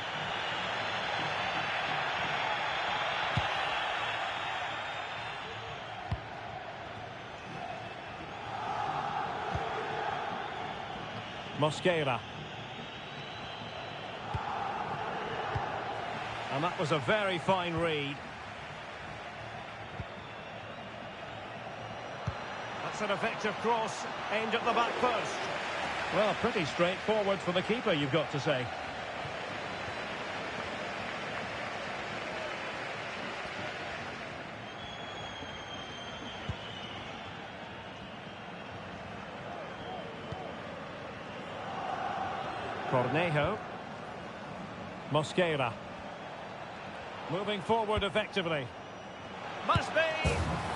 Mosquera. And that was a very fine read. That's an effective cross aimed at the back post. Well, pretty straightforward for the keeper, you've got to say. Cornejo. Mosquera. Moving forward effectively. Must be!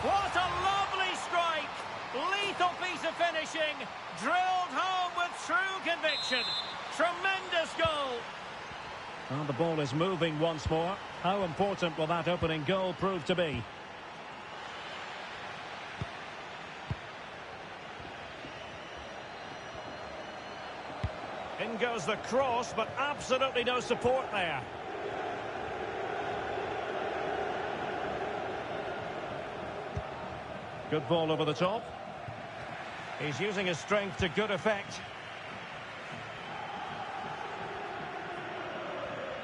What a lovely strike! Lethal piece of finishing. Drilled home with true conviction. Tremendous goal. And the ball is moving once more. How important will that opening goal prove to be? In goes the cross, but absolutely no support there. Good ball over the top. He's using his strength to good effect.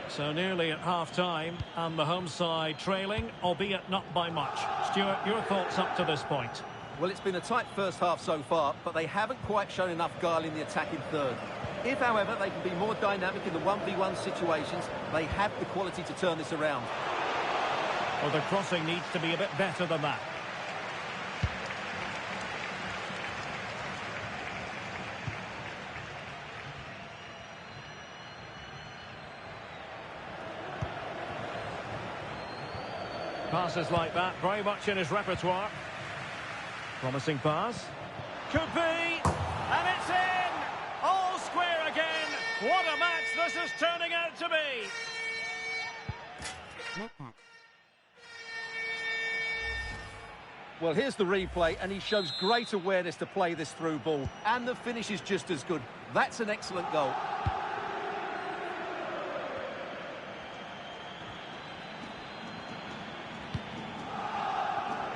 So nearly at half-time, and the home side trailing, albeit not by much. Stuart, your thoughts up to this point? Well, it's been a tight first half so far, but they haven't quite shown enough guile in the attacking third. If, however, they can be more dynamic in the 1v1 situations, they have the quality to turn this around. Well, the crossing needs to be a bit better than that. Passes like that, very much in his repertoire. Promising pass. Could be, and it's in! All square again. What a match this is turning out to be. Well, here's the replay, and he shows great awareness to play this through ball. And the finish is just as good. That's an excellent goal.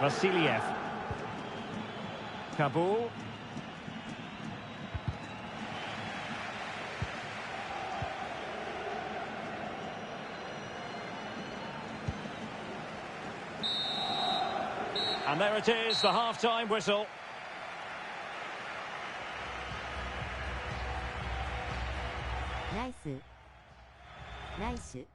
Vasiliev. Kabul. And there it is, the half-time whistle. Nice. Nice. Nice.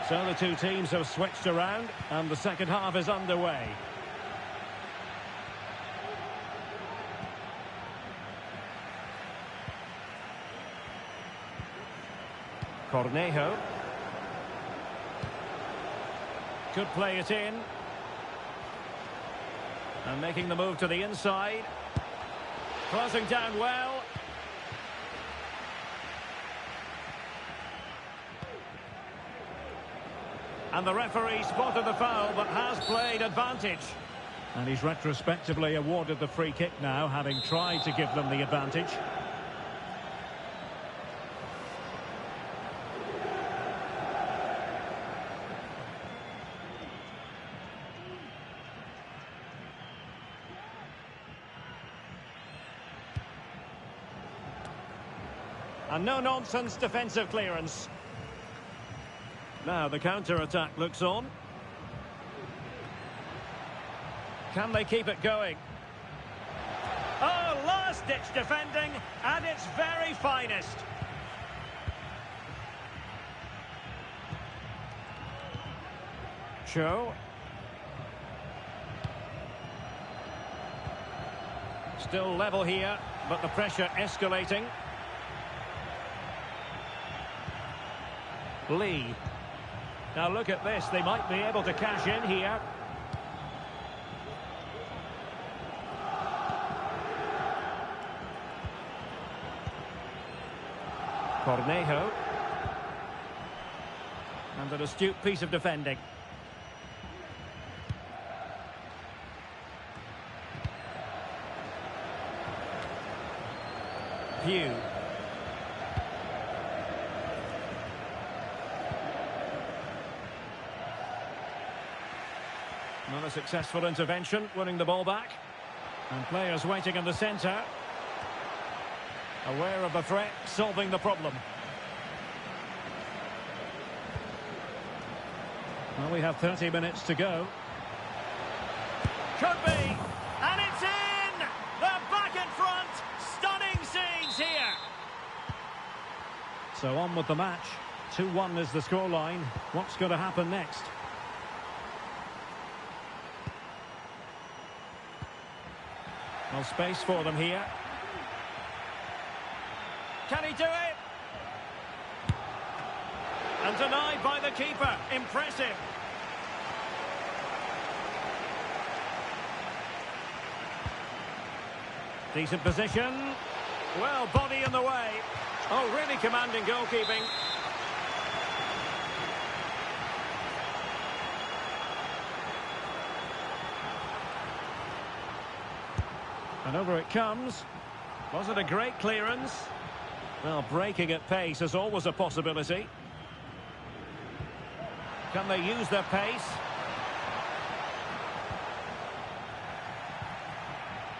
So the two teams have switched around, and the second half is underway. Cornejo. Could play it in. And making the move to the inside. Closing down well. And the referee spotted the foul, but has played advantage. And he's retrospectively awarded the free kick now, having tried to give them the advantage. A no-nonsense defensive clearance. Now the counter-attack looks on. Can they keep it going? Oh, last-ditch defending at its very finest. Cho. Still level here, but the pressure escalating. Lee. Now look at this, they might be able to cash in here. Cornejo. And an astute piece of defending. Hugh. Not a successful intervention, winning the ball back. And players waiting in the centre. Aware of the threat, solving the problem. Well, we have 30 minutes to go. Could be! And it's in! They're back in front! Stunning scenes here! So on with the match. 2-1 is the scoreline. What's going to happen next? Well, space for them here. Can he do it? And denied by the keeper. Impressive. Decent position. Well, body in the way. Oh, really commanding goalkeeping. And over it comes. Was it a great clearance? Well, breaking at pace is always a possibility. Can they use their pace?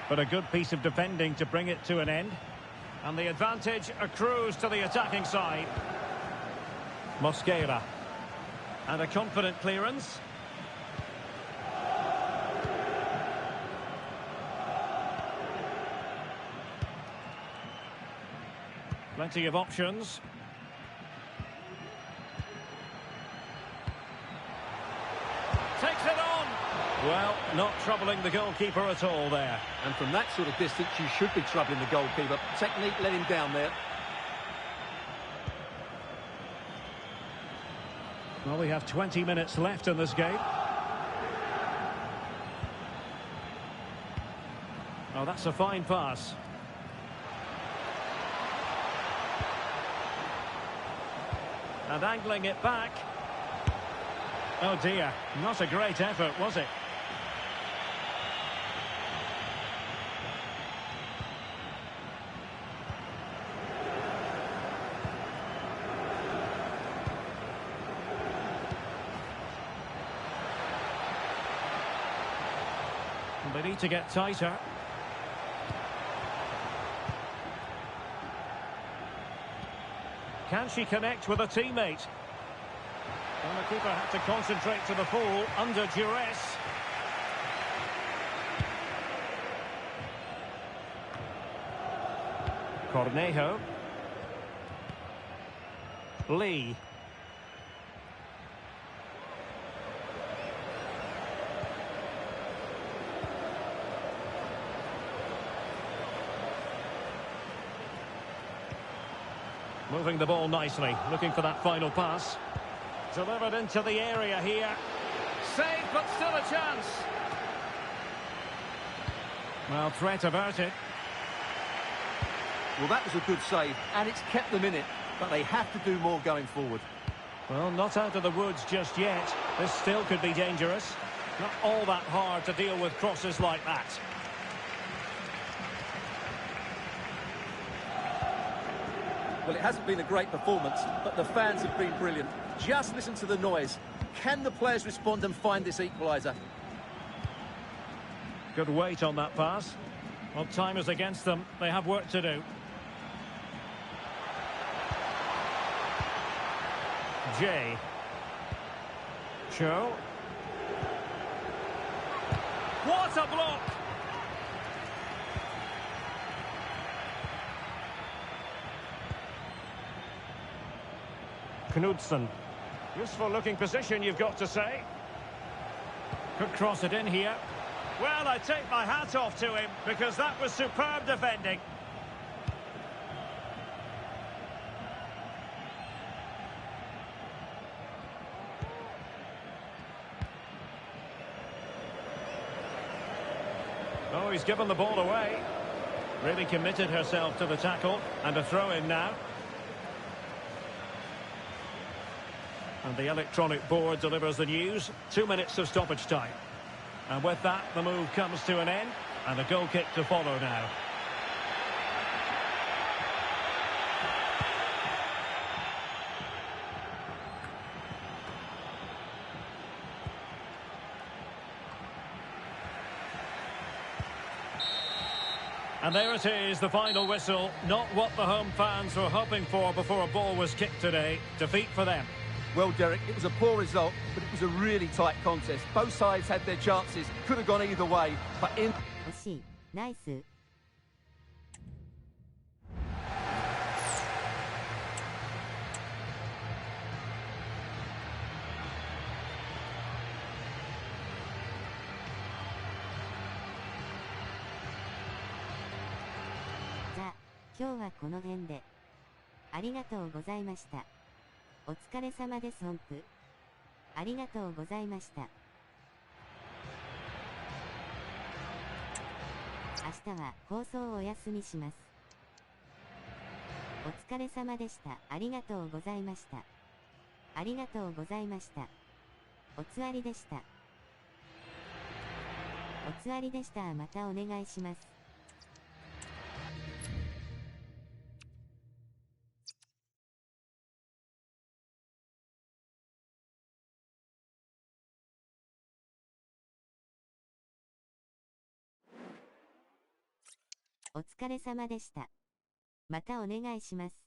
But a good piece of defending to bring it to an end. And the advantage accrues to the attacking side. Mosquera. And a confident clearance. Plenty of options. Takes it on. Well, not troubling the goalkeeper at all there. And from that sort of distance, you should be troubling the goalkeeper. Technique let him down there. Well, we have 20 minutes left in this game. Oh, that's a fine pass. And angling it back. Oh dear, not a great effort, was it? And they need to get tighter. Can she connect with a teammate? And the keeper had to concentrate to the full under duress. Cornejo. Lee. Moving the ball nicely, looking for that final pass. Delivered into the area here. Saved, but still a chance. Well, threat averted. Well, that was a good save, and it's kept them in it. But they have to do more going forward. Well, not out of the woods just yet. This still could be dangerous. Not all that hard to deal with crosses like that. Well, it hasn't been a great performance, but the fans have been brilliant. Just listen to the noise. Can the players respond and find this equaliser? Good weight on that pass. Well, time is against them. They have work to do. J. Cho. What a block! Knudsen. Useful looking position, you've got to say. Could cross it in here. Well, I take my hat off to him because that was superb defending. Oh, he's given the ball away. Really committed herself to the tackle. And a throw-in now. And the electronic board delivers the news. 2 minutes of stoppage time. And with that, the move comes to an end. And a goal kick to follow now. And there it is, the final whistle. Not what the home fans were hoping for before a ball was kicked today. Defeat for them. Well, Derek, it was a poor result, but it was a really tight contest. Both sides had their chances, could have gone either way, but in... 惜しい。ナイス。じゃあ、今日はこの辺で。ありがとうございました。お疲れ様です本譜。ありがとうございました。明日は放送をお休みします。お疲れ様でした。ありがとうございました。ありがとうございました。おつわりでした。おつわりでした。またお願いします。お疲れ様でした。またお願いします。